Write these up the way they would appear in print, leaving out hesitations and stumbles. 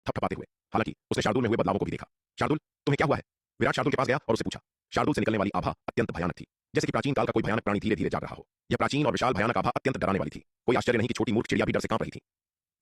थपथपाते हुए। हालांकि उसने शार्दुल में हुए बदलावों को भी देखा। शार्दुल, तुम्हें क्या हुआ है? विराट शार्दुल के पास गया और उससे पूछा। शार्दुल से निकलने वाली आभा अत्यंत भयानक थी, जैसे कि प्राचीन काल का कोई भयानक प्राणी धीरे धीरे जाग रहा हो। यह प्राचीन और विशाल भयानक आभा अत्यंत डराने वाली थी। कोई आश्चर्य नहीं कि छोटी मूर्ख चिड़िया भी डर से कांप रही थी।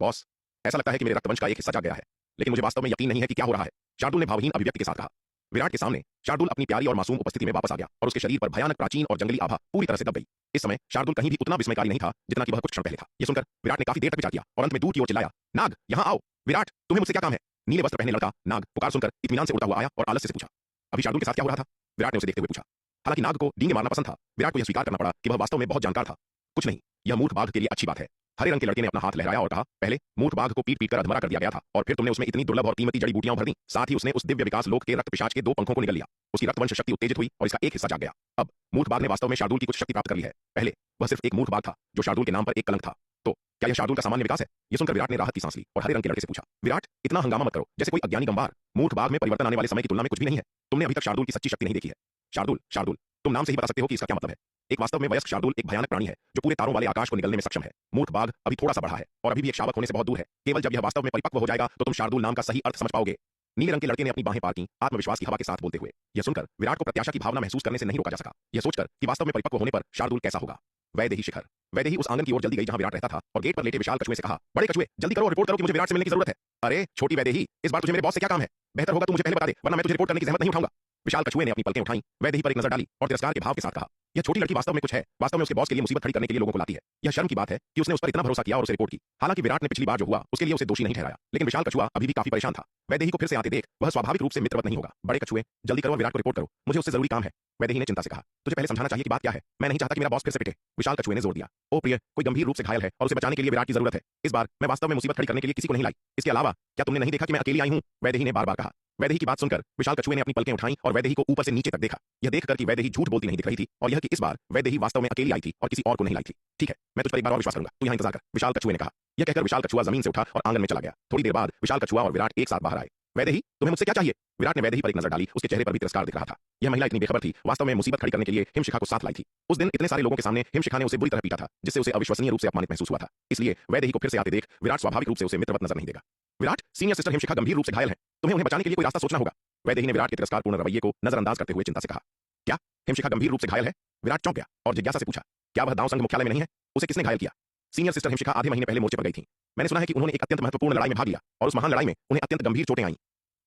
बॉस, ऐसा लगता है कि मेरे रक्तवंश का एक हिस्सा जाग गया है, लेकिन मुझे वास्तव में यकीन नहीं है कि क्या हो रहा है, शार्दुल ने भावहीन अभिव्यक्ति के साथ कहा। विराट के सामने शार्दुल अपनी प्यारी और मासूम उपस्थिति में वापस आ गया और उसके शरीर पर भयानक प्राचीन और जंगली आभा पूरी तरह से दब गई। इस समय शार्दुल कहीं भी उतना विस्मयकारी नहीं था जितना कि वह कुछ क्षण पहले था। यह सुनकर विराट ने काफी देर तक विचार किया और अंत में दूर की ओर चिल्लाया, नाग, यहां आओ। विराट, तुम्हें मुझसे क्या काम है? नीले वस्त्र पहने लड़का नाग पुकार सुनकर इत्मीनान से उड़ता हुआ आया और आलस्य से पूछा, अभी शार्दुल के साथ क्या हो रहा था? विराट ने उसे देखते हुए पूछा। हालांकि नाग को डींगे मारना पसंद था, विराट को यह स्वीकार करना पड़ा कि वह वास्तव में बहुत जानकार था। कुछ नहीं, यह मूर्ख बाघ के लिए अच्छी बात है। हरे रंग के लड़के ने अपना हाथ लहराया और कहा, पहले मूर्ख बाघ को पीट पीट कर अधमरा कर दिया गया था और फिर तुमने उसमें इतनी दुर्लभ और कीमती जड़ी बूटियां भर दी। साथ ही उसने उस दिव्य विकास लोक के रक्त पिशाच के 2 पंखों को निगल लिया। उसकी रक्तवंश शक्ति उत्तेजित हुई और इसका एक हिस्सा जाग गया। अब मूर्ख बाघ ने वास्तव में शार्दुल की कुछ शक्ति प्राप्त कर ली है। पहले वह सिर्फ एक मूर्ख बाघ था जो शार्दुल के नाम पर एक कलंक था। तो क्या यह शार्दुल का सामान्य विकास है? यह सुनकर विराट ने राहत की सांस ली और हरे रंग के लड़के से पूछा, विराट, इतना हंगामा मत करो जैसे कोई अज्ञानी गंवार। मूर्ख बाघ में परिवर्तन आने वाले समय की तुलना में कुछ भी नहीं है। तुमने अभी तक शार्दुल की सच्ची शक्ति नहीं देखी है। शार्दुल, शार्दुल, तुम नाम से ही बता सकते हो कि इसका क्या मतलब है। एक वास्तव में वयस्क शार्दुल एक भयानक प्राणी है जो पूरे तारों वाले आकाश को निगलने में सक्षम है। मूर्ख बाघ अभी थोड़ा सा बड़ा है और अभी भी एक शावक होने से बहुत दूर है। केवल जब यह वास्तव में परिपक्व हो जाएगा तो तुम शार्दुल नाम का सही अर्थ समझ पाओगे। नीले रंग के लड़के ने अपनी बाहें पार की, आत्मविश्वास की हवा के साथ बोलते हुए। यह सुनकर विराट को प्रत्याशा की भावना महसूस करने से नहीं रोका जा सका। यह सोचकर कि वास्तव में परिपक्व होने पर शार्दुल कैसा होगा। वैदेही शिखर। वैदेही उस आंगन की ओर जल्दी गई जहां विराट रहता था और गेट पर लेटे विशाल कछुए से कहा, बड़े कछुए, जल्दी करो और रिपोर्ट करो कि मुझे विराट से मिलने की जरूरत है। अरे छोटी वैदेही, इस बार तुझे मेरे बॉस से क्या काम है? बेहतर होगा तू मुझे पहले बता दे, वरना मैं तुझे रिपोर्ट करने की जहमत नहीं उठाऊंगा। विशाल कछुए ने अपनी पलकें उठाई, वैदेही पर एक नजर डाली और तिरस्कार के भाव के साथ कहा, यह छोटी लड़की वास्तव में कुछ है। वास्तव में उसके बॉस के लिए मुसीबत खड़ी करने के लिए लोगों को लाती है। यह शर्म की बात है कि उसने उस पर इतना भरोसा किया और उसे रिपोर्ट की। हालांकि विराट ने पिछली बार जो हुआ उसके लिए उसे दोषी नहीं ठहराया, लेकिन विशाल कछुआ अभी भी काफी परेशान था। वैदेही को फिर से आते देख वह स्वाभाविक रूप से मित्रवत नहीं होगा। बड़े कछुए, जल्दी करो और विराट को रिपोर्ट करो, मुझे उससे जरूरी काम है। वैदेही ने चिंता से कहा, तुझे पहले समझाना चाहिए कि बात क्या है। मैं नहीं चाहता कि मेरा बॉस फिर से पिटे। विशाल कछुए ने जोर दिया, ओ प्रिय, कोई गंभीर रूप से घायल है और उसे बचाने के लिए विराट की जरूरत है। इस बार मैं वास्तव में मुसीबत खड़ी करने के लिए किसी को नहीं लाई। इसके अलावा क्या तुमने नहीं देखा कि मैं अकेली आई हूं? वैदेही ने बार-बार कहा। वैदेही की बात सुनकर विशाल कछुए ने अपनी पलकें उठाई और वैदेही को ऊपर से नीचे तक देखा। यह देखकर कि वैदेही झूठ बोलती नहीं दिख रही थी और यह कि इस बार वैदेही वास्तव में अकेली आई थी और किसी और को नहीं लाई थी। ठीक है, मैं तुझ पर एक बार और विश्वास करूंगा, तू यहां इंतजार कर, विशाल कछुए ने कहा। यह कहकर विशाल कछुआ जमीन से उठा और आंगन में चला गया। थोड़ी देर बाद विशाल कछुआ और विराट एक साथ बाहर आए। वैदेही, तुम्हें मुझसे क्या चाहिए? विराट ने वैदेही पर एक नजर डाली, उसके चेहरे पर भी तिरस्कार दिख रहा था। यह महिला इतनी बेखबर थी, वास्तव में मुसीबत खड़ी करने के लिए हिमशिखा को साथ लाई थी। उस दिन इतने सारे लोगों के सामने हिमशिखा ने उसे बुरी तरह पीटा था, जिससे उसे अविश्वसनीय रूप से अपमानित महसूस हुआ था। इसलिए वैदेही को फिर से आते देख विराट स्वाभाविक रूप से उसे मित्रवत नजर नहीं देगा। विराट, सीनियर सिस्टर हिमशिखा गंभीर रूप से घायल है, तुम्हें उन्हें बचाने के लिए कोई रास्ता सोचना होगा। वैदेही ने विराट के तिरस्कारपूर्ण रवैये को नजरअंदाज करते हुए चिंता से कहा, क्या हिमशिखा गंभीर रूप से घायल है? विराट चौंक गया और जिज्ञासा से पूछा, क्या वह दानव संघ मुख्यालय में नहीं है? उसे किसने घायल किया? सीनियर सिस्टर हिमशिखा आधे महीने पहले मोर्चे पर गई थी। मैंने सुना है कि उन्होंने एक अत्यंत महत्वपूर्ण लड़ाई में भाग लिया और उस महान लड़ाई में उन्हें अत्यंत गंभीर चोटें आईं।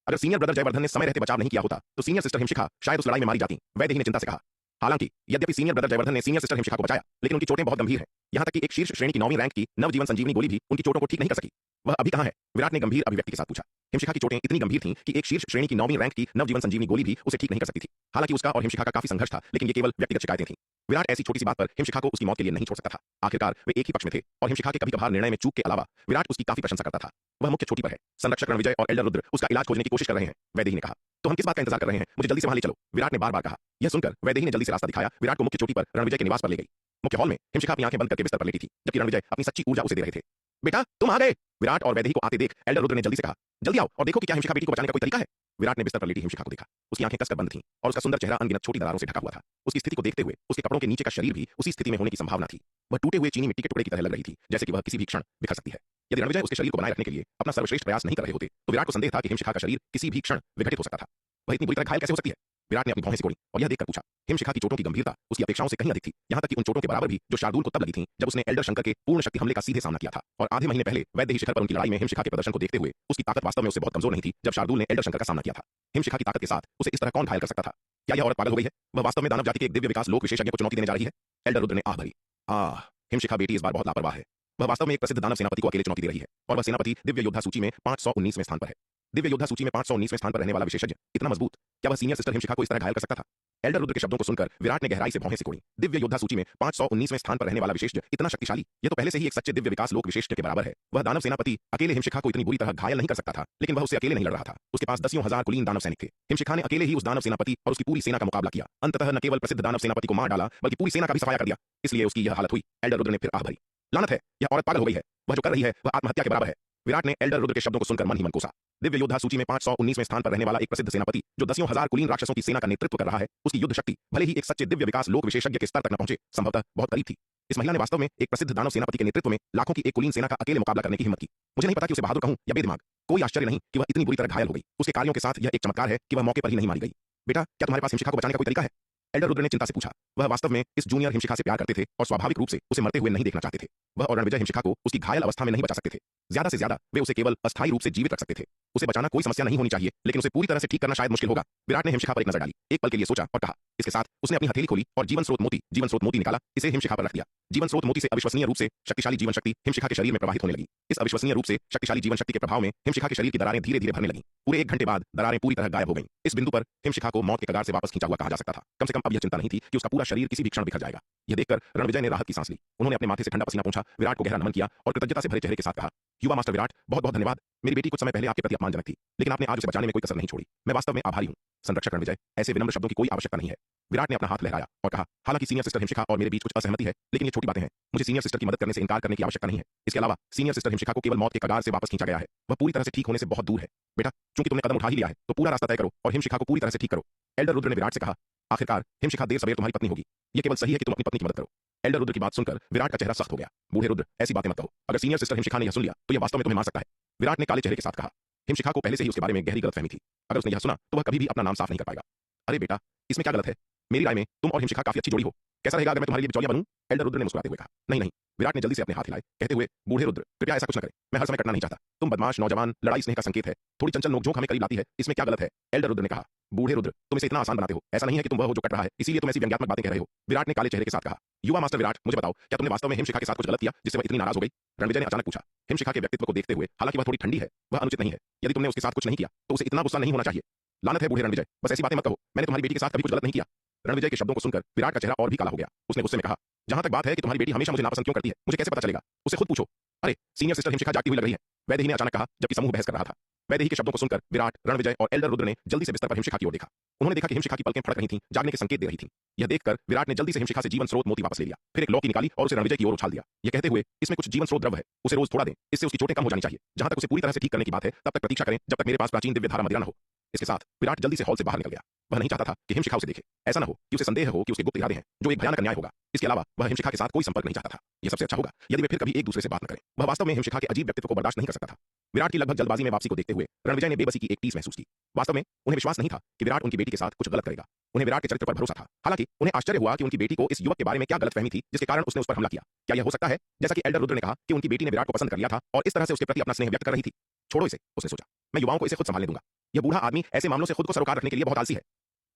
अगर सीनियर ब्रदर जयवर्धन ने समय रहते बचाव नहीं किया होता तो सीनियर सिस्टर हिमशिखा शायद उस लड़ाई में मारी जाती। वैदेही ने चिंता से कहा। हालांकि यद्यपि सीनियर ब्रदर जयवर्धन ने सीनियर सिस्टर हिमशिखा को बचाया, लेकिन उनकी चोटें बहुत गंभीर हैं। यहां तक कि एक शीर्ष श्रेणी की 9वीं रैंक की नवजीवन संजीवनी गोली भी उनकी चोटों को ठीक नहीं कर सकी। वह अभी कहां है? विराट ने गंभीर अभिव्यक्ति के साथ पूछा। हिमशिखा की चोटें इतनी गंभीर थीं कि एक शीर्ष श्रेणी की 9वीं रैंक की नवजीवन संजीवनी गोली भी उसे ठीक नहीं कर सकती थी। हालांकि उसका और हिमशिखा का काफी संघर्ष था, लेकिन ये केवल व्यक्तिगत शिकायतें थीं। विराट ऐसी छोटी सी बात पर हिमशिखा को उसकी मौत के लिए नहीं छोड़ सकता था। आखिरकार वे एक ही पक्ष में थे और हिमशिखा के कभी-कभार निर्णय में चूक के अलावा विराट उसकी काफी प्रशंसा करता था। वह मुख्य चोटी पर है। संरक्षक रणविजय और एल्डर रुद्र उसका इलाज खोजने की कोशिश कर रहे हैं, वैदेही ने कहा। तो हम किस बात का इंतजार कर रहे हैं? मुझे जल्दी से वहां ले चलो, विराट ने बार-बार कहा। यह सुनकर वैदेही ने जल्दी से रास्ता दिखाया। विराट को मुख्य चोटी पर रणविजय के निवास पर ले गई। मुख्य हॉल में हिमशिखा अपनी आंखें बंद करके बिस्तर पर लेटी थी, जबकि रणविजय अपनी सच्ची ऊर्जा उसे दे रहे थे। बेटा, तुम आ गए। विराट और वैदेही को आते देख एल्डर रुद्र ने जल्दी से कहा, जल्दी आओ और देखो कि क्या हिमशिखा बेटी को बचाने का कोई तरीका है। विराट ने बिस्तर पर लेटी हिमशिखा को देखा। उसकी आंखें कसकर बंद थीं और उसका सुंदर चेहरा अनगिनत छोटी दरारों से ढका हुआ था। उसकी स्थिति को देखते हुए उसके कपड़ों के नीचे का शरीर भी उसी स्थिति में होने की संभावना थी। वह टूटे हुए चीनी मिट्टी के टुकड़े की तरह लग रही थी, जैसे कि वह किसी भी क्षण बिखर सकती है। यदि रणविजय उसके शरीर को बनाए रखने के लिए अपना सर्वश्रेष्ठ प्रयास नहीं कर रहे होते तो विराट को संदेह था कि हिमशिखा का शरीर किसी भी क्षण विघटित हो सकता था। वह इतनी बुरी तरह घायल कैसे हो सकती है? विराट ने अपनी भौहें सिकोड़ी और यह देखकर पूछा। हिमशिखा की चोटों की गंभीरता उसकी अपेक्षाओं से कहीं अधिक थी, यहां तक कि उन चोटों के बराबर भी जो शार्दुल को तब लगी थीं जब उसने एल्डर शंकर के पूर्ण शक्ति हमले का सीधे सामना किया था। और आधे महीने पहले वैदेही शिखर पर उनकी लड़ाई में हिमशिखा के प्रदर्शन को देखते हुए उसकी ताकत वास्तव में उससे बहुत कमजोर नहीं थी जब शार्दुल ने एल्डर शंकर का सामना किया था। हिमशिखा की ताकत के साथ उसे इस तरह कौन घायल कर सकता था? क्या यह औरत पागल हो गई है? वह वास्तव में दानव जाति के एक दिव्य विकास लोक विशेषज्ञ को चुनौती देने जा रही है। एल्डर रुद्र ने आह भरी। हिमशिखा बेटी इस बार बहुत लापरवाह है। वह वास्तव में एक प्रसिद्ध दानव सेनापति को अकेले चुनौती दे रही है और वह सेनापति दिव्य योद्धा सूची में 519वें स्थान पर है। दिव्य योद्धा सूची में 519वें स्थान पर रहने वाला विशेषज्ञ इतना मजबूत, क्या वह सीनियर सिस्टर हिमशिखा को इस तरह घायल कर सकता था? एल्डर रुद्र के शब्दों को सुनकर विराट ने गहराई से भौहें सिकोड़ी। दिव्य योद्धा सूची में 519वें स्थान पर रहने वाला विशेषज्ञ इतना शक्तिशाली, यह तो पहले से ही एक सच्चे दिव्य विकास लोक विशेषज्ञ के बराबर है। वह दानव सेनापति अकेले हिमशिखा को इतनी बुरी तरह घायल नहीं कर सकता था, लेकिन वह उससे अकेले नहीं लड़ रहा था। उसके पास दसियों हजार कुलीन दानव सैनिक थे। हिमशिखा ने अकेले ही उस दानव सेनापति और उसकी पूरी सेना का मुकाबला किया। अंततः न केवल प्रसिद्ध दानव सेनापति को मार डाला बल्कि पूरी सेना का भी सफाया कर दिया। इसलिए उसकी यह हालत हुई। एल्डर रुद्र ने फिर आह भरी। लानत है, यह औरत पागल हो गई है। वह जो कर रही है वह आत्महत्या के बराबर है। विराट ने एल्डर रुद्र के शब्दों को सुनकर मन ही मन कोसा। दिव्य योद्धा सूची में 519वें स्थान पर रहने वाला एक प्रसिद्ध सेनापति जो दसियों हजार कुलीन राक्षसों की सेना का नेतृत्व कर रहा है, उसकी युद्ध शक्ति भले ही एक सच्चे दिव्य विकास लोक विशेषज्ञ के स्तर तक न पहुंचे, संभवतः बहुत करीब थी। इस महिला ने वास्तव में एक प्रसिद्ध दानव सेनापति के नेतृत्व में लाखों की एक कुलीन सेना का अकेले मुकाबला करने की हिम्मत की। मुझे नहीं पता कि उसे बहादुर कहूं या बेदिमाग। कोई आश्चर्य नहीं कि वह इतनी बुरी तरह घायल हो गई। उसके कार्यों के साथ यह एक चमत्कार है कि वह मौके पर ही नहीं मारी गई। बेटा, क्या तुम्हारे पास हिमशिखा को बचाने का कोई तरीका है? एल्डर रुद्र ने चिंता से पूछा। वह वास्तव में इस जूनियर हिमशिखा से प्यार करते थे और स्वाभाविक रूप से उसे मरते हुए नहीं देखना चाहते थे। वह और रणविजय हिमशिखा को उसकी घायल अवस्था में नहीं बचा सकते थे। ज्यादा से ज्यादा वे उसे केवल अस्थायी रूप से जीवित रख सकते थे। उसे बचाना कोई समस्या नहीं होनी चाहिए, लेकिन उसे पूरी तरह से ठीक करना शायद मुश्किल होगा। विराट ने हिमशिखा पर एक नजर डाली, एक पल के लिए सोचा और कहा। इसके साथ उसने अपनी हथेली खोली और जीवन स्रोत मोती निकाला, इसे हिमशिखा पर रख दिया। जीवन स्रोत मोती से अविश्वसनीय रूप से शक्तिशाली जीवन शक्ति हिमशिखा के शरीर में प्रवाहित होने लगी। इस अविश्वसनीय रूप से शक्तिशाली जीवन शक्ति के प्रभाव में हिमशिखा के शरीर की दरारें धीरे धीरे भरने लगी। पूरे 1 घंटे बाद दरारें पूरी तरह गायब हो गईं। इस बिंदु पर हिमशिखा को मौत के कगार से वापस खींचा हुआ कहा जा सकता था। कम से कम अब यह चिंता नहीं थी कि उसका पूरा शरीर किसी भी क्षण बिखर जाएगा। यह देखकर रणविजय ने राहत की सांस ली। उन्होंने अपने माथे से ठंडा पसीना पोंछा, विराट को गहरा नमन किया और कृतज्ञता से भरे चेहरे के साथ कहा, युवा मास्टर विराट, बहुत बहुत धन्यवाद। मेरी बेटी कुछ समय पहले आपके प्रति अपमानजनक थी, लेकिन आपने आज उसे बचाने में कोई कसर नहीं छोड़ी। मैं वास्तव में आभारी हूं। संरक्षक रणविजय, ऐसे विनम्र शब्दों की कोई आवश्यकता नहीं है। विराट ने अपना हाथ लहराया और कहा, हालांकि सीनियर सिस्टर हिमशिखा और मेरे बीच कुछ असहमति है, लेकिन ये छोटी बातें हैं। मुझे सीनियर सिस्टर की मदद करने से इनकार करने की आवश्यकता नहीं है। इसके अलावा सीनियर सिस्टर हिमशिखा को केवल मौत के कगार से वापस खींचा गया है। वह पूरी तरह से ठीक होने से बहुत दूर है। बेटा, चूंकि तुमने कदम उठा ही लिया है, तो पूरा रास्ता तय करो और हिमशिखा को पूरी तरह से ठीक करो। एल्डर रुद्र ने विराट से कहा, आखिरकार हिमशिखा देर सवेर तुम्हारी पत्नी होगी। यह केवल सही है कि तुम अपनी पत्नी की मदद करो। एल्डर रुद्र की बात सुनकर विराट का चेहरा सख्त हो गया। बूढ़े रुद्र, ऐसी बातें मत कहो। अगर सीनियर सिस्टर हिमशिखा ने यह सुन लिया तो यह वास्तव में तुम्हें मार सकता है। विराट ने काले चेहरे के साथ कहा। हिमशिखा को पहले से ही उसके बारे में गहरी गलतफहमी थी। अगर उसने यह सुना तो वह कभी भी अपना नाम साफ नहीं कर पाएगा। अरे बेटा, इसमें क्या गलत है? मेरी राय में तुम और हिमशिखा काफी अच्छी जोड़ी हो। कैसा रहेगा अगर मैं तुम्हारे लिए बिचौलिया बनूं? एल्डर रुद्र ने मुस्कुराते हुए कहा। नहीं नहीं। विराट ने जल्दी से अपने हाथ हिलाए, कहते हुए, बूढ़े रुद्र, कृपया ऐसा कुछ न करें। मैं हर समय कटना नहीं चाहता। तुम बदमाश नौजवान, लड़ाई स्नेह का संकेत है। थोड़ी चंचल नोकझोंक हमें करीब लाती है, इसमें क्या गलत है? एल्डर रुद्र ने कहा। बूढ़े रुद्र, तुम इसे इतना आसान बनाते हो। ऐसा नहीं है कि तुम वह हो जो कट रहा है, इसीलिए तुम ऐसी व्यंग्यात्मक बातें कह रहे हो। विराट ने काले चेहरे के साथ कहा। युवा मास्टर विराट, मुझे बताओ, क्या तुमने वास्तव में हिमशिखा के साथ कुछ गलत किया जिससे वह इतनी नाराज हो गई? रणविजय ने अचानक पूछा। हिमशिखा के व्यक्तित्व को देखते हुए, हालांकि वह थोड़ी ठंडी है, वह अनुचित नहीं है। यदि तुमने उसके साथ कुछ नहीं किया तो उसे इतना गुस्सा नहीं होना चाहिए। लानत है बूढ़े रणविजय, बस ऐसी बातें मत कहो। मैंने तुम्हारी बेटी के साथ कभी कुछ गलत नहीं किया। रणविजय के शब्दों को सुनकर विराट का चेहरा और भी काला हो गया। उसने गुस्से में कहा, जहां तक बात है कि तुम्हारी बेटी हमेशा मुझे नापसंद क्यों करती है, मुझे कैसे पता चलेगा? उसे खुद पूछो। अरे, सीनियर सिस्टर हिमशिखा जागती हुई लग रही है, वैदेही ने अचानक कहा, जबकि समूह बहस कर रहा था। वैदेही के शब्दों को सुनकर विराट, रणविजय और एल्डर रुद्र ने जल्दी से बिस्तर पर हिमशिखा की ओर देखा। उन्होंने देखा कि हिमशिखा की पलकें फड़क रही थीं, जागने के संकेत दे रही थीं। यह देखकर विराट ने जल्दी से हिमशिखा से जीवन स्रोत मोती वापस ले लिया, फिर एक लौकी निकाली और उसे रणविजय की ओर उछाल दिया। यह कहते हुए, इसमें कुछ जीवन स्रोत द्रव है, उसे रोज थोड़ा दें, इससे उसकी चोटें कम हो जानी चाहिए। जहां तक उसे पूरी तरह से ठीक करने की बात है, तब तक प्रतीक्षा करें जब तक मेरे पास प्राचीन दिव्य धारा मदिरा न हो। इसके साथ विराट जल्दी से हॉल से बाहर निकल गया। वह नहीं चाहता था कि हिमशिखा उसे देखे। ऐसा न हो कि उसे संदेह हो कि उसके गुप्त इरादे हैं, जो एक भयानक अन्याय होगा। इसके अलावा वह हिमशिखा के साथ कोई संपर्क नहीं चाहता था। यह सबसे अच्छा होगा यदि वे फिर कभी एक दूसरे से बात न करें। वह वास्तव में हिमशिखा के अजीब व्यक्तित्व को बर्दाश्त नहीं कर सकता था। विराट की लगभग जल्दबाजी में वापसी को देखते हुए रणविजय ने बेबसी की एक टीस महसूस की। वास्तव में उन्हें विश्वास नहीं था कि विराट उनकी बेटी के साथ कुछ गलत करेगा। उन्हें विराट के चरित्र पर भरोसा था। हालांकि उन्हें आश्चर्य हुआ कि उनकी बेटी को इस युवक के बारे में क्या गलतफहमी थी जिसके कारण उसने उस पर हमला किया। क्या यह हो सकता है, जैसा कि एल्डर रुद्र ने कहा, कि उनकी बेटी ने विराट को पसंद कर लिया था और इस तरह से उसके प्रति अपना स्नेह व्यक्त कर रही थी? छोड़ो इसे, उसने सोचा। मैं युवाओं को इसे खुद संभालने दूंगा। यह बूढ़ा आदमी ऐसे मामलों से खुद को सरोकार रखने के लिए बहुत आलसी है।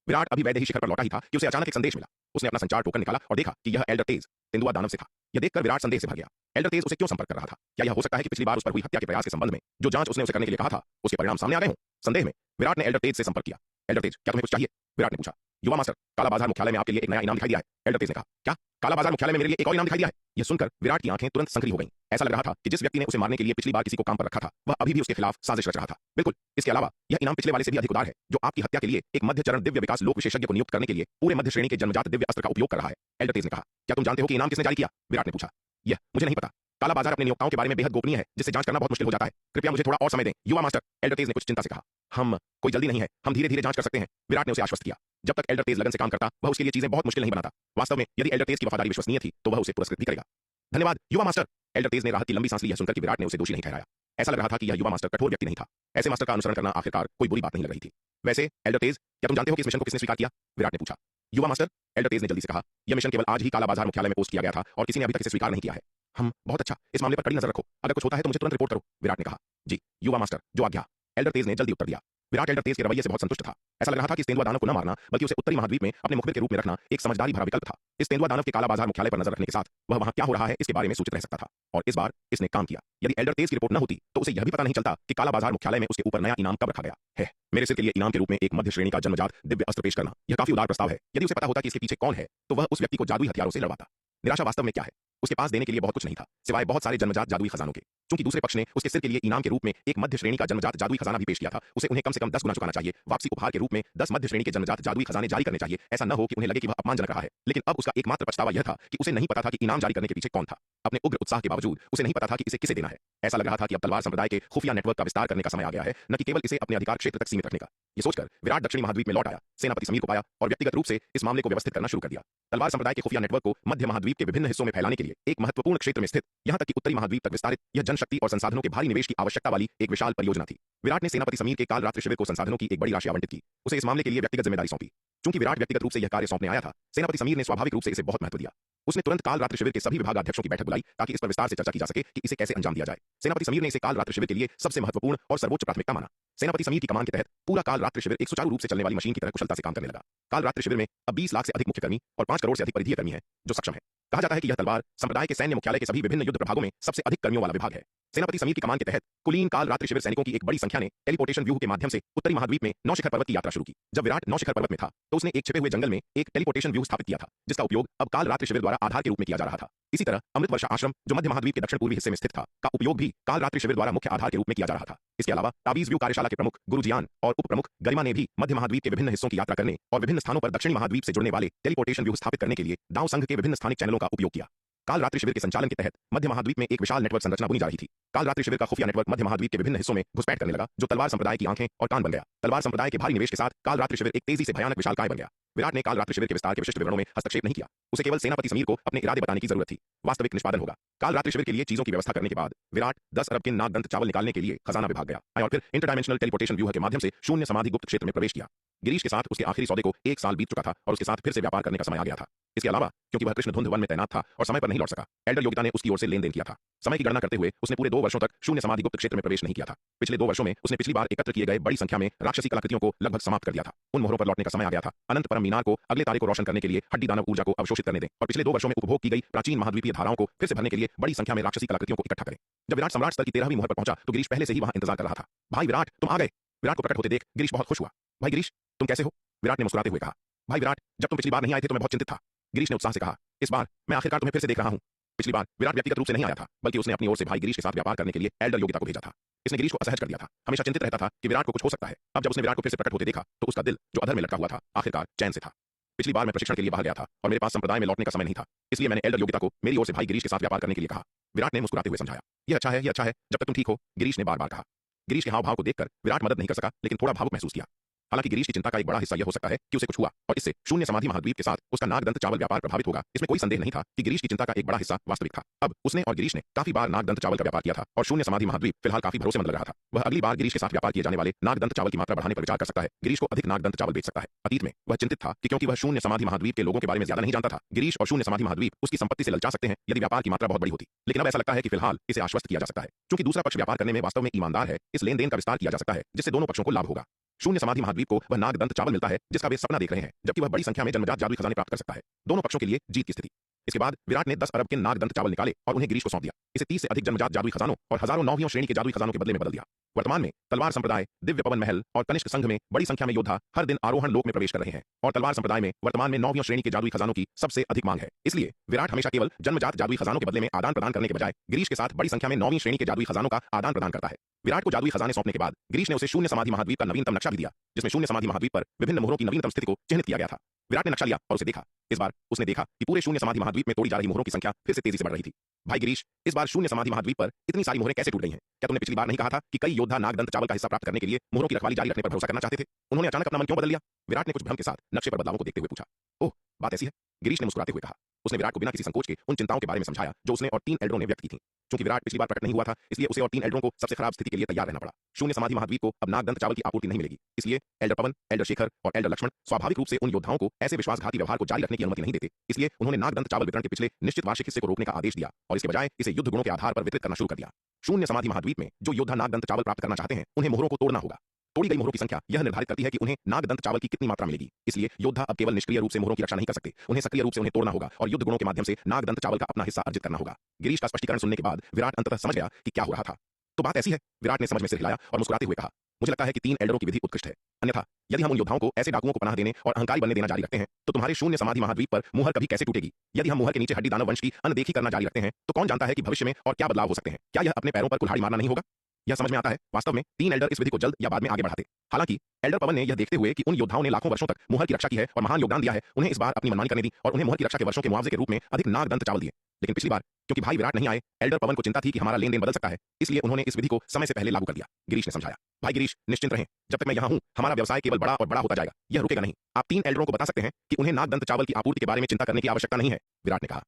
विराट अभी वैदेही शिखर पर लौटा ही था कि उसे अचानक एक संदेश मिला। उसने अपना संचार टोकन निकाला और देखा कि यह एल्डर तेज तेंदुआ दानव से था। यह देखकर विराट संदेह से भर गया। एल्डर तेज उसे क्यों संपर्क कर रहा था? क्या यह हो सकता है कि पिछली बार उस पर हुई हत्या के प्रयास के संबंध में जो जांच उसने उसे करने के लिए कहा था, उसके परिणाम सामने आ गए हों? संदेह में विराट ने एल्डर तेज से संपर्क किया। एल्डर तेज, क्या तुम्हें कुछ चाहिए? विराट ने पूछा। युवा मास्टर, काला बाजार मुख्यालय में आपके लिए एक नया इनाम दिखाई दिया है, एल्डर तेज ने कहा। क्या? काला बाजार मुख्यालय में मेरे लिए एक और इनाम दिखाई दिया है? यह सुनकर विराट की आंखें तुरंत संकरी हो गईं। ऐसा लग रहा था कि जिस व्यक्ति ने उसे मारने के लिए पिछली बार किसी को काम पर रखा था, वह अभी भी उसके खिलाफ साजिश रच रहा था। बिल्कुल। इसके अलावा यह इनाम पिछले वाले से भी अधिक उदार है, जो आपकी हत्या के लिए एक मध्य चरण दिव्य विकास लोक विशेषज्ञ को नियुक्त करने के लिए पूरे मध्य श्रेणी के जन्मजात दिव्य अस्त्र का उपयोग कर रहा है, एल्डर तेज ने कहा। क्या तुम जानते हो कि इनाम किसने जारी किया? विराट ने पूछा। यह मुझे नहीं पता। काला बाजार अपने नियोक्ताओं के बारे में बेहद गोपनीय है, जिससे जांच करना बहुत मुश्किल हो जाता है। कृपया मुझे थोड़ा और समय दें, युवा मास्टर, एल्डर तेज ने कुछ चिंता से कहा। हम कोई जल्दी नहीं है, हम धीरे धीरे जांच कर सकते हैं, विराट ने उसे आश्वस्त किया। जब तक एल्डर तेज लगन से काम करता, वह उसके लिए चीजें बहुत मुश्किल नहीं बनाता। वास्तव में यदि एल्डर तेज की वफादारी विश्वसनीय थी तो वह उसे पुरस्कृत भी करेगा। धन्यवाद युवा मास्टर। एल्डर तेज ने राहत की लंबी सांस ली यह सुनकर कि विराट ने उसे दोषी नहीं ठहराया। ऐसा लग रहा था कि यह युवा मास्टर कठोर व्यक्ति नहीं था। ऐसे मास्टर का अनुसरण करना आखिरकार कोई बुरी बात नहीं लग रही थी। वैसे एल्डर तेज, क्या तुम जानते हो कि इस मिशन को किसने स्वीकार किया? विराट ने पूछा। युवा मास्टर, एल्डर तेज ने जल्दी से कहा। यह मिशन केवल आज ही काला बाजार मुख्यालय में पोस्ट किया गया था और किसी ने अभी तक इसे स्वीकार नहीं किया है। हम बहुत अच्छा, इस मामले पर कड़ी नजर रखो। अगर कुछ होता है तो मुझे तुरंत रिपोर्ट करो, विराट ने कहा। जी युवा मास्टर, जो आज्ञा, एल्डर तेज ने जल्दी उत्तर दिया। विराट एल्डर तेज के रवैये से बहुत संतुष्ट था। ऐसा लग रहा था कि इस तेंदुआ दानव को न मारना बल्कि उसे उत्तरी महाद्वीप में अपने मुखबिर के रूप में रखना एक समझदारी भरा विकल्प था। इस तेंदुआ दानव के काला बाजार मुख्यालय पर नजर रखने के साथ वह वहां क्या हो रहा है इसके बारे में सूचित रह सकता था। और इस बार इसने काम किया। यदि एल्डर तेज की रिपोर्ट न होती तो उसे यह भी पता नहीं चलता कि काला बाजार मुख्यालय में उसके ऊपर नया इनाम कब रखा गया है। मेरे सिर के लिए इनाम के रूप में एक मध्य श्रेणी का जन्मजात दिव्य अस्त्र पेश करना, यह काफी उदार प्रस्ताव है। यदि उसे पता होता कि इसके पीछे कौन है तो वह उस व्यक्ति को जादुई हथियारों से लड़वाता। निराशा वास्तव में क्या है? उसके पास देने के लिए बहुत कुछ नहीं था, सिवाय बहुत सारे जन्मजात जादुई खजानों के। चूंकि दूसरे पक्ष ने उसके सिर के लिए इनाम के रूप में एक मध्य श्रेणी का जन्मजात जादुई खजाना भी पेश किया था, उसे उन्हें कम से कम 10 गुना चुकाना चाहिए। वापसी उपहार के रूप में 10 मध्य श्रेणी के जन्मजात जादुई खजाने जारी करने चाहिए। ऐसा न हो कि उन्हें लगे कि वह अपमानजनक रहा है। लेकिन अब उसका एकमात्र पछतावा यह था कि उसे नहीं पता था कि इनाम जारी करने के पीछे कौन था। अपने उग्र उत्साह के बावजूद उसे नहीं पता था कि इसे किसे देना है। ऐसा लग रहा था कि अब तलवार संप्रदाय के खुफिया नेटवर्क का विस्तार करने का समय आ गया है, न कि केवल इसे अपने अधिकार क्षेत्र तक सीमित रखने का। ये सोचकर विराट दक्षिणी महाद्वीप में लौट आया, सेनापति समीर को पाया और व्यक्तिगत रूप से इस मामले को व्यवस्थित करना शुरू कर दिया। तलवार संप्रदाय के खुफिया नेटवर्क को मध्य महाद्वीप के विभिन्न हिस्सों में फैलाने के लिए एक महत्वपूर्ण क्षेत्र में स्थित, यहां तक कि उत्तरी महाद्वीप तक विस्तारित, यह जनशक्ति और संसाधनों के भारी निवेश की आवश्यकता वाली एक विशाल परियोजना थी। विराट ने सेनापति समीर के काल रात्रि शिविर को संसाधनों की एक बड़ी राशि आवंटित की, उसे इस मामले के लिए व्यक्तिगत जिम्मेदारी सौंपी। चूंकि विराट व्यक्तिगत रूप से यह कार्य सौंपने आया था, सेनापति समीर ने स्वाभाविक रूप से इसे बहुत महत्व दिया। उसने तुरंत काल रात्रि शिविर के सभी विभागाध्यक्षों की बैठक बुलाई ताकि इस पर विस्तार से चर्चा की जा सके कि इसे कैसे अंजाम दिया जाए। सेनापति समीर ने इसे काल रात्रि शिविर के लिए सबसे महत्वपूर्ण और सर्वोच्च प्राथमिकता माना। सेनापति समीर की कमान के तहत पूरा काल रात्रि शिविर एक सुचारू रूप से चलने वाली मशीन की तरह कुशलता से काम करने लगा। काल रात्रि शिविर में अब 20 लाख से अधिक मुख्य कर्मी और 5 करोड़ से अधिक परिधीय कर्मी हैं जो सक्षम है। कहा जाता है कि यह तलवार संप्रदाय के सैन्य मुख्यालय के सभी विभिन्न युद्ध प्रभागों में सबसे अधिक कर्मियों वाला विभाग है। सेनापति समीर की कमान के तहत कुलीन काल रात्रि शिविर सैनिकों की एक बड़ी संख्या ने टेलीपोर्टेशन व्यूह के माध्यम से उत्तरी महाद्वीप में नौशिखर पर्वत की यात्रा शुरू की। जब विराट नौशिखर पर्वत में था तो उसने एक छिपे हुए जंगल में एक टेलीपोर्टेशन व्यूह स्थापित किया था, जिसका उपयोग अब काल रात्रि शिविर द्वारा आधार के रूप में किया जा रहा था। इसी तरह अमृत वर्षा आश्रम, जो मध्य महाद्वीप के दक्षिण पूर्वी हिस्से में स्थित था, का उपयोग भी काल रात्रि शिविर द्वारा मुख्य आधार के रूप में किया जा रहा था। इसके अलावा ताबीज व्यू कार्यशाला के प्रमुख गुरु जियान और उप प्रमुख गरिमा ने भी मध्य महाद्वीप के विभिन्न हिस्सों की यात्रा करने और विभिन्न स्थानों पर दक्षिणी महाद्वीप से जुड़ने वाले टेलीपोर्टेशन व्यूह स्थापित करने के लिए दाव संघ के विभिन्न स्थानिक चैनलों का उपयोग किया। काल रात्रि शिविर के संचालन के तहत मध्य महाद्वीप में एक विशाल नेटवर्क संरचना बुनी जा रही थी। काल रात्रि शिविर का खुफिया नेटवर्क मध्य महाद्वीप के विभिन्न हिस्सों में घुसपैठ करने लगा, जो तलवार संप्रदाय की आंखें और कान बन गया। तलवार संप्रदाय के भारी निवेश के साथ काल रात्रि शिविर एक तेजी से भयानक विशालकाय बन गया। विराट ने काल रात्रि शिविर के विस्तार के विशिष्ट विवरणों में हस्तक्षेप नहीं किया। उसे केवल सेनापति समीर को अपने इरादे बताने की जरूरत थी। वास्तविक निष्पादन होगा। काल रात्रि शिविर के लिए चीजों की व्यवस्था करने के बाद विराट 10 अरब के नागदंत चावल निकालने के लिए खजाना विभाग गया और फिर इंटरडायमेंशनल टेलीपोर्टेशन व्यूह के माध्यम से शून्य समाधि गुप्त क्षेत्र में प्रवेश किया। गिरीश के साथ उसके आखिरी सौदे को 1 साल बीत चुका था और उसके साथ फिर से व्यापार करने का समय आ गया था। इसके अलावा क्योंकि वह कृष्ण धुंध वन में तैनात था और समय पर नहीं लौट सका, एल्डर योगिता ने उसकी ओर से लेन देन किया था। समय की गणना करते हुए उसने पूरे 2 वर्षों तक शून्य समाधि गुप्त क्षेत्र में प्रवेश नहीं किया था। पिछले 2 वर्षों में उसने पिछली बार एकत्र किए गए बड़ी संख्या में राक्षसी कलाकृतियों को लगभग समाप्त कर दिया था। उन मोहरों पर लौटने का समय आ गया था। अनंत परम मीनार को अगले तारे को रोशन करने के लिए हड्डी दानव ऊर्जा को अवशोषित करने दें और पिछले 2 वर्षों में उपभोग की गई प्राचीन महाद्वीपीय धाराओं को फिर से भरने के लिए बड़ी संख्या में राक्षसी कलाकृतियों को इकट्ठा करें। जब विराट सम्राट स्तर की 13वीं मोहर पर पहुंचा तो गिरीश पहले से ही वहां इंतजार कर रहा था। भाई विराट, तुम आ गए। विराट को प्रकट होते देख गिरीश बहुत खुश हुआ। भाई गिरीश, तुम कैसे हो? विराट ने मुस्कुराते हुए कहा। भाई विराट, जब तुम पिछली बार नहीं आए थे तो मैं बहुत चिंतित था। गिरीश ने उत्साह से कहा। इस बार मैं आखिरकार तुम्हें फिर से देख रहा हूं। पिछली बार विराट व्यक्तिगत रूप से नहीं आया था, बल्कि उसने अपनी ओर से भाई गिरीश के साथ व्यापार करने के लिए एल्डर योगिता को भेजा था। इसने गिरीश को असहज कर दिया था। हमेशा चिंतित रहता था कि विराट को कुछ हो सकता है। अब जब उसने विराट को फिर से प्रकट होते देखा तो उसका दिल, जो अधर में लटका हुआ था, आखिरकार चैन से था। पिछली बार मैं प्रशिक्षण के लिए बाहर गया था और मेरे पास संप्रदाय में लौटने का समय नहीं था, इसलिए मैंने एल्डर योगिता को मेरी ओर से भाई गिरीश के साथ व्यापार करने के लिए कहा। विराट ने मुस्कुराते हुए समझाया। यह अच्छा है, जब तक तुम ठीक हो, गिरीश ने बार बार कहा। गिरीश के हाव भाव को देखकर विराट मदद नहीं कर सका, लेकिन थोड़ा भावुक महसूस किया। हालांकि गिरीश की चिंता का एक बड़ा हिस्सा यह हो सकता है कि उसे कुछ हुआ और इससे शून्य समाधि महाद्वीप के साथ उसका नागदंत चावल व्यापार प्रभावित होगा। इसमें कोई संदेह नहीं था कि गिरीश की चिंता का एक बड़ा हिस्सा वास्तविक था। अब उसने और गिरीश ने काफी बार नागदंत चावल का व्यापार किया था और शून्य समाधि महाद्वीप फिलहाल काफी भरोसेमंद लग रहा था। वह अगली बार गिरीश के साथ व्यापार किए जाने वाले नागदंत चावल की मात्रा बढ़ाने पर विचार कर सकता है। गिरीश को अधिक नागदंत चावल बेच सकता है। अतीत में वह चिंतित था कि क्योंकि वह शून्य समाधि महाद्वीप के लोगों के बारे में ज्यादा नहीं जानता था, गिरीश और शून्य समाधि महाद्वीप उसकी संपत्ति से ललचा सकते हैं यदि व्यापार की मात्रा बहुत बड़ी होती। लेकिन अब ऐसा लगता है कि फिलहाल इसे आश्वस्त किया जा सकता है। क्योंकि दूसरा पक्ष व्यापार करने में वास्तव में ईमानदार है, इस लेन देन का विस्तार किया जा सकता है जिससे दोनों पक्षों को लाभ होगा। शून्य समाधि महाद्वीप को वह नागदंत चावल मिलता है जिसका वे सपना देख रहे हैं, जबकि वह बड़ी संख्या में जन्मजात जादुई खजाने प्राप्त कर सकता है। दोनों पक्षों के लिए जीत की स्थिति। इसके बाद विराट ने 10 अरब के नागदंत चावल निकाले और उन्हें गिरीश को सौंप दिया। इसे 30 से अधिक जन्मजात जादुई खजानों और हजारों 9वीं श्रेणी के जादुई खजानों के बदले में बदल दिया। वर्तमान में तलवार संप्रदाय, दिव्य पवन महल और कनिष्क संघ में बड़ी संख्या में योद्धा हर दिन आरोहण लोक में प्रवेश कर रहे हैं और तलवार संप्रदाय में वर्तमान में 9वीं श्रेणी के जादुई खजानों की सबसे अधिक मांग है। इसलिए विराट हमेशा केवल जन्मजात जादुई खजानों के बदले में आदान प्रदान करने के बजाय गिरीश के साथ बड़ी संख्या में 9वीं श्रेणी के जादुई खजानों का आदान प्रदान करता है। विराट को जादुई खजाने सौंपने के बाद गिरीश ने उसे शून्य समाधि महाद्वीप का नवीनतम नक्शा भी दिया, जिसमें शून्य समाधि महाद्वीप पर विभिन्न मोहरों की नवीनतम स्थिति को चिह्नित किया गया था। विराट ने नक्शा लिया और उसे देखा। इस बार उसने देखा कि पूरे शून्य समाधि महाद्वीप में तोड़ी जा रही मोहरों की संख्या फिर से तेजी से बढ़ रही थी। भाई गिरीश, इस बार शून्य समाधि महाद्वीप पर इतनी सारी मोहरें कैसे टूट गई हैं? क्या तुमने पिछली बार नहीं कहा था कि कई योद्धा नागदंत चावल का हिस्सा प्राप्त करने के लिए मोहरों की रखवाली जारी रखने पर भरोसा करना चाहते थे? उन्होंने अचानक अपना मन क्यों बदल लिया? विराट ने कुछ भ्रम के साथ नक्शे पर बदलावों को देखते हुए पूछा। ओह, बात ऐसी है? गिरीश ने मुस्कुराते हुए कहा। उसने विराट को बिना किसी संकोच के उन चिंताओं के बारे में समझाया जो उसने और 3 एल्डरों ने व्यक्त की थी। क्योंकि विराट पिछली बार प्रकट नहीं हुआ था, इसलिए उसे और 3 एल्डरों को सबसे खराब स्थिति के लिए तैयार रहना पड़ा। शून्य समाधि महाद्वीप को अब नागदंत चावल की आपूर्ति नहीं मिलेगी, इसलिए एल्डर पवन, एल्डर शेखर और एल्डर लक्ष्मण स्वाभाविक रूप से उन योद्धाओं को ऐसे विश्वासघाती व्यवहार को जारी रखने की अनुमति नहीं देते। इसलिए उन्होंने नागदंत चावल वितरण के पिछले निश्चित वार्षिक हिस्से को रोकने का आदेश दिया और इसके बजाय इसे युद्ध गुणों के आधार पर वितरित करना शुरू कर दिया। शून्य समाधि महाद्वीप में जो योद्धा नागदंत चावल प्राप्त करना चाहते हैं, उन्हें मोहरों को तोड़ना होगा। तोड़ी गई मोहरों की संख्या यह निर्धारित करती है कि उन्हें नागदंत चावल की कितनी मात्रा मिलेगी। इसलिए योद्धा अब केवल निष्क्रिय रूप से मोहरों की रक्षा नहीं कर सकते, उन्हें सक्रिय रूप से उन्हें तोड़ना होगा और युद्ध गुणों के माध्यम से नागदंत चावल का अपना हिस्सा अर्जित करना होगा। गिरीश का स्पष्टीकरण सुनने के बाद विराट अंततः समझ गया कि क्या हो रहा था। तो बात ऐसी है, विराट ने समझ में सिर हिलाया और मुस्कुराते हुए कहा। मुझे लगता है कि 3 एल्डरों की विधि उत्कृष्ट है। अन्यथा यदि हम उन योद्धाओं को ऐसे डाकुओं को पनाह देने और अहंकारी बनने देना जारी रखते हैं तो तुम्हारे शून्य समाधि महाद्वीप पर मुहर कभी कैसे टूटेगी? यदि हम मुहर के नीचे हड्डी दानव वंश की अनदेखी करना जारी रखते हैं तो कौन जानता है कि भविष्य में और क्या बदलाव हो सकते हैं? क्या यह अपने पैरों पर कुल्हाड़ी मारना नहीं होगा? यह समझ में आता है। वास्तव में 3 एल्डर इस विधि को जल्द या बाद में आगे बढ़ाते। हालांकि एल्डर पवन ने यह देखते हुए कि उन योद्धाओं ने लाखों वर्षों तक मुहर की रक्षा की है और महान योगदान दिया है, उन्हें इस बार अपनी मनमानी करने दी और उन्हें मुहर की रक्षा के वर्षों के मुआवजे के रूप में अधिक नागदंत चावल दिए। लेकिन पिछली बार क्योंकि भाई विराट नहीं आए, एल्डर पवन को चिंता थी कि हमारा लेन देन बदल सकता है, इसलिए उन्होंने इस विधि को समय से पहले लागू कर दिया। गिरीश ने समझाया। भाई गिरीश, निश्चिंत रहें, जब तक मैं यहाँ हूँ हमारा व्यवसाय केवल बड़ा और बड़ा होता जाएगा, यह रुकेगा नहीं। आप 3 एल्डरों को बता सकते हैं कि उन्हें नागदंत चावल की आपूर्ति के बारे में चिंता करने की आवश्यकता नहीं है, विराट ने कहा।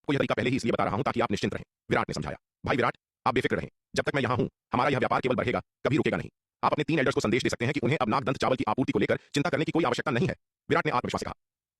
को यह तरीका पहले ही इसलिए बता रहा हूं ताकि आप निश्चिंत रहें, विराट ने समझाया। भाई विराट, आप बेफिक्र रहें, जब तक मैं यहाँ हूं हमारा यह व्यापार केवल बढ़ेगा, कभी रुकेगा नहीं। आप अपने 3 एल्डर्स को संदेश दे सकते हैं कि उन्हें अब नागदंत चावल की आपूर्ति को लेकर चिंता करने की कोई आवश्यकता नहीं है, विराट ने आत्मविश्वास से कहा।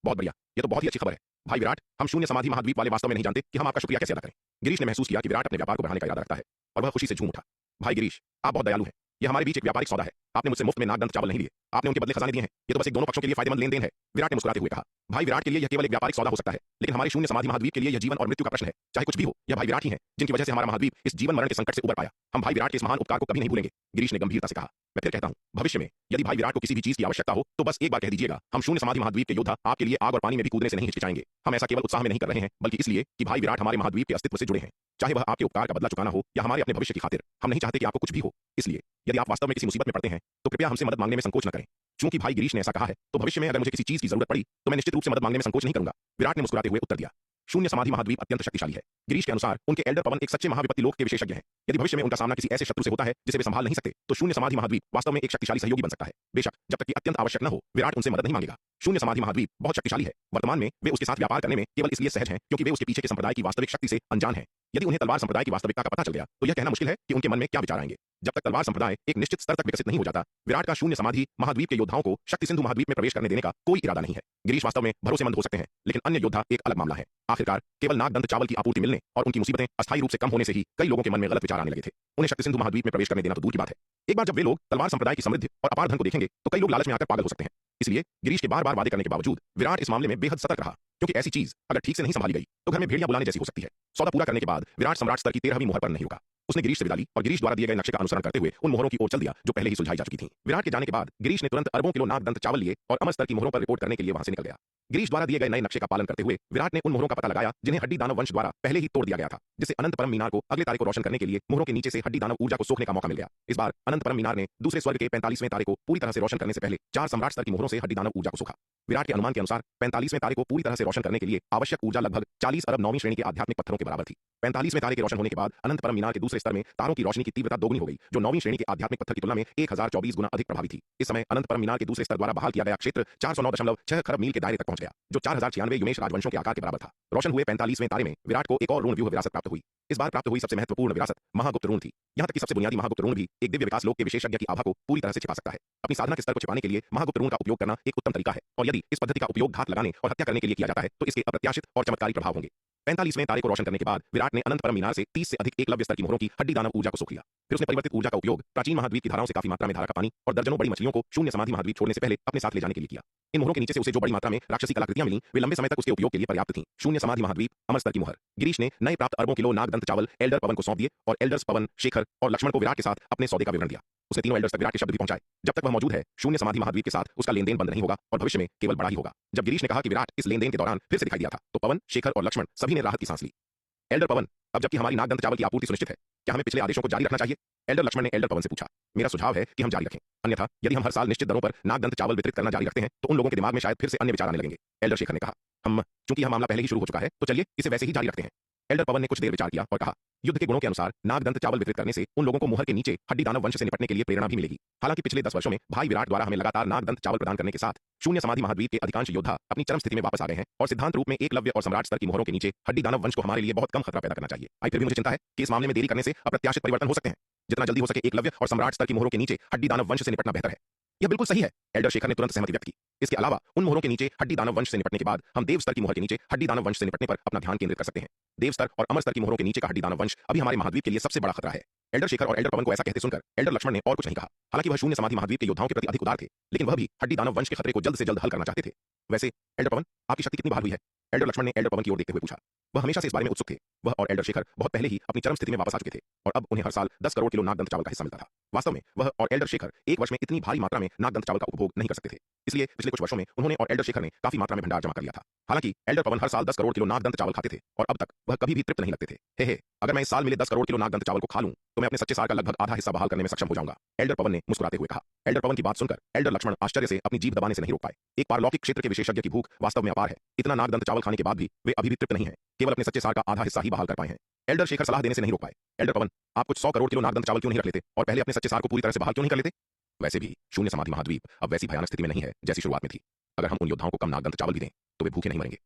बहुत बढ़िया, यह तो बहुत ही अच्छी खबर है। भाई विराट, हम शून्य समाधि महाद्वीप वाले वास्तव में नहीं जानते कि हम आपका शुक्रिया कैसे अदा करें। गिरीश ने महसूस किया कि विराट अपने व्यापार को बढ़ाने का इरादा रखता है और वह खुशी से झूम उठा। भाई गिरीश, आप बहुत दयालु हैं, यह हमारे बीच एक व्यापारिक सौदा है। आपने मुझसे मुफ्त में नागदंत चावल नहीं लिए, आपने उनके बदले खजाने दिए हैं। ये तो बस एक दोनों पक्षों के लिए फायदेमंद लेन देन है, विराट ने मुस्कुराते हुए कहा। भाई विराट के लिए यह केवल एक व्यापारिक सौदा हो सकता है, लेकिन हमारे शून्य समाधि महाद्वीप के लिए यह जीवन और मृत्यु का प्रश्न है। चाहे कुछ भी हो, यह भाई विराट ही है जिनकी वजह से हमारा महाद्वीप इस जीवन मरण के संकट से उबर पाया। हम भाई विराट के इस महान उपकार को कभी नहीं भूलेंगे, गिरीश ने गंभीरता से कहा। मैं फिर कहता हूं, भविष्य में यदि भाई विराट को किसी भी चीज की आवश्यकता हो तो बस एक बार कह दीजिएगा। हम शून्य समाधि महाद्वीप के योद्धा आपके लिए आग और पानी में भी कूदने से नहीं हिचकिचाएंगे। हम ऐसा केवल उत्साह में नहीं कर रहे हैं, बल्कि इसलिए कि भाई विराट हमारे महाद्वीप के अस्तित्व से जुड़े हैं। चाहे वह आपके उपकार का बदला चुकाना हो या हमारे अपने भविष्य की खातिर, हम नहीं चाहते कि आपको कुछ भी हो। इसलिए यदि आप वास्तव में किसी मुसीबत में पड़ते हैं तो कृपया हमसे मदद मांगने में संकोच न करें। चूंकि भाई गिरीश ने ऐसा कहा है तो भविष्य में अगर मुझे किसी चीज की जरूरत पड़ी तो मैं निश्चित रूप से मदद मांगने में संकोच नहीं करूंगा, विराट ने मुस्कुराते हुए उत्तर दिया। शून्य समाधि महाद्वीप अत्यंत शक्तिशाली है। गिरीश के अनुसार उनके एल्डर पवन एक सच्चे महाविपत्ति लोक के विशेषज्ञ हैं। यदि भविष्य में उनका सामना किसी ऐसे शत्रु से होता है जिसे वे संभाल नहीं सकते तो शून्य समाधि महाद्वीप वास्तव में एक शक्तिशाली सहयोगी बन सकता है। बेशक जब तक कि अत्यंत आवश्यक न हो, विराट उनसे मदद नहीं मांगेगा। शून्य समाधि महाद्वीप बहुत शक्तिशाली है। वर्तमान में वे उसके साथ व्यापार करने में केवल इसलिए सहज हैं क्योंकि वे उसके पीछे के संप्रदाय की वास्तविक शक्ति से अनजान हैं। यदि उन्हें तलवार संप्रदाय की वास्तविकता का पता चल गया तो यह कहना मुश्किल है कि उनके मन में क्या विचार आएंगे। जब तक तलवार संप्रदाय एक निश्चित स्तर तक विकसित नहीं हो जाता, विराट का शून्य समाधि महाद्वीप के योद्धाओं को शक्ति सिंधु महाद्वीप में प्रवेश करने देने का कोई इरादा नहीं है। गिरीश वास्तव में भरोसेमंद हो सकते हैं, लेकिन अन्य योद्धा एक अलग मामला है। आखिरकार केवल नागदंत चावल की आपूर्ति मिलने और उनकी मुसीबतें अस्थायी रूप से कम होने से ही कई लोगों के मन में गलत विचार आने लगे थे। उन्हें शक्ति सिंधु महाद्वीप में प्रवेश करने देना तो दूर की बात है, एक बार जब वे लोग तलवार संप्रदाय की समृद्धि और अपार धन को देखेंगे तो कई लोग लालच में आकर पागल हो सकते हैं। इसलिए गिरीश के बार बार वादे करने के बावजूद विराट इस मामले में बेहद सतर्क रहा, क्योंकि ऐसी चीज अगर ठीक से नहीं संभाली गई तो घर में भेड़िया बुलाने जैसी हो सकती है। सौदा पूरा करने के बाद विराट सम्राट स्तर की 13वीं मोहर पर नहीं रुका। उसने गिरीश से विदा ली और गिरीश द्वारा दिए गए नक्शे का अनुसरण करते हुए उन मोहरों की ओर चल दिया जो पहले ही सुलझाई जा चुकी थीं। विराट के जाने के बाद गिरीश ने तुरंत अरबों किलो नागदंत चावल लिए और अमर स्तर की मोहरों पर रिपोर्ट करने के लिए वहां से निकल गया। गिरीश द्वारा दिए गए नए नक्शे का पालन करते हुए विराट ने उन मोहरों का पता लगाया जिन्हें हड्डी दानव वंश द्वारा पहले ही तोड़ दिया गया था, जिससे अनंत परम मीनार को अगले तारे को रोशन करने के लिए मोहरों के नीचे से हड्डी दानव ऊर्जा को सोखने का मौका मिल गया। इस बार अनंत परम मीनार ने दूसरे स्वर्ग के 45वें तारे को पूरी तरह से रोशन करने से पहले 4 सम्राट स्तर की मोहरों से हड्डी दानव ऊर्जा को सोखा। विराट के अनुमान के अनुसार 45वें तारे को पूरी तरह से रोशन करने के लिए आवश्यक ऊर्जा लगभग 40 अरब 9वीं श्रेणी के आध्यात्मिक पत्थरों के बराबर थी। 45वें तारे के रोशन होने के बाद अनंत परम मीनार के दूसरे स्तर में तारों की रोशनी की तीव्रता दोगुनी हो गई, जो 9वीं श्रेणी के आध्यात्मिक पत्थर की तुलना में 1024 गुना अधिक प्रभावी थी। इस समय अनंत परम मीनार के दूसरे स्तर द्वारा बहाल किया गया क्षेत्र 409.6 खरब मील के दायरे तक पहुंच गया, जो 4096 युमेश राजवंशों के आकार के बराबर था। रोशन हुए 45वें तारे में विराट को एक और ऋण व्यूह विरासत प्राप्त हुई। इस बार प्राप्त हुई सबसे महत्वपूर्ण विरासत महागुप्त ऋण थी। यहाँ तक कि सबसे बुनियादी महागुप्त ऋण भी एक दिव्य विकास लोक के विशेषज्ञ की आभा को पूरी तरह से छिपा सकता है। अपनी साधना के स्तर को छिपाने के लिए महागुप्त ऋण का उपयोग करना एक उत्तम तरीका है, और यदि इस पद्धति का उपयोग घात लगाने और हत्या करने के लिए किया जाता है तो इसके अप्रत्याशित और चमत्कारी प्रभाव होंगे। 45वें तारे को रोशन करने के बाद विराट ने अनंत परम मीनार से 30 से अधिक एकलव्य स्तर की मोहरों की हड्डी दानव ऊर्जा को सोख लिया। फिर उसने परिवर्तित ऊर्जा का उपयोग प्राचीन महाद्वीप की धाराओं से काफी मात्रा में धारा का पानी और दर्जनों बड़ी मछलियों को शून्य समाधि महाद्वीप छोड़ने से पहले अपने साथ ले जाने के लिए किया। इन मोहरों के नीचे से उसे जो बड़ी मात्रा में राक्षसी कलाकृतियां मिली वे लंबे समय तक उसके उपयोग के लिए पर्याप्त थीं। शून्य समाधि महाद्वीप अमर स्तर की मोहर। गिरीश ने नए प्राप्त अरबों किलो नागदंत चावल एल्डर पवन को सौंप दिए और एल्डर्स पवन, शेखर और लक्ष्मण को विराट के साथ अपने सौदे का विवरण दिया। उसने तीनों एल्डर्स तक विराट के शब्द भी पहुंचाए। जब तक वह मौजूद है शून्य समाधि महाद्वीप के साथ उसका लेनदेन बंद नहीं होगा और भविष्य में केवल बड़ा ही होगा। जब गिरीश ने कहा कि विराट इस लेनदेन के दौरान फिर से दिखाई दिया था तो पवन, शेखर और लक्ष्मण सभी ने राहत की सांस ली। एल्डर पवन, अब जबकि हमारी नागदंत चावल की आपूर्ति सुनिश्चित है, क्या हमें पिछले आदेशों को जारी रखना चाहिए? एल्डर लक्ष्मण ने एल्डर पवन से पूछा। मेरा सुझाव है कि हम जारी रखें, अन्यथा यदि हम हर साल निश्चित दरों पर नागदंत चावल वितरित करना जारी रखते हैं तो उन लोगों के दिमाग में शायद फिर से अन्य विचार आने लगेंगे। एल्डर शेखर ने कहा, चूंकि यह मामला पहले ही शुरू हो चुका है तो चलिए इसे वैसे ही जारी रखते हैं। एल्डर पवन ने कुछ देर विचार किया और कहा, युद्ध के गुणों के अनुसार नागदंत चावल वितरित करने से उन लोगों को मुहर के नीचे हड्डी दानव वंश से निपटने के लिए प्रेरणा भी मिलेगी। हालांकि पिछले 10 वर्षों में भाई विराट द्वारा हमें लगातार नागदंत चावल प्रदान करने के साथ शून्य समाधि महाद्वीप के अधिकांश योद्धा अपनी चरम स्थिति में वापस आ गए हैं और सिद्धांत रूप में एकलव्य और सम्राट स्तर की मोहरों के नीचे हड्डी दानव वंश को हमारे लिए बहुत कम खतरा पैदा करना चाहिए। फिर भी मुझे चिंता है कि इस मामले में देरी करने से अप्रत्याशित परिवर्तन हो सकते हैं। जितना जल्दी हो सके एकलव्य और सम्राट स्तर की मोहरों के नीचे हड्डी दानव वंश से निपटना बेहतर है। यह बिल्कुल सही है, एल्डर शेखर ने तुरंत सहमति व्यक्त की। इसके अलावा उन मोहरों के नीचे हड्डी दानव वंश से निपटने के बाद हम देव स्तर की मोहर के नीचे हड्डी दानव वंश से निपटने पर अपना ध्यान केंद्रित कर सकते हैं। देव स्तर और अमर स्तर की मोहरों के नीचे का हड्डी दानव वंश अभी हमारे महाद्वीप के लिए सबसे बड़ा खतरा है। एल्डर शेखर और एल्डर पवन को ऐसा कहते सुनकर एल्डर लक्ष्मण ने और कुछ नहीं कहा। हालांकि वह शून्य समाधि महाद्वीप के योद्धाओं के प्रति अधिक उदार थे, लेकिन वह भी हड्डी दानव वंश के खतरे को जल्द से जल्द हल करना चाहते थे। वैसे एल्डर पवन, आपकी शक्ति कितनी बहाल हुई है? एल्डर लक्ष्मण ने एल्डर पवन की ओर देखते हुए पूछा। वह हमेशा से इस बारे में उत्सुक थे। वह और एल्डर शेखर बहुत पहले ही अपनी चरम स्थिति में वापस आ चुके थे और अब उन्हें हर साल 10 करोड़ किलो नागदंत चावल का हिस्सा मिलता था। वास्तव में वह और एल्डर शेखर एक वर्ष में इतनी भारी मात्रा में नागदंत चावल का उपभोग नहीं कर सकते थे। इसलिए पिछले कुछ वर्षों में उन्होंने और एल्डर शेखर ने काफी मात्रा में भंडार जमा कर लिया था। हालांकि एल्डर पवन हर साल 10 करोड़ किलो नागदंत चावल खाते थे और अब तक वह कभी भी तृप्त नहीं लगते थे। हे अगर मैं इस साल मिले 10 करोड़ किलो नागदंत चावल को खा लूं तो मैं अपने सच्चे सार का लगभग आधा हिस्सा बहाल करने में सक्षम हो जाऊंगा, एल्डर पवन ने मुस्कुराते हुए कहा। एल्डर पवन की बात सुनकर एल्डर लक्ष्मण आश्चर्य से अपनी जीभ दबाने से नहीं रोक पाए। एक पारलौकिक क्षेत्र के विशेषज्ञ की भूख वास्तव में अपार है। इतना नागदंत चावल खाने के बाद भी वे अभी भी तृप्त नहीं है, केवल अपने सच्चे सार का आधा हिस्सा ही बहाल कर पाए हैं। एल्डर शेखर सलाह देने से नहीं रोक पाए। एल्डर पवन, आप कुछ 100 करोड़ किलो नागदंत चावल क्यों नहीं रख लेते और पहले अपने सच्चे सार को पूरी तरह से बहाल क्यों नहीं कर लेते? वैसे भी शून्य समाधि महाद्वीप अब वैसी भयानक स्थिति में नहीं है जैसी शुरुआत में थी। अगर हम उन योद्धाओं को कम नागदंत चावल भी दें तो वे भूखे नहीं मरेंगे।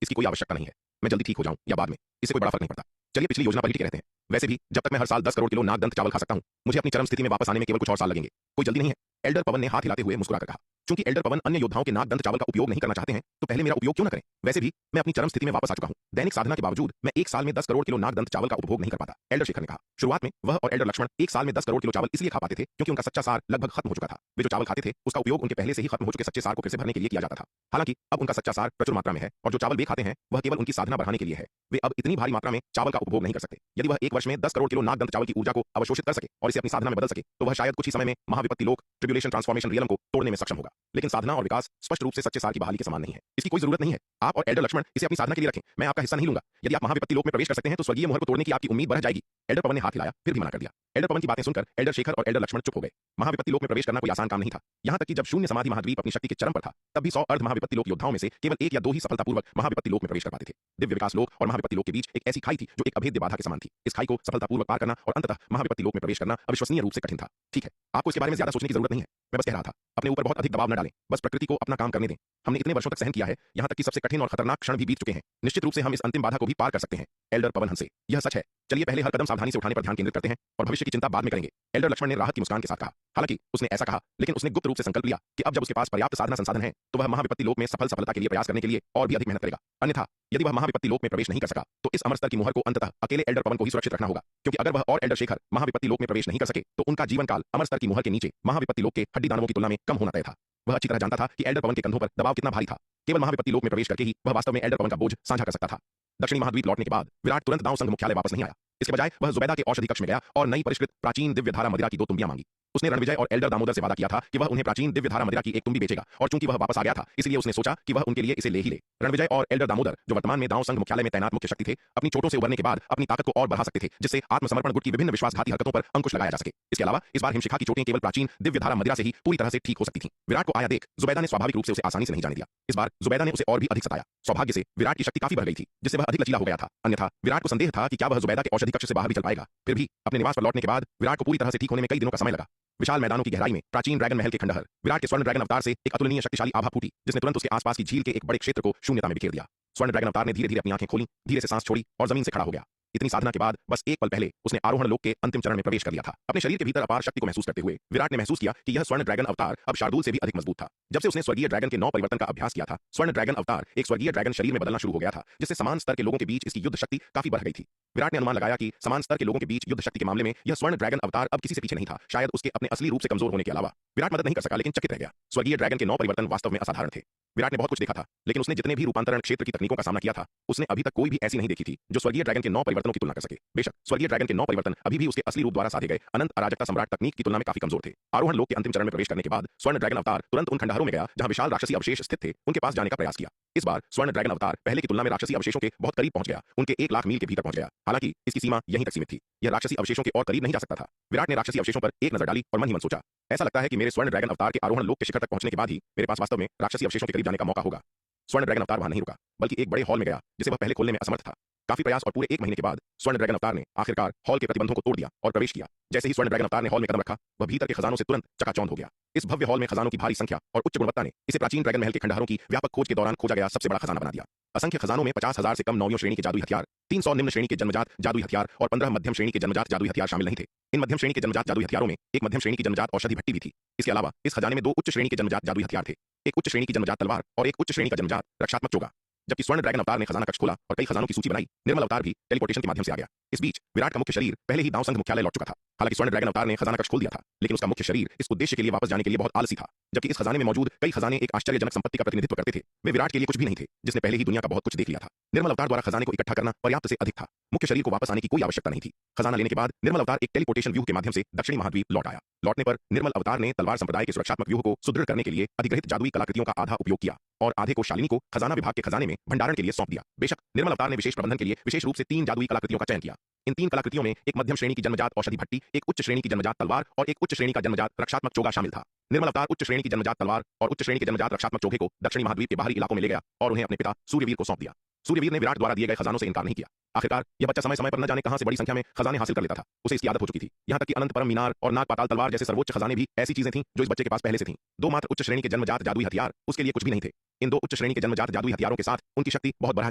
इसकी कोई आवश्यकता नहीं है। मैं जल्दी ठीक हो जाऊं या बाद में, इससे कोई बड़ा फर्क नहीं पड़ता। चलिए पिछली योजना पर ही टिके रहते हैं। वैसे भी जब तक मैं हर साल 10 करोड़ किलो नागदंत चावल खा सकता हूं, मुझे अपनी चरम स्थिति में वापस आने में केवल कुछ और साल लगेंगे। कोई जल्दी नहीं है। एल्डर पवन ने हाथ हिलाते हुए मुस्कुराकर कहा। चूंकि एल्डर पवन अन्य योद्धाओं के नागदंत चावल का उपयोग नहीं करना चाहते हैं तो पहले मेरा उपयोग क्यों न करें? वैसे भी मैं अपनी चरम स्थिति में वापस आ चुका हूं। दैनिक साधना के बावजूद मैं एक साल में 10 करोड़ किलो नागदंत चावल का उपभोग नहीं कर पाता, एल्डर शेखर ने कहा। शुरुआत में वह और एल्डर लक्ष्मण एक साल में 10 करोड़ किलो चावल इसलिए खा पाते थे क्योंकि उनका सच्चा सार लगभग खत्म हो चुका था। वे जो चावल खाते थे उसका उपयोग उनके पहले से ही खत्म हो चुके सच्चे सार को फिर से भरने के लिए किया जाता था। हालांकि अब उनका सच्चा सार प्रचुर मात्रा में है और जो चावल वे खाते हैं वह केवल उनकी साधना बढ़ाने के लिए है। वे अब इतनी भारी मात्रा में चावल का उपभोग नहीं कर सकते। यदि वह एक वर्ष में 10 करोड़ किलो नागदंत चावल की ऊर्जा को अवशोषित कर सके और इसे अपनी साधना में बदल सके तो वह शायद कुछ ही समय में महाविपत्ति लोक ट्रिब्यूलेशन ट्रांसफॉर्मेशन रियलम को तोड़ने में सक्षम होगा। लेकिन साधना और विकास स्पष्ट रूप से सच्चे सार की बहाली के समान नहीं है। इसकी कोई जरूरत नहीं है। आप और एल्डर लक्ष्मण इसे अपनी साधना के लिए रखें। मैं आपका हिस्सा नहीं लूंगा। यदि आप महाविपत्ति लोक में प्रवेश कर सकते हैं तो स्वर्गीय मोहर को तोड़ने की आपकी उम्मीद बढ़ जाएगी। एल्डर पवन ने हाथ हिलाया फिर भी मना कर दिया। एल्डर पवन की बातें सुनकर एल्डर शेखर और एल्डर लक्ष्मण चुप हो गए। महाविपत्ति लोक में प्रवेश करना कोई आसान काम नहीं था। यहां तक कि जब शून्य समाधि महाद्वीप अपनी शक्ति के चरम पर था तब भी 100 अर्ध महाविपत्ति लोक योद्धाओं में से केवल 1 या 2 ही सफलतापूर्वक महाविपत्ति लोक में प्रवेश कर पाते थे। दिव्य विकास लोक और महाविपत्ति लोक के बीच एक ऐसी खाई थी जो एक अभेद्य बाधा के समान थी। इस खाई को सफलतापूर्वक पार करना और अंततः महाविपत्ति लोक में प्रवेश करना अविश्वसनीय रूप से कठिन था। ठीक है, आपको इसके बारे में ज्यादा सोचने की जरूरत नहीं है। मैं बस कह रहा था, अपने ऊपर बहुत अधिक दबाव न डालें। बस प्रकृति को अपना काम करने दें। हमने इतने वर्षों तक सहन किया है, यहां तक कि सबसे कठिन और खतरनाक क्षण भी बीत चुके हैं। निश्चित रूप से हम इस अंतिम बाधा को भी पार कर सकते हैं। एल्डर पवन हंसे। यह सच है। चलिए पहले हर कदम सावधानी से उठाने पर ध्यान केंद्रित करते हैं और भविष्य की चिंता बाद में करेंगे, एल्डर लक्ष्मण ने राहत की मुस्कान के साथ कहा। हालांकि उसने ऐसा कहा लेकिन उसने गुप्त रूप से संकल्प लिया कि अब जब उसके पास पर्याप्त साधना संसाधन है तो वह महाविपत्ति लोक में सफलता के लिए प्रयास करने के लिए और भी अधिक मेहनत करेगा। अन्यथा यदि वह महाविपत्ति लोक में प्रवेश नहीं कर सका तो इस अमर स्तर की मोहर को अंततः अकेले एल्डर पवन को ही सुरक्षित रखना होगा, क्योंकि अगर वह और एल्डर शेखर महाविपत्ति लोक में प्रवेश नहीं कर सके तो उनका जीवन काल अमर स्तर की मोहर के नीचे महाविपत्ति लोक के हड्डी दानवों की तुलना में कम होना तय था। वह अच्छी तरह जानता था कि एल्डर पवन के कंधों पर दबाव कितना भारी था। केवल महाविपत्ति लोक में प्रवेश करके ही वह वास्तव में एल्डर पवन का बोझ साझा कर सकता था। दक्षिणी महाद्वीप लौटने के बाद विराट तुरंत दांव संघ मुख्यालय वापस नहीं आया। इसके बजाय वह जुबैदा के औषधि कक्ष में गया और नई परिष्कृत प्राचीन दिव्य धारा मदिरा की 2 तुम्बियां मांगी। उसने रणविजय और एल्डर दामोदर से वादा किया था कि वह उन्हें प्राचीन दिव्य धारा मदिरा की एक तुम्बी बेचेगा और चूंकि वह वापस आ गया था इसलिए उसने सोचा कि वह उनके लिए इसे ले ही ले। रणविजय और एल्डर दामोदर, जो वर्तमान में दांव संघ मुख्यालय में तैनात मुख्य शक्ति थे, अपनी चोटों से उबरने के बाद अपनी ताकत को और बढ़ा सकते थे जिससे आत्मसमर्पण गुट की विभिन्न विश्वासघाती हरकतों पर अंकुश लगाया जा सके। इसके अलावा इस बार हिमशिखा की चोटें केवल प्राचीन दिव्य धारा मदिरा से ही पूरी तरह से ठीक हो सकती थीं। विराट को आया देख जुबैदा ने स्वाभाविक रूप से उसे आसानी से नहीं जाने दिया। इस बार जुबैदा ने उसे और भी अधिक सताया। सौभाग्य से विराट की शक्ति काफी बढ़ गई थी जिससे वह अधिक लचीला हो गया था। अन्यथा विराट को संदेह था कि क्या वह जुबैदा के औषधि कक्ष से बाहर भी चल पाएगा। फिर भी अपने निवास पर लौटने के बाद विराट को पूरी तरह से ठीक होने में कई दिनों का समय लगा। विशाल मैदानों की गहराई में प्राचीन ड्रैगन महल के खंडहर विराट के स्वर्ण ड्रैगन अवतार से एक अतुलनीय शक्तिशाली आभा फूटी जिसने तुरंत उसके आसपास की झील के एक बड़े क्षेत्र को शून्यता में बिखेर दिया। स्वर्ण ड्रैगन अवतार ने धीरे धीरे अपनी आंखें खोली, धीरे से सांस छोड़ी और जमीन से खड़ा हो गया। इतनी साधना के बाद बस एक पल पहले उसने आरोहण लोक के अंतिम चरण में प्रवेश कर लिया था। अपने शरीर के भीतर अपार शक्ति को महसूस करते हुए विराट ने महसूस किया कि यह स्वर्ण ड्रैगन अवतार अब शार्दूल से भी अधिक मजबूत था। जब से उसने स्वर्गीय ड्रैगन के 9 परिवर्तन का अभ्यास किया था, स्वर्ण ड्रैगन अवतार एक स्वर्गीय ड्रैगन शरीर में बदलना शुरू हो गया था जिससे समान स्तर के लोगों के बीच इसकी युद्ध शक्ति काफी बढ़ गई थी। विराट ने अनुमान लगाया कि समान स्तर के लोगों के बीच युद्ध शक्ति के मामले में यह स्वर्ण ड्रैगन अवतार अब किसी से पीछे नहीं था। शायद उसके अपने असली रूप से कमजोर होने के अलावा विराट मदद नहीं कर सका, लेकिन चकित रह गया। स्वर्गीय ड्रैगन के 9 परिवर्तन वास्तव में असाधारण थे। विराट ने बहुत कुछ देखा था, लेकिन उसने जितने भी रूपांतरण क्षेत्र की तकनीकों का सामना किया था उसने अभी तक कोई भी ऐसी नहीं देखी थी जो स्वर्गीय ड्रैगन के 9 परिवर्तनों की तुलना कर सके। बेशक स्वर्गीय ड्रैगन के 9 परिवर्तन अभी भी उसके असली रूप द्वारा साधे गए अनंत अराजकता सम्राट तकनीक की तुलना में काफी कमजोर थे। आरोहण लोक के अंतिम चरण में प्रवेश करने के बाद स्वर्ण ड्रैगन अवतार तुरंत उन खंडहरों में गया जहां विशाल राक्षसी अवशेष स्थित थे, उनके पास जाने का प्रयास किया। इस बार स्वर्ण ड्रैगन अवतार पहले की तुलना में राक्षसी अवशेषों के बहुत करीब पहुंच गया, उनके 1 लाख मील के भीतर पहुंच गया। हालांकि इसकी सीमा यहीं तक सीमित थी, यह राक्षसी अवशेषों के और करीब नहीं जा सकता था। विराट ने राक्षसी अवशेषों पर एक नजर डाली और मन ही मन सोचा, ऐसा लगता है कि मेरे स्वर्ण ड्रैगन अवतार के आरोहण लोक के शिखर तक पहुंचने के बाद ही मेरे पास वास्तव में राक्षसी अवशेषों के करीब जाने का मौका होगा। स्वर्ण ड्रैगन अवतार वहां नहीं रुका, बल्कि एक बड़े हॉल में गया जिसे वह पहले खोलने में असमर्थ था। काफी प्रयास और पूरे 1 महीने के बाद स्वर्ण ड्रैगन अवतार ने आखिरकार हॉल के प्रतिबंधों को तोड़ दिया और प्रवेश किया। जैसे ही स्वर्ण ड्रैगन अवतार ने हॉल में कदम रखा, वह भीतर के खजानों से तुरंत चकाचौंध हो गया। इस भव्य हॉल में खजानों की भारी संख्या और उच्च गुणवत्ता ने इसे प्राचीन ड्रैगन महल के खंडहरों की व्यापक खोज के दौरान खोजा गया सबसे बड़ा खजाना बना दिया। असंख्य खजानों में 50,000 से कम नौवीं श्रेणी के जादुई हथियार, 300 निम्न श्रेणी के जन्मजात जादुई हथियार और 15 मध्यम श्रेणी के जन्मजात जादुई हथियार शामिल नहीं थे। इन मध्यम श्रेणी के जन्मजात जादुई हथियारों में एक मध्यम श्रेणी की जन्मजात औषधि भट्टी भी थी। इसके अलावा इस खजाने में 2 उच्च श्रेणी के जन्मजात जादुई हथियार थे, एक उच्च श्रेणी की जन्मजात तलवार और एक उच्च श्रेणी का जन्मजात रक्षात्मक चोगा। जबकि स्वर्ण ड्रैगन अवतार ने खजाना कक्ष खोला और कई खजानों की सूची बनाई, निर्मल अवतार भी टेलीपोर्टेशन के माध्यम से आ गया। इस बीच विराट का मुख्य शरीर पहले ही दाव संघ मुख्यालय लौट चुका था। हालांकि स्वर्ण ड्रैगन अवतार ने खजाना कक्ष खोल दिया था, लेकिन उसका मुख्य शरीर इस उद्देश्य के लिए वापस जाने के लिए बहुत आलसी था। जबकि इस खजाने में मौजूद कई खजाने एक आश्चर्यजनक संपत्ति का प्रतिनिधित्व करते थे, वे विराट के लिए कुछ भी नहीं थे, जिसने पहले ही दुनिया का बहुत कुछ देख लिया था। निर्मल अवतार द्वारा खजाने को इकट्ठा करना पर्याप्त से अधिक था। मुख्य शरीर को वापस आने की कोई आवश्यकता नहीं थी। खजाना लेने के बाद निर्मल अवतार एक टेलीपोर्टेशन व्यूह के माध्यम से दक्षिणी महाद्वीप लौट आया। लौटने पर निर्मल अवतार ने तलवार संप्रदाय के सुरक्षात्मक व्यूह को सुदृढ़ करने के लिए अधिग्रहित जादुई कलाकृतियों का आधा उपयोग किया और आधे को शालिनी को खजाना विभाग के खजाने में भंडारण के लिए सौंप दिया। बेशक निर्मल अवतार ने विशेष प्रबंधन के लिए विशेष रूप से 3 जादुई कलाकृतियों का चयन किया। इन 3 कलाकृतियों में एक मध्यम श्रेणी की जन्मजात औषधि भट्टी, एक उच्च श्रेणी की जन्मजात तलवार और एक उच्च श्रेणी का जन्मजात रक्षात्मक चोगा शामिल था। निर्मल अवतार उच्च श्रेणी की जन्मजात तलवार और उच्च श्रेणी के जन्मजात रक्षात्मक चोगे को दक्षिणी महाद्वीप के बाहरी इलाकों में ले गया और उन्हें अपने पिता सूर्यवीर को सौंप दिया। सूर्यवीर ने विराट द्वारा दिए गए खजानों से इनकार नहीं किया। आखिरकार यह बच्चा समय समय पर न जाने कहां से बड़ी संख्या में खजाने हासिल कर लेता था। उसे इसकी आदत हो चुकी थी। यहां तक कि अनंत परम मीनार और नाग पाताल तलवार जैसे सर्वोच्च खजाने भी ऐसी चीजें थीं जो इस बच्चे के पास पहले से थीं। 2 मात्र उच्च श्रेणी के जन्मजात जादुई हथियार उसके लिए कुछ भी नहीं थे। इन 2 उच्च श्रेणी के जन्मजात जादुई हथियारों के साथ उनकी शक्ति बहुत बढ़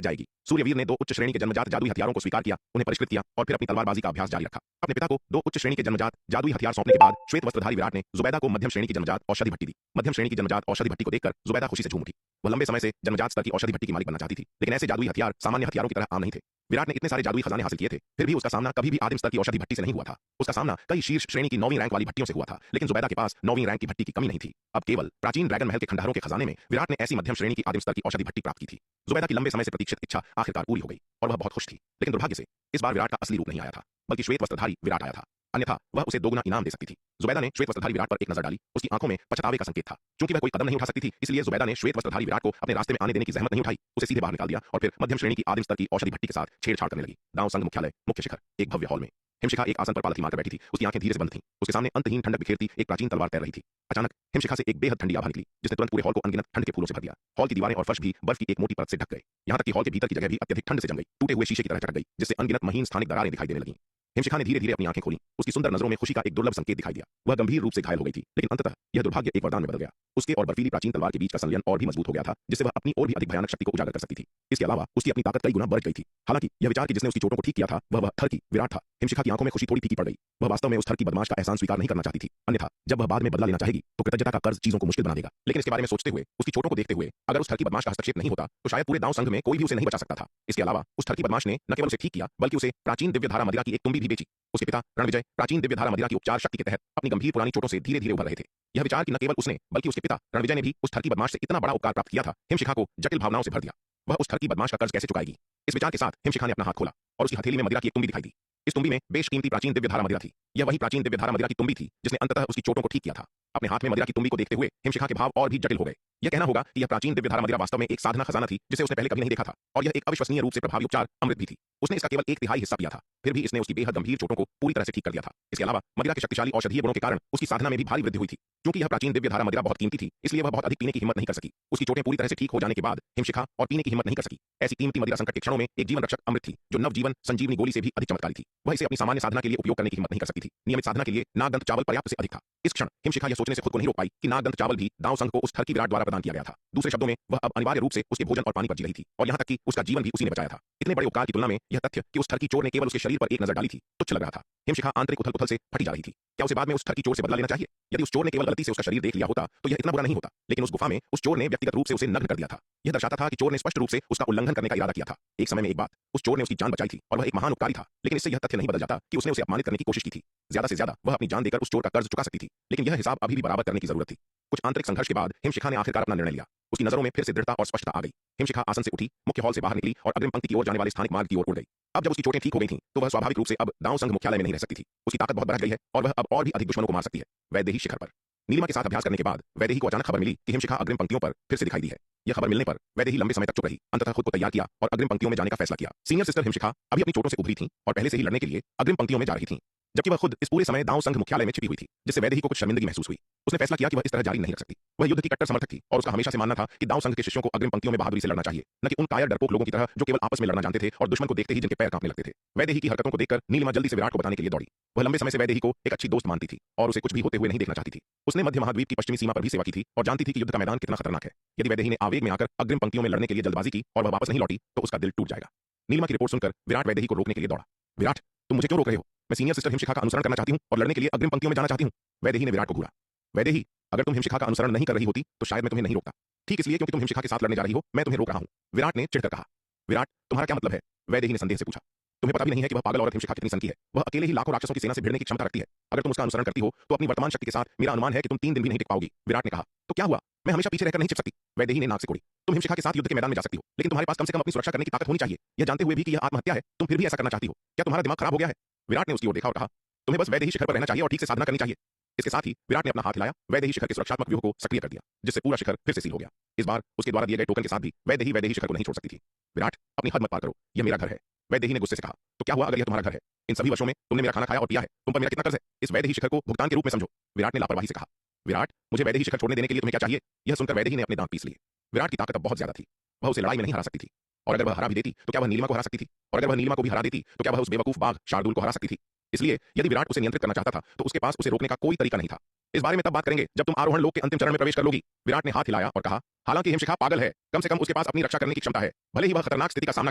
जाएगी। सूर्यवीर ने 2 उच्च श्रेणी के जन्मजात जादुई हथियारों को स्वीकार किया, उन्हें परिष्कृत किया और फिर अपनी तलवारबाजी का अभ्यास जारी रखा। अपने पिता को 2 उच्च श्रेणी के जन्मजात जादुई हथियार सौंपने के बाद श्वेत वस्त्रधारी विराट ने जुबैदा को मध्यम श्रेणी की जन्मजात औषधि भट्टी दी। मध्यम श्रेणी की जन्मजात औषधि भट्टी को देखकर जुबैदा खुशी से झूम उठी। वह लंबे समय से जन्मजात स्तर की औषधि भट्टी की मालिक बनना चाहती थी, लेकिन ऐसे जादुई हथियार सामान्य हथियारों की तरह आम नहीं थे। विराट ने इतने सारे जादुई खजाने हासिल किए थे, फिर भी उसका सामना कभी भी आदिम स्तर की औषधि भट्टी से नहीं हुआ था। उसका सामना कई शीर्ष श्रेणी की 9वीं रैंक वाली भट्टियों से हुआ था, लेकिन जुबैदा के पास 9वीं रैंक की भट्टी की कमी नहीं थी। अब केवल प्राचीन ड्रैगन महल के खंडहरों के खजाने में विराट ने ऐसी मध्यम श्रेणी की आदिम स्तर की औषधि भट्टी प्राप्त की थी। जुबैदा की लंबे समय से प्रतीक्षित इच्छा आखिरकार पूरी हो गई और वह बहुत खुश थी। लेकिन दुर्भाग्य से इस बार विराट का असली रूप नहीं आया था, बल्कि श्वेत वस्त्रधारी विराट आया था। अन्यथा वह उसे दोगुना इनाम दे सकती थी। जुबैदा ने श्वेत वस्त्रधारी विराट पर एक नजर डाली। उसकी आंखों में पछतावे का संकेत था। क्योंकि वह कोई कदम नहीं उठा सकती थी, इसलिए जुबैदा ने श्वेत वस्त्रधारी विराट को अपने रास्ते में आने देने की जहमत नहीं उठाई। उसे सीधे बाहर निकाल दिया और फिर मध्यम श्रेणी की आदिम स्तर की औषधि भट्टी के साथ छेड़छाड़ करने लगी। दाव संघ मुख्यालय मुख्य शिखर एक भव्य हॉल में हिमशिखा एक आसन पर पालथी मारकर बैठी थी। उसकी आंखें धीरे से बंद थीं। उसके सामने अंतहीन ठंडक बिखेरती एक प्राचीन तलवार तैर रही थी। अचानक हिमशिखा से एक बेहद ठंडी आभा निकली, जिसने तुरंत पूरे हॉल को अनगिनत ठंड के फूलों से भर दिया। हॉल की दीवारें और फर्श भी बर्फ की एक मोटी परत से ढक गए। यहाँ तक कि हॉल के भीतर की जगह भी अत्यधिक ठंड से जम गई, टूटे हुए शीशे की तरह चटक गई, जिससे अनगिनत महीन स्थानिक दरारें दिखाई देने लगीं। हिमशिखा ने धीरे धीरे अपनी आंखें खोली। उसकी सुंदर नजरों में खुशी का एक दुर्लभ संकेत दिखाई दिया। वह गंभीर रूप से घायल हो गई थी, लेकिन अंततः यह दुर्भाग्य एक वरदान में बदल गया। उसके और बर्फीली प्राचीन तलवार के बीच का संलयन और भी मजबूत हो गया था, जिससे वह अपनी और भी अधिक भयानक शक्ति को उजागर कर सकती थी। इसके अलावा उसकी अपनी ताकत कई गुना बढ़ गई थी। हालांकि यह विचार कि जिसने उसकी चोटों को ठीक किया था वह ठरकी विराट था। हिमशिखा की आंखों में खुशी थोड़ी फीकी पड़ गई। वह वास्तव में उस ठरकी बदमाश का एहसान स्वीकार नहीं करना चाहती थी। अन्यथा जब वह बाद में बदला लेना चाहेगी तो कृतज्ञता का कर्ज चीजों को मुश्किल बना देगा। लेकिन इसके बारे में सोचते हुए, उसकी चोटों को देखते हुए, अगर उस ठरकी बदमाश का हस्तक्षेप नहीं होता तो शायद पूरे दाव संघ में कोई भी उसे नहीं बचा सकता था। इसके अलावा उस ठरकी बदमाश ने न केवल उसे ठीक किया, बल्कि उसे प्राचीन दिव्य धारा मदिरा की एक तुम्बी भी बेची। उसके पिता रणविजय प्राचीन दिव्य धारा मदिरा की उपचार शक्ति के तहत अपनी गंभीर पुरानी चोटों से धीरे धीरे उभर रहे थे। यह विचार कि न केवल उसने बल्कि उसके पिता रणविजय ने भी उस ठरकी बदमाश से इतना बड़ा उपकार प्राप्त किया था, हिमशिखा को जटिल भावनाओं से भर दिया। वह उस ठरकी बदमाश का कर्ज कैसे चुकाएगी? इस विचार के साथ हिमशिखा ने अपना हाथ खोला और उसकी हथेली में मदिरा की एक तुम्बी दिखाई दी। इस तुम्बी में बेशकीमती प्राचीन दिव्य धारा मदिरा थी। यह वही प्राचीन दिव्य धारा मदिरा की तुम्बी थी जिसने अंततः उसकी चोटों को ठीक किया था। अपने हाथ में मदिरा की तुम्बी को देखते हुए हिमशिखा के भाव और भी जटिल हो गए। यह कहना होगा कि यह प्राचीन दिव्य धारा मदिरा वास्तव में एक साधना खजाना थी जिसे उसने पहले कभी नहीं देखा था, और यह एक अविश्वसनीय रूप से प्रभावी उपचार अमृत भी थी। उसने इसका केवल 1/3 हिस्सा पिया था, फिर भी इसने उसकी बेहद गंभीर चोटों को पूरी तरह से ठीक कर दिया था। इसके अलावा मदिरा के शक्तिशाली औषधीय गुणों के कारण उसकी साधना में भी भारी वृद्धि हुई थी। क्योंकि यह प्राचीन दिव्य धारा मदिरा बहुत कीमती थी, इसलिए वह बहुत अधिक पीने की हिम्मत नहीं कर सकी। उसकी चोटें पूरी तरह से ठीक हो जाने के बाद हिमशिखा और पीने की हिम्मत नहीं कर सकी। ऐसी कीमती मदिरा संकट के क्षणों में एक जीवन रक्षक अमृत थी, जो नवजीवन संजीवनी गोली से भी अधिक चमत्कारी थी। वह इसे अपनी सामान्य साधना के लिए उपयोग करने की हिम्मत नहीं कर सकती थी। नियमित साधना के लिए नागदंत चावल पर्याप्त से अधिक था। इस क्षण हिमशिखा यह सोचने से खुद को नहीं रोक पाई कि नागदंत चावल भी दाव संघ को उस ठरकी विराट द्वारा प्रदान किया गया था। दूसरे शब्दों में, वह अब अनिवार्य रूप से उसके भोजन और पानी पर जी रही थी, और यहाँ तक कि उसका जीवन भी उसी ने बचाया था। इतने बड़े उपकार की तुलना में यह तथ्य कि उस ठरकी चोर ने केवल उसके शरीर पर एक नजर डाली थी, तुच्छ लग रहा था। हिमशिखा आंतरिक उथल-पुथल से फटी जा रही थी। क्या उसे बाद में उस ठरकी चोर से बदला लेना चाहिए? यदि उस चोर ने केवल गलती से उसका शरीर देख लिया होता तो यह इतना बुरा नहीं होता, लेकिन उस गुफा में उस चोर ने व्यक्तिगत रूप से उसे नग्न कर दिया था। यह दर्शाता था कि चोर ने स्पष्ट रूप से उसका उल्लंघन करने का इरादा किया था। एक समय में एक बात, उस चोर ने उसकी जान बचाई थी और वह एक महान उपकारी था, लेकिन इससे यह तथ्य नहीं बदल जाता कि उसने उसे अपमानित करने की कोशिश की थी। ज्यादा से ज्यादा वह अपनी जान देकर उस चोर का कर्ज चुका सकती थी, लेकिन यह हिसाब अभी भी बराबर करने की जरूरत थी। कुछ आंतरिक संघर्ष के बाद हिमशिखा ने आखिरकार अपना निर्णय लिया। उसकी नजरों में फिर से दृढ़ता और स्पष्टता आ गई। हिमशिखा आसन से उठी, मुख्य हॉल से बाहर निकली और अग्रिम पंक्ति की ओर जाने वाले स्थानिक मार्ग की ओर उड़ गई। अब जब उसकी चोटें ठीक हो गई थीं, तो वह स्वाभाविक रूप से अब दाव संघ मुख्यालय में नहीं रह सकती थी। उसकी ताकत बहुत बढ़ गई है और वह अब और भी अधिक दुश्मनों को मार सकती है। वैदेही शिखर पर नीलिमा के साथ अभ्यास करने के बाद वैदेही को अचानक खबर मिली कि हिमशिखा अग्रिम पंक्तियों पर फिर से दिखाई दी है। यह खबर मिलने पर वैदेही लंबे समय तक चुप रही, अंततः खुद को तैयार किया और अग्रिम पंक्तियों में जाने का फैसला किया। सीनियर सिस्टर हिमशिखा अभी अपनी चोटों से उभरी थीं और पहले से ही लड़ने के लिए अग्रिम पंक्तियों में जा रही थीं, जबकि वह खुद इस पूरे समय दाव संघ मुख्यालय में छिपी हुई थी, जिससे वैदेही को कुछ शर्मिंदगी महसूस हुई। उसने फैसला किया कि वह इस तरह जारी नहीं रख सकती। वह युद्ध की कट्टर समर्थक थी और उसका हमेशा से मानना था कि दाव संघ के शिष्यों को अग्रिम पंक्तियों में बहादुरी से लड़ना चाहिए, न कि उन कायर डरपोक लोगों की तरह जो केवल आपस में लड़ना जानते थे और दुश्मन को देखते ही जिनके पैर कांपने लगते थे। वैदेही की हरकतों को देखकर नीलिमा जल्दी से विराट को बताने के लिए दौड़ी। वह लंबे समय से वैदेही को एक अच्छी दोस्त मानती थी और उसे कुछ भी होते हुए नहीं देखना चाहती थी। उसने मध्य महाद्वीप की पश्चिमी सीमा पर भी सेवा की थी और जानती थी कि युद्ध का मैदान कितना खतरनाक है। यदि वैदेही ने आवेग में आकर अग्रिम पंक्तियों में लड़ने के लिए जल्दबाजी की और वह वापस नहीं लौटी तो उसका दिल टूट जाएगा। नीलिमा की रिपोर्ट सुनकर विराट वैदेही को रोकने के लिए दौड़ा। विराट, तुम मुझे क्यों रोक रहे हो? मैं सीनियर सिस्टर हिमशिखा का अनुसरण करना चाहती हूँ और लड़ने के लिए अग्रिम पंक्तियों में जाना चाहती हूँ। वैदेही ने विराट को घूरा। वैदेही, अगर तुम हिमशिखा का अनुसरण नहीं कर रही होती तो शायद मैं तुम्हें नहीं रोकता। ठीक इसलिए क्योंकि तुम हिमशिखा के साथ लड़ने जा रही हो, मैं तुम्हें रोक रहा हूं, विराट ने चिढ़कर कहा। विराट, तुम्हारा क्या मतलब है? वैदेही ने संदेह से पूछा। तुम्हें पता भी नहीं है कि वह पागल औरत हिमशिखा कितनी सनकी है। वह अकेले ही लाखों राक्षसों की सेना से भिड़ने की क्षमता रखती है। अगर तुम उसका अनुसरण करती हो तो अपनी वर्तमान शक्ति के साथ मेरा अनुमान है कि तुम 3 दिन भी नहीं टिक पाओगी। विराट ने कहा। तो क्या हुआ? मैं हमेशा पीछे रहकर नहीं छिप सकती। वैदेही ने नाक से कोड़ी। तुम हिमशिखा के साथ युद्ध के मैदान में जा सकती हो, लेकिन तुम्हारे पास कम से कम अपनी सुरक्षा करने की ताकत होनी चाहिए। यह जानते हुए भी कि यह आत्महत्या है, तुम फिर भी ऐसा करना चाहती हो। क्या तुम्हारा दिमाग खराब हो गया है? विराट ने उसकी ओर देखा और कहा। तुम्हें बस वैदेही शिखर पर रहना चाहिए और ठीक से साधना करनी चाहिए। इसके साथ ही विराट ने अपना हाथ हिलाया, वैदेही शिखर के सुरक्षात्मक व्यूह को सक्रिय कर दिया, जिससे पूरा शिखर फिर से सील हो गया। इस बार उसके द्वारा दिए गए टोकन के साथ भी वैदेही शिखर को नहीं छोड़ सकती थी। विराट, अपनी हद मत पार करो, यह मेरा घर है। वैदेही ने गुस्से से कहा। तो क्या हुआ अगर यह तुम्हारा घर है? इन सभी वर्षों में तुमने मेरा खाना खाया और पिया है, तुम पर मेरा कितना कर्ज है? इस वैदेही शिखर को भुगतान के रूप में समझो। विराट ने लापरवाही से कहा। विराट, मुझे वैदेही शिखर छोड़ने देने के लिए तुम्हें क्या चाहिए? यह सुनकर वैदेही ने अपने दांत पीस लिए। विराट की ताकत अब बहुत ज्यादा थी। वह उसे लड़ाई में नहीं हरा सकती थी, और अगर वह हरा भी देती तो क्या वह नीलिमा को हरा सकती थी? और अगर वह नीलिमा को भी हरा देती तो क्या वह उस बेवकूफ बाघ शार्दुल को हरा सकती थी? इसलिए यदि विराट उसे नियंत्रित करना चाहता था तो उसके पास उसे रोकने का कोई तरीका नहीं था। इस बारे में तब बात करेंगे जब तुम आरोहण लोक के अंतिम चरण में प्रवेश कर लोगी। विराट ने हाथ हिलाया और कहा। हालांकि हिमशिखा पागल है, कम से कम उसके पास अपनी रक्षा करने की क्षमता है। भले ही वह खतरनाक स्थिति का सामना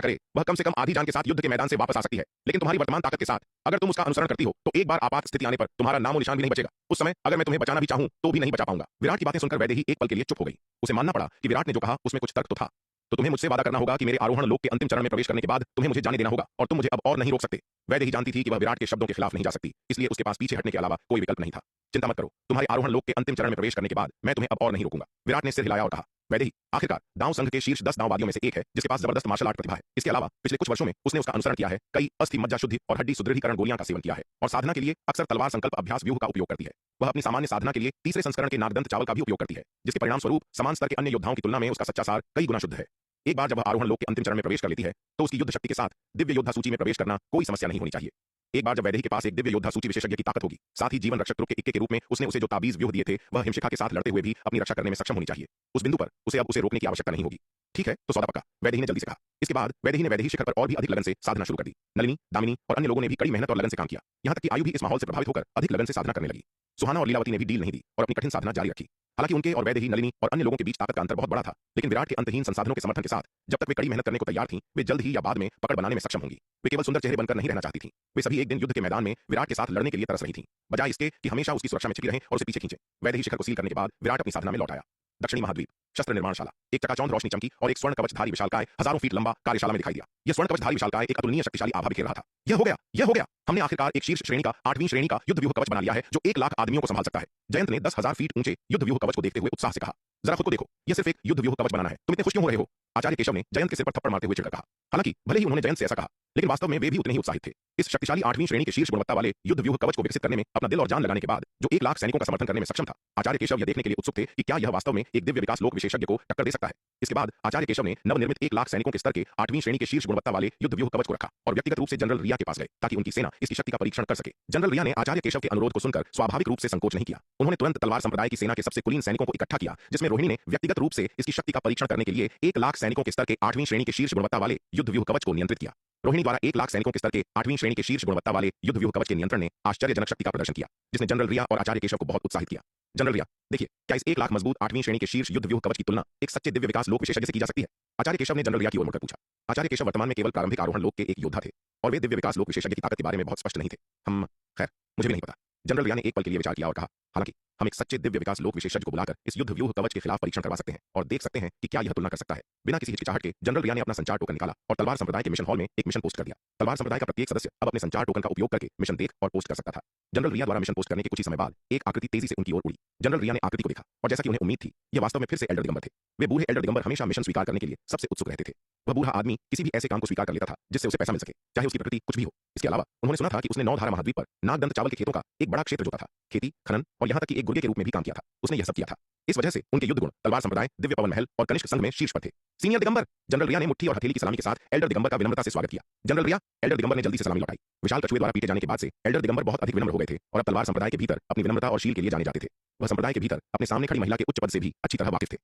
करे, वह कम से कम आधी जान के साथ युद्ध के मैदान से वापस आ सकती है। लेकिन तुम्हारी वर्तमान ताकत के साथ अगर तुम उसका अनुसरण करती हो तो एक बार आपात स्थिति आने पर तुम्हारा नामो निशान भी नहीं बचेगा। उस समय अगर मैं तुम्हें बचाना भी चाहूं तो भी नहीं बचा पाऊंगा। विराट की बातें सुनकर वैदेही एक पल के लिए चुप हो गई। उसे मानना पड़ा कि विराट ने जो कहा उसमें कुछ तर्क तो था। तो तुम्हें मुझसे वादा करना होगा कि मेरे आरोहण लोक के अंतिम चरण में प्रवेश करने के बाद तुम्हें मुझे जाने देना होगा, और तुम मुझे अब और नहीं रोक सकते। वैदेही जानती थी कि वह विराट के शब्दों के खिलाफ नहीं जा सकती, इसलिए उसके पास पीछे हटने के अलावा कोई विकल्प नहीं था। चिंता मत करो, तुम्हारे आरोहण लोक के अंतिम चरण में प्रवेश करने के बाद मैं तुम्हें अब और नहीं रोकूंगा। विराट ने सिर हिलाया और कहा। वैदेही आखिरकार दांव संघ के शीर्ष 10 दांववादियों में से एक है जिसके पास जबरदस्त मार्शल आर्ट प्रतिभा है। इसके अलावा पिछले कुछ वर्षों में उसने उसका अनुसरण किया है, कई अस्थि मज्जा शुद्धि और हड्डी सुदृढ़ीकरण गोलियां का सेवन किया है, और साधना के लिए अक्सर तलवार संकल्प अभ्यास व्यूह का उपयोग करती है। वह अपनी सामान्य साधना के लिए तीसरे संस्करण के नागदंत चावल का भी उपयोग करती है, जिसके परिणाम स्वरूप समान स्तर के अन्य योद्धाओं की तुलना में उसका सच्चा सार कई गुना शुद्ध है। एक बार जब वह आरोहण लोक के अंतिम चरण में प्रवेश कर लेती है तो उसकी युद्ध शक्ति के साथ दिव्य योद्धा सूची में प्रवेश करना कोई समस्या नहीं होनी चाहिए। एक बार जब वैदेही के पास एक दिव्य योद्धा सूची विशेषज्ञ की ताकत होगी, साथ ही जीवन रक्षक ग्रुप के इक्के के रूप में उसने उसे जो ताबीज व्यूह दिए थे वह हिमशिखा के साथ लड़ते हुए भी अपनी रक्षा करने में सक्षम होनी चाहिए। उस बिंदु पर उसे अब उसे रोकने की आवश्यकता नहीं होगी। ठीक है, तो सौदा पक्का, वैदेही ने जल्दी से कहा। इसके बाद वैदेही ने वैदेही शिखर पर और भी अधिक लगन से साधना शुरू कर दी। नलिनी, दामिनी और अन्य लोगों ने भी कड़ी मेहनत और लगन से काम किया। यहाँ तक कि आयु भी इस माहौल से प्रभावित होकर अधिक लगन से साधना करने लगी। सुहाना और लीलावती ने भी डील नहीं दी और अपनी कठिन साधना जारी रखी। हालांकि उनके और वैदेही, नलिनी और अन्य लोगों के बीच ताकत का अंतर बहुत बड़ा था, लेकिन विराट के अंतहीन संसाधनों के समर्थन के साथ जब तक वे कड़ी मेहनत करने को तैयार थीं, वे जल्द ही या बाद में पकड़ बनाने में सक्षम होंगी। वे केवल सुंदर चेहरे बनकर नहीं रहना चाहती थीं। वे सभी एक दिन युद्ध के मैदान में विराट के साथ लड़ने के लिए तरस रही थीं, बजाय इसके कि हमेशा उसकी सुरक्षा में छिपी रहें और उसे पीछे खींचें। वैदेही शिखर को सील करने के बाद विराट अपनी साधना में लौट आया। दक्षिणी महाद्वीप, शस्त्र निर्माणशाला, एक चकाचौंध रोशनी चमकी और एक स्वर्ण कवचधारी विशालकाय हजारों फीट लंबा कार्यशाला में दिखाई दिया। यह स्वर्ण कवचधारी विशालकाय एक अतुलनीय शक्तिशाली आभा बिखेर रहा था। यह हो गया, यह हो गया। हमने आखिरकार एक शीर्ष श्रेणी का 8वीं श्रेणी का युद्ध व्यूह कवच बना लिया है जो 1 लाख आदमियों को संभाल सकता है। जयंत ने 10,000 फीट ऊंचे युद्ध व्यूह कवच को देखते हुए उत्साह से कहा। जरा खुद को देखो, यह सिर्फ एक युद्ध व्यूह कवच बनाना है, तुम इतने खुश क्यों हो रहे हो? आचार्य केशव ने जयंत के सिर पर थप्पड़ मारते हुए चिढ़कर कहा। हालांकि भले ही उन्होंने जयंत से ऐसा कहा, लेकिन वास्तव में वे भी उतने ही उत्साहित थे। इस शक्तिशाली 8वीं श्रेणी के शीर्ष गुणवत्ता वाले युद्ध व्यूह कवच को विकसित करने में अपना दिल और जान लगाने के बाद जो 1 लाख सैनिकों का समर्थन करने में सक्षम था, आचार्य केशव यह देखने के लिए उत्सुक थे कि क्या यह वास्तव में एक दिव्य विकास लोक विशेषज्ञ को टक्कर दे सकता है। इसके बाद आचार्य केशव ने नवनिर्मित 1 लाख सैनिकों के स्तर के 8वीं श्रेणी के शीर्ष गुणवत्ता वाले युद्ध व्यूह कवच को रखा और व्यक्तिगत रूप से जनरल रिया के पास गए ताकि उनकी सेना इसकी शक्ति का परीक्षण कर सके। जनरल रिया ने आचार्य केशव के अनुरोध को सुनकर स्वाभाविक रूप से संकोच नहीं किया। उन्होंने तुरंत तलवार संप्रदाय की सेना के सबसे कुलीन सैनिकों को इकट्ठा किया, जिसमें रोहिणी ने व्यक्तिगत रूप से इसकी शक्ति का परीक्षण करने के लिए 1 लाख सैनिकों के स्तर के 8वीं श्रेणी के शीर्ष गुणवत्ता वाले युद्ध व्यूह कवच को नियंत्रित किया। रोहिणी द्वारा 1 लाख सैनिकों के स्तर के 8वीं श्रेणी के शीर्ष गुणवत्ता वाले युद्ध व्यूह कवच के नियंत्रण ने आश्चर्यजनक शक्ति का प्रदर्शन किया, जिसने जनरल रिया और आचार्य केशव को बहुत उत्साहित किया। जनरल रिया, देखिए, क्या इस 1 लाख मजबूत 8वीं श्रेणी के शीर्ष युद्ध व्यूह कवच की तुलना एक सच्चे दिव्य विकास लोक विशेषज्ञ से की जा सकती है? आचार्य केशव ने जनरल रिया की ओर मुड़कर पूछा। आचार्य केशव वर्तमान में केवल प्रारंभिक आरोहण लोक के एक योद्धा थे और वे दिव्य विकास लोक विशेषज्ञ की ताकत के बारे में बहुत स्पष्ट नहीं थे। खैर, मुझे भी नहीं पता। जनरल रिया ने एक पल के लिए विचार किया और कहा, हालांकि हम एक सच्चे दिव्य विकास लोक विशेषज्ञ को बुलाकर इस युद्ध व्यूह कवच के खिलाफ परीक्षण करवा सकते हैं और देख सकते हैं कि क्या यह तुलना कर सकता है। बिना किसी हिचकिचाहट के जनरल रिया ने अपना संचार टोकन निकाला और तलवार संप्रदाय के मिशन हॉल में एक मिशन पोस्ट कर दिया। तलवार संप्रदाय का प्रत्येक सदस्य अब अपने संचार टोकन का उपयोग करके मिशन देख और पोस्ट कर सकता था। जनरल रिया द्वारा मिशन पोस्ट करने के कुछ ही समय बाद एक आकृति तेजी से उनकी ओर उड़ी। जनरल रिया ने आकृति को देखा और जैसा कि उन्हें उम्मीद थी, यह वास्तव में फिर से एल्डर दिगंबर थे। वे बूढ़े एल्डर दिगंबर हमेशा मिशन स्वीकार करने के लिए सबसे उत्सुक रहते थे। वह बूढ़ा आदमी किसी भी ऐसे काम को स्वीकार कर लेता था जिससे उसे पैसा मिल सके, चाहे उसकी प्रकृति कुछ भी हो। इसके अलावा उन्होंने सुना था कि उसने 9 धारा महाद्वीप पर नागदंत चावल के खेतों का एक बड़ा क्षेत्र जोता था, खेती, खनन और यहाँ तक कि एक गुर्गे के रूप में भी काम किया था। उसने यह सब किया था। इस वजह से उनके युद्ध गुण तलवार संप्रदाय, दिव्य पवन महल और कनिष्क संघ में शीर्ष पर थे। सीनियर दिगंबर, जनरल रिया ने मुट्ठी और हथेली की सलामी के साथ एल्डर दिगंबर का विनम्रता से स्वागत किया। जनरल रिया, एल्डर दिगंबर ने जल्दी से सलामी लौटाई। विशाल कछुए द्वारा पीटे जाने के बाद से एल्डर दिगंबर बहुत अधिक विनम्र हो गए थे और अब तलवार संप्रदाय के भीतर अपनी विनम्रता और शील के लिए जाने जाते थे। वह संप्रदाय के भीतर अपने सामने खड़ी महिला के उच्च पद से भी अच्छी तरह वाकिफ थे।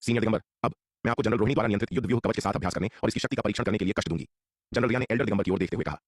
सीनियर दिगंबर, अब मैं आपको जनरल रोहिणी द्वारा नियंत्रित युद्ध व्यूह कवच के साथ अभ्यास करने और इसकी शक्ति का परीक्षण करने के लिए कष्ट दूंगी। जनरल रिया ने एल्डर दिगंबर की ओर देखते हुए कहा।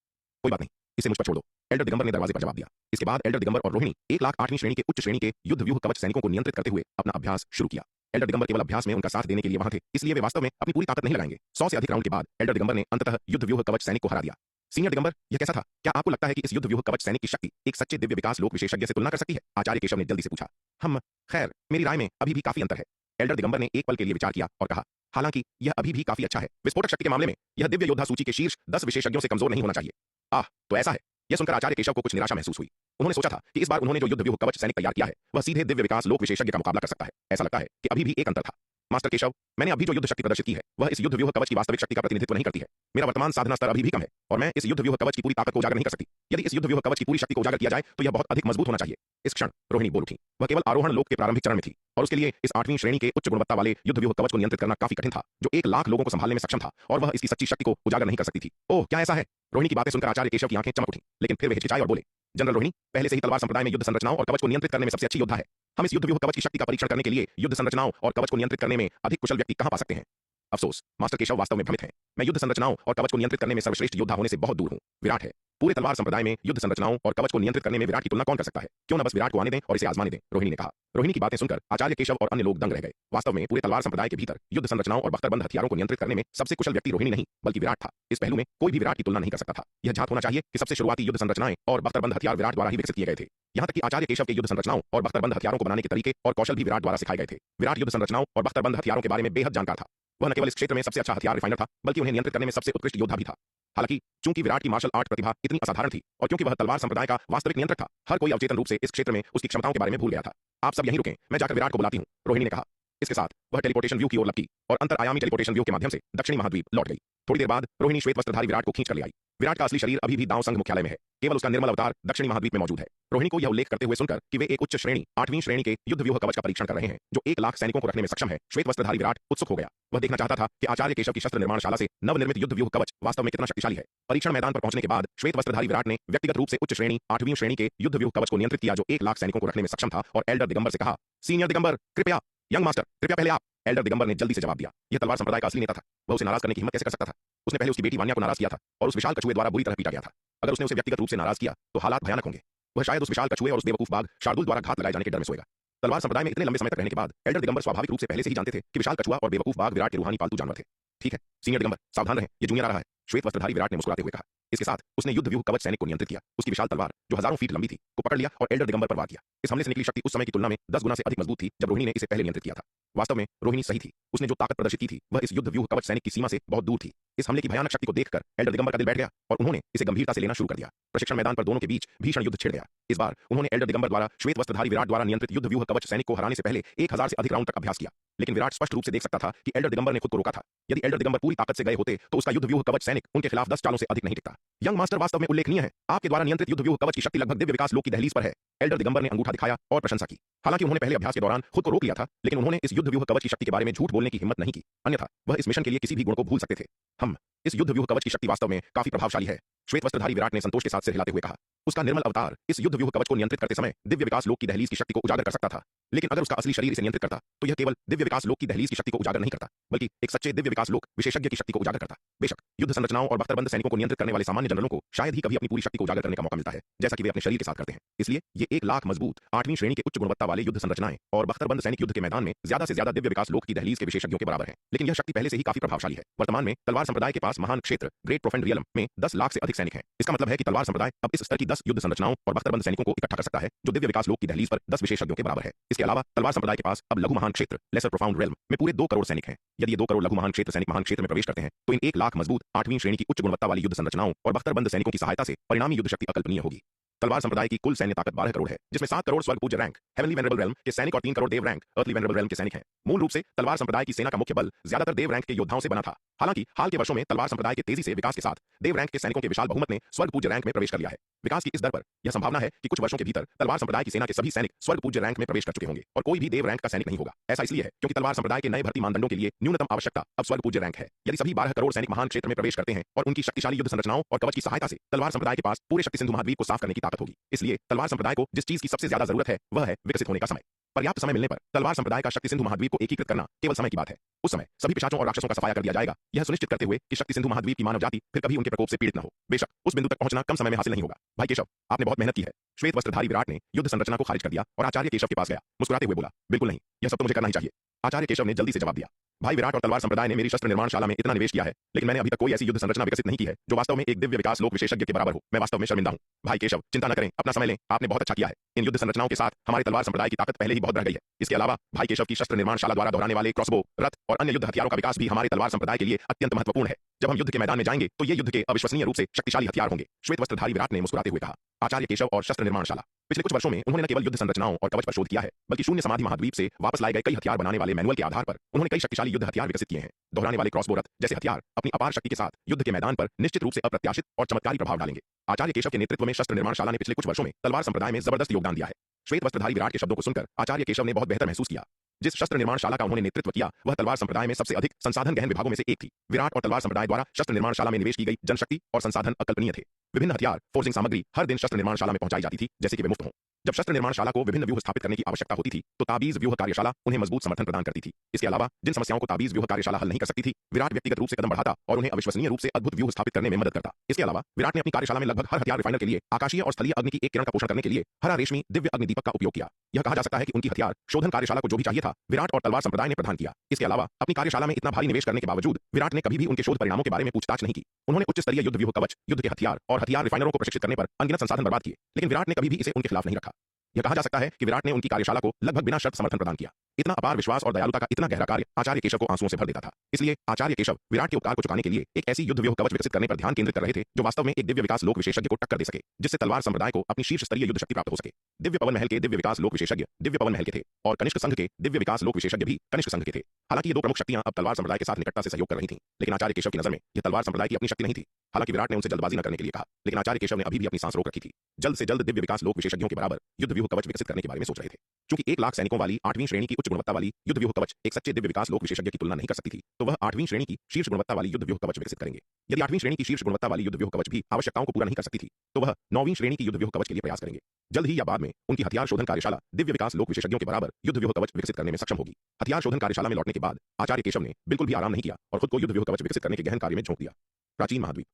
कोई बात नहीं, इसे मुझ पर छोड़ दो। एल्डर दिगंबर ने दरवाजे पर जवाब दिया। इसके बाद एल्डर दिगंबर और रोहिणी 1 लाख 8वीं श्रेणी के उच्च श्रेणी के युद्ध व्यूह कवच सैनिकों को नियंत्रित करते हुए अपना अभ्यास शुरू किया। एल्डर दिगंबर केवल अभ्यास में उनका साथ देने के लिए वहां थे, इसलिए वे वास्तव में अपनी पूरी ताकत नहीं लगाएंगे। 100 से अधिक राउंड के बाद एल्डर दिगंबर ने अंततः युद्ध व्यूह कवच सैनिक को हरा दिया। सीनियर दिगंबर, यह कैसा था? क्या आपको लगता है कि इस युद्ध व्यूह कवच सैनिक की शक्ति एक सच्चे दिव्य विकास लोक विशेषज्ञ से तुलना कर सकती है? आचार्य केशव ने जल्दी से पूछा। खैर, मेरी राय में अभी भी काफी अंतर है। एल्डर दिगंबर ने एक पल के लिए विचार किया और कहा, हालांकि यह अभी भी काफी अच्छा है। विस्फोटक शक्ति के मामले में यह दिव्य योद्धा सूची के शीर्ष 10 विशेषज्ञों से कमजोर नहीं होना चाहिए। आह, तो ऐसा है। यह सुनकर आचार्य केशव को कुछ निराशा महसूस हुई। उन्होंने सोचा था कि इस बार उन्होंने जो युद्ध व्यूह कवच सैनिक तैयार किया है वह सीधे दिव्य विकास लोक विशेषज्ञ का मुकाबला कर सकता है। ऐसा लगता है कि अभी भी एक अंतर था। मास्टर केशव, मैंने अभी जो युद्ध शक्ति प्रदर्शित की है वह इस युद्ध व्यूह कवच की वास्तविक शक्ति का प्रतिनिधित्व नहीं करती है। मेरा वर्तमान साधना स्तर अभी भी कम है और मैं इस युद्ध व्यूह कवच की पूरी ताकत को उजागर नहीं कर सकती। यदि इस युद्ध व्यूह कवच की पूरी शक्ति को उजागर किया जाए तो यह बहुत अधिक मजबूत होना चाहिए। इस क्षण रोहिणी बोल उठी। वह केवल आरोहण लोक के प्रारंभिक चरण में थी और उसके लिए इस 8वीं श्रेणी के उच्च गुणवत्ता वाले युद्ध व्यूह कवच को नियंत्रित करना काफी कठिन था, जो 1 लाख लोगों को संभालने में सक्षम था और वह इसकी सच्ची शक्ति को उजागर नहीं कर सकती थी। ओह, क्या ऐसा है? रोहिणी की बातें सुनकर आचार्य केशव की आंखें चमक उठी, लेकिन फिर वे हिचकिचाए और बोले, जनरल रोहिणी पहले से ही तलवार संप्रदाय में युद्ध संरचनाओं और कवच को नियंत्रित करने में सबसे अच्छी योद्धा है। हम इस युद्ध व्यूह कवच की शक्ति का परीक्षण करने के लिए युद्ध संरचनाओं और कवच को नियंत्रित करने में अधिक कुशल व्यक्ति कहां पा सकते हैं? अफसोस, मास्टर केशव वास्तव में भ्रमित हैं। मैं युद्ध संरचनाओं और कवच को नियंत्रित करने में सर्वश्रेष्ठ योद्धा होने से बहुत दूर हूं। विराट है। पूरे तलवार संप्रदाय में युद्ध संरचनाओं और कवच को नियंत्रित करने में विराट की तुलना कौन कर सकता है? क्यों न बस विराट को आने दें और इसे आजमाने दें, रोहिणी ने कहा। रोहिणी की बातें सुनकर आचार्य केशव और अन्य लोग दंग रह गए। वास्तव में पूरे तलवार संप्रदाय के भीतर युद्ध संरचनाओं और बख्तरबंद हथियारों को नियंत्रित करने में सबसे कुशल व्यक्ति रोहिणी नहीं बल्कि विराट था। इस पहलू में कोई भी विराट की तुलना नहीं कर सकता था। यह जात होना चाहिए कि सबसे शुरुआती युद्ध संरचनाएं और बख्तरबंद हथियार विराट द्वारा ही विकसित किए गए थे। यहाँ तक कि आचार्य केशव के युद्ध संरचनाओं और बख्तरबंद हथियारों को बनाने के तरीके और कौशल भी विराट द्वारा सिखाए गए थे। विराट युद्ध संरचनाओं और बख्तरबंद हथियारों के बारे में बेहद जानकार था। वह न केवल इस क्षेत्र में सबसे अच्छा हथियार रिफाइनर था बल्कि उन्हें नियंत्रित करने में सबसे उत्कृष्ट योद्धा भी था। हालांकि चूंकि विराट की मार्शल आर्ट प्रतिभा इतनी असाधारण थी और क्योंकि वह तलवार संप्रदाय का वास्तविक नियंत्रक था, हर कोई अवचेतन रूप से इस क्षेत्र में उसकी क्षमताओं के बारे में भूल गया था। आप सब यहीं रुकें, मैं जाकर विराट को बुलाती हूँ, रोहिणी ने कहा। इसके साथ वह टेलीपोर्टेशन व्यू की ओर लपकी और अंतरआयामी टेलीपोर्टेशन व्यू के माध्यम से दक्षिणी महाद्वीप लौट गई। थोड़ी देर बाद रोहिणी श्वेत वस्त्रधारी विराट को खींच कर ले आई। विराट का असली शरीर अभी भी दांव संघ मुख्यालय में है, केवल उसका निर्मल अवतार दक्षिणी महाद्वीप में मौजूद है। रोहिणी को यह उल्लेख करते हुए सुनकर कि वे एक उच्च श्रेणी 8वीं श्रेणी के युद्ध व्यूह कवच का परीक्षण कर रहे हैं जो 1 लाख सैनिकों को रखने में सक्षम है, श्वेत वस्त्रधारी विराट उत्सुक हो गया। वह देखना चाहता था कि आचार्य केशव की शस्त्र निर्माणशाला से नवनिर्मित युद्ध व्यूह कवच वास्तव में कितना शक्तिशाली है। परीक्षण मैदान पर पहुंचने के बाद श्वेत वस्त्रधारी विराट ने व्यक्तिगत रूप से उच्च श्रेणी 8वीं श्रेणी के युद्ध व्यूह कवच को नियंत्रित किया जो 1 लाख सैनिकों को रखने में सक्षम था और एल्डर दिगंबर से कहा, सीनियर दिगंबर कृपया, यंग मास्टर कृपया पहले आप। एल्डर दिगंबर ने जल्दी से जवाब दिया। यह तलवार संप्रदाय का असली नेता था। वह उसे नाराज करने की हिम्मत कैसे कर सकता था? उसने पहले उसकी बेटी वान्या को नाराज किया था और उस विशाल कछुए द्वारा बुरी तरह पीटा गया था। अगर उसने उसे व्यक्तिगत रूप से नाराज किया तो हालात भयानक होंगे। वह शायद उस विशाल कछुए और उस बेवकूफ बाघ शार्दुल द्वारा घात लगाए जाने के डर में सोएगा। तलवार संप्रदाय में इतने लंबे समय तक रहने के बाद एल्डर दिगंबर स्वाभाविक रूप से पहले से ही जानते थे कि विशाल कछुआ और बेवकूफ बाघ विराट के रूहानी पालतू जानवर थे। ठीक है सीनियर दिगंबर, सावधान रहें, ये जूनियर आ रहा है, श्वेत वस्त्रधारी विराट ने मुस्कुराते हुए कहा। इसके साथ उसने युद्ध व्यूह कवच सैनिक को नियंत्रित किया। उसकी विशाल तलवार जो हजारों फीट लंबी थी को पकड़ लिया और एल्डर दिगंबर पर वार किया। इस हमले से निकली शक्ति उस समय की तुलना में 10 गुना से अधिक मजबूत थी जब रोहिणी ने इसे पहले नियंत्रित किया था। वास्तव में रोहिणी सही थी। उसने जो ताकत प्रदर्शित की थी वह इस युद्ध व्यूह कवच सैनिक की सीमा से बहुत दूर थी। इस हमले की भयानक शक्ति को देखकर एल्डर दिगंबर का दिल बैठ गया और उन्होंने इसे गंभीरता से लेना शुरू कर दिया। प्रशिक्षण मैदान पर दोनों के बीच भीषण युद्ध छिड़ गया। इस बार उन्होंने एल्डर दिगंबर द्वारा श्वेत वस्त्रधारी विराट द्वारा नियंत्रित युद्ध व्यूह कवच सैनिक को हराने से पहले 1000 से अधिक राउंड तक अभ्यास किया। लेकिन विराट स्पष्ट रूप से देख सकता था कि एल्डर दिगंबर ने खुद को रोका था। यदि एल्डर दिगंबर पूरी ताकत से गए होते तो उसका युद्ध व्यूह कवच सैनिक उनके खिलाफ 10 चालों से अधिक नहीं टिकता। यंग मास्टर वास्तव में उल्लेखनीय है। आपके द्वारा नियंत्रित युद्ध व्यूह कवच की शक्ति लगभग दिव्य विकास लोक की दहलीज पर है। एल्डर दिगंबर ने अंगूठा दिखाया और प्रशंसा की। हालांकि उन्होंने पहले अभ्यास के दौरान खुद को रोक लिया था, लेकिन उन्होंने इस युद्ध व्यूह कवच की शक्ति के बारे में झूठ बोलने की हिम्मत नहीं की, अन्यथा वह इस मिशन के लिए किसी भी गुण को भूल सकते थे। हम इस युद्ध व्यूह कवच की शक्ति वास्तव में काफी प्रभावशाली है, श्वेत वस्त्रधारी विराट ने संतोष के साथ सिर हिलाते हुए कहा। उसका निर्मल अवतार इस युद्ध व्यूह कवच को नियंत्रित करते समय दिव्य विकास लोक की दहलीज की शक्ति को उजागर कर सकता था, लेकिन अगर उसका असली शरीर इसे नियंत्रित करता तो यह केवल दिव्य विकास लोक की दहलीज की शक्ति को उजागर नहीं करता बल्कि एक सच्चे दिव्य विकास लोक विशेषज्ञ की शक्ति को उजागर करता। बेशक युद्ध संरचनाओं और बख्तरबंद सैनिकों को नियंत्रित करने वाले सामान्य जनरलों को शायद ही कभी अपनी पूरी शक्ति को उजागर करने का मौका मिलता है जैसा कि वे अपने शरीर के साथ करते हैं। इसलिए ये 1 लाख मजबूत 8वीं श्रेणी के उच्च गुणवत्ता वाले युद्ध संरचनाएं और बख्तरबंद सैनिक युद्ध के मैदान में ज्यादा से ज्यादा दिव्य विकास लोक की दहलीज के विशेषज्ञों के बराबर है। लेकिन यह शक्ति पहले से ही काफी प्रभावशाली है। वर्तमान में तलवार संप्रदाय के पास महान क्षेत्र ग्रेट प्रोफेंड रियलम में 10 लाख से अधिक सैनिक हैं। इसका मतलब है कि तलवार संप्रदाय अब इस स्तर की 10 युद्ध संरचनाओं और बख्तरबंद सैनिकों को इकट्ठा कर सकता है जो दिव्य विकास लोक की दहलीज पर 10 विशेषज्ञों के बराबर है। इसके अलावा तलवार संप्रदाय के पास अब लघु महान क्षेत्र लेसर प्रोफाउंड रियलम में पूरे 2 करोड़ सैनिक हैं। यदि ये 2 करोड़ लघु महान क्षेत्र सैनिक महान क्षेत्र में प्रवेश करते हैं तो इन 1 लाख मजबूत 8वीं श्रेणी की उच्च गुणवत्ता वाली युद्ध संरचनाओं और बख्तरबंद सैनिकों की सहायता से परिणामी युद्ध शक्ति अकल्पनीय होगी। तलवार संप्रदाय की कुल सैन्य ताकत 12 करोड़ है, जिसमें 7 करोड़ स्वर्ग पूज्य रैंक हेवनली वेनरेबल रेल्म के सैनिक और 3 करोड़ देव रैंक अर्थली वेनरेबल रेल्म के सैनिक हैं। मूल रूप से तलवार संप्रदाय की सेना का मुख्य बल ज्यादातर देव रैंक के योद्धाओं से बना था। हालांकि हाल के वर्षों में तलवार संप्रदाय के तेजी से विकास के साथ देव रैंक के सैनिकों के विशाल बहुमत ने स्वर्ग पूज्य रैंक में प्रवेश कर लिया है। विकास की इस दर पर यह संभावना है कि कुछ वर्षों के भीतर तलवार संप्रदाय की सेना के सभी सैनिक स्वर्ग पूज्य रैंक में प्रवेश कर चुके होंगे और कोई भी देव रैंक का सैनिक नहीं होगा। ऐसा इसलिए है क्योंकि तलवार संप्रदाय के नए भर्ती मानदंडों के लिए न्यूनतम आवश्यकता अब स्वर्ग पूज्य रैंक है। यदि सभी 12 करोड़ सैनिक महान क्षेत्र में प्रवेश करते हैं और उनकी शक्तिशाली युद्ध संरचनाओं और कवच की सहायता से तलवार संप्रदाय के पास पूरे शक्ति सिंधु महाद्वीप को साफ करने की ताकत होगी। इसलिए तलवार संप्रदाय को जिस चीज की सबसे ज्यादा जरूरत है वह है विकसित होने का समय। पर्याप्त समय मिलने पर तलवार संप्रदाय का शक्ति सिंधु महाद्वीप को एकीकृत करना केवल समय की बात है। उस समय सभी पिशाचों और राक्षसों का सफाया कर दिया जाएगा, यह सुनिश्चित करते हुए कि शक्ति सिंधु महाद्वीप की मानव जाति फिर कभी उनके प्रकोप से पीड़ित न हो। बेशक उस बिंदु तक पहुंचना कम समय में हासिल नहीं होगा। भाई केशव, आपने बहुत मेहनत की है। श्वेत वस्त्रधारी विराट ने युद्ध संरचना को खारिज कर दिया और आचार्य केशव के पास गया। मुस्कुराते हुए बोला, बिल्कुल नहीं, यह सब तो मुझे करना ही चाहिए। आचार्य केशव ने जल्दी से जवाब दिया, भाई विराट और तलवार संप्रदाय ने मेरी शस्त्र निर्माणशाला में इतना निवेश किया है, लेकिन मैंने अभी तक कोई ऐसी युद्ध संरचना विकसित नहीं की है जो वास्तव में एक दिव्य विकास लोक विशेषज्ञ के बराबर हो। मैं वास्तव में शर्मिंदा हूं। भाई केशव, चिंता न करें, अपना समय लें, आपने बहुत अच्छा किया है। इन युद्ध संरचनाओं के साथ हमारे तलवार संप्रदाय की ताकत पहले ही बहुत बढ़ गई है। इसके अलावा भाई केशव की शस्त्र निर्माणशाला द्वारा दोहराने वाले क्रॉसबो, रथ और अन्य युद्ध हथियारों का विकास भी हमारे तलवार संप्रदाय के लिए अत्यंत महत्वपूर्ण है। जब हम युद्ध के मैदान में जाएंगे तो ये युद्ध के अविश्वसनीय रूप से शक्तिशाली हथियार होंगे। श्वेत वस्त्रधारी विराट ने मुस्कुराते हुए कहा। आचार्य केशव और शस्त्र निर्माणशाला। पिछले कुछ वर्षों में उन्होंने न केवल युद्ध संरचनाओं और कवच पर शोध किया है, बल्कि शून्य समाधि महाद्वीप से वापस लाए गए कई हथियार बनाने वाले मैनुअल के आधार पर उन्होंने कई शक्तिशाली युद्ध हथियार विकसित किए हैं। दोहराने वाले क्रॉसबो रथ जैसे हथियार अपनी अपार शक्ति के साथ युद्ध के मैदान पर निश्चित रूप से अप्रत्याशित और चमत्कारी प्रभाव डालेंगे। आचार्य केशव के नेतृत्व में शस्त्र निर्माणशाला ने पिछले कुछ वर्षों में तलवार संप्रदाय में जबरदस्त योगदान दिया है। श्वेत वस्त्रधारी विराट के शब्दों को सुनकर आचार्य केशव ने बहुत बेहतर महसूस किया। जिस शस्त्र निर्माणशाला का उन्होंने नेतृत्व किया वह तलवार संप्रदाय में सबसे अधिक संसाधन गहन विभागों में से एक थी। विराट और तलवार संप्रदाय द्वारा शस्त्र निर्माणशाला में निवेश की गई जनशक्ति और संसाधन अकल्पनीय थे। विभिन्न हथियार, फोर्जिंग सामग्री हर दिन शस्त्र निर्माणशाला में पहुंचाई जाती थी, जैसे कि वे मुफ्त हों। जब शस्त्र निर्माणशाला को विभिन्न व्यूह स्थापित करने की आवश्यकता होती थी तो ताबीज व्यूह कार्यशाला उन्हें मजबूत समर्थन प्रदान करती थी। इसके अलावा जिन समस्याओं को ताबीज व्यूह कार्यशाला हल नहीं कर सकती थी, विराट व्यक्तिगत रूप से कदम बढ़ाता और उन्हें अविश्वसनीय रूप से अद्भुत व्यूह स्थापित करने में मदद करता। इसके अलावा विराट ने अपनी कार्यशाला में लगभग हर हथियार रिफाइनर के लिए आकाशीय और स्थलीय अग्नि की एक किरण का पोषण करने के लिए हरा रेशमी दिव्य अग्नि दीपक का उपयोग किया। यह कहा जा सकता है कि उनकी हथियार शोधन कार्यशाला को जो भी चाहिए था, विराट और तलवार संप्रदाय ने प्रदान किया। इसके अलावा अपनी कार्यशाला में इतना भारी निवेश करने के बावजूद विराट ने कभी भी उनके शोध परिणामों के बारे में पूछताछ नहीं की। उन्होंने उच्च स्तरीय युद्ध व्यूह कवच, युद्ध के हथियार और हथियार रिफाइनरों को प्रशिक्षित करने पर अनगिनत संसाधन बर्बाद किए, लेकिन विराट ने कभी भी इसे उनके खिलाफ नहीं रखा। यह कहा जा सकता है कि विराट ने उनकी कार्यशाला को लगभग बिना शर्त समर्थन प्रदान किया। इतना अपार विश्वास और दयालुता का इतना गहरा कार्य आचार्य केशव को आंसुओं से भर देता था। इसलिए आचार्य केशव विराट के उपकार को चुकाने के लिए एक ऐसी युद्ध व्यूह कवच विकसित करने पर ध्यान केंद्रित कर रहे थे जो वास्तव में एक दिव्य विकास लोक विशेषज्ञ को टक्कर दे सके, जिससे तलवार संप्रदाय को अपनी शीर्ष स्तरीय युद्ध शक्ति प्राप्त हो सके। दिव्य पवन महल के दिव्य विकास लोक विशेषज्ञ दिव्य पवन महल के थे और कनिष्क संघ के दिव्य विकास लोक विशेषज्ञ भी कनिष्क संघ के थे। हालांकि ये दो प्रमुख शक्तियां अब तलवार संप्रदाय के साथ निकटता से सहयोग कर रही थीं, लेकिन आचार्य केशव की नजर में यह तलवार संप्रदाय की अपनी शक्ति नहीं थी। हालांकि विराट ने उनसे जल्दबाजी न करने के लिए कहा, लेकिन आचार्य केशव ने अभी भी अपनी सांस रोक रखी थी। जल्द से जल्द दिव्य विकास लोक विशेषज्ञों के बराबर युद्ध व्यूह कवच विकसित करने के बारे में सोच रहे थे। क्योंकि 1 लाख सैनिकों वाली 8वीं श्रेणी की उच्च गुणवत्ता वाली युद्ध व्यूह कवच एक सच्चे दिव्य विकास लोक विशेषज्ञ की तुलना नहीं कर सकती थी, तो वह 8वीं श्रेणी की शीर्ष गुणवत्ता वाली युद्ध व्यूह कवच विकसित करेंगे। यदि 8वीं श्रेणी की शीर्ष गुणवत्ता वाली युद्ध व्यूह कवच भी आवश्यकताओं को पूरा नहीं कर सकती थी, तो वह 9वीं श्रेणी की युद्ध व्यूह कवच के लिए प्रयास करेंगे। जल्द ही या बाद में उनकी हथियार शोधन कार्यशाला दिव्य विकास लोक विशेषज्ञों के बराबर युद्ध व्यूह कवच विकसित करने में सक्षम होगी। हथियार शोधन कार्यशाला में लौटने के बाद आचार्य केशव ने बिल्कुल भी आराम नहीं किया और खुद को युद्ध व्यूह कवच विकसित करने के गहन कार्य में झोंक दिया। प्राचीन महाद्वीप।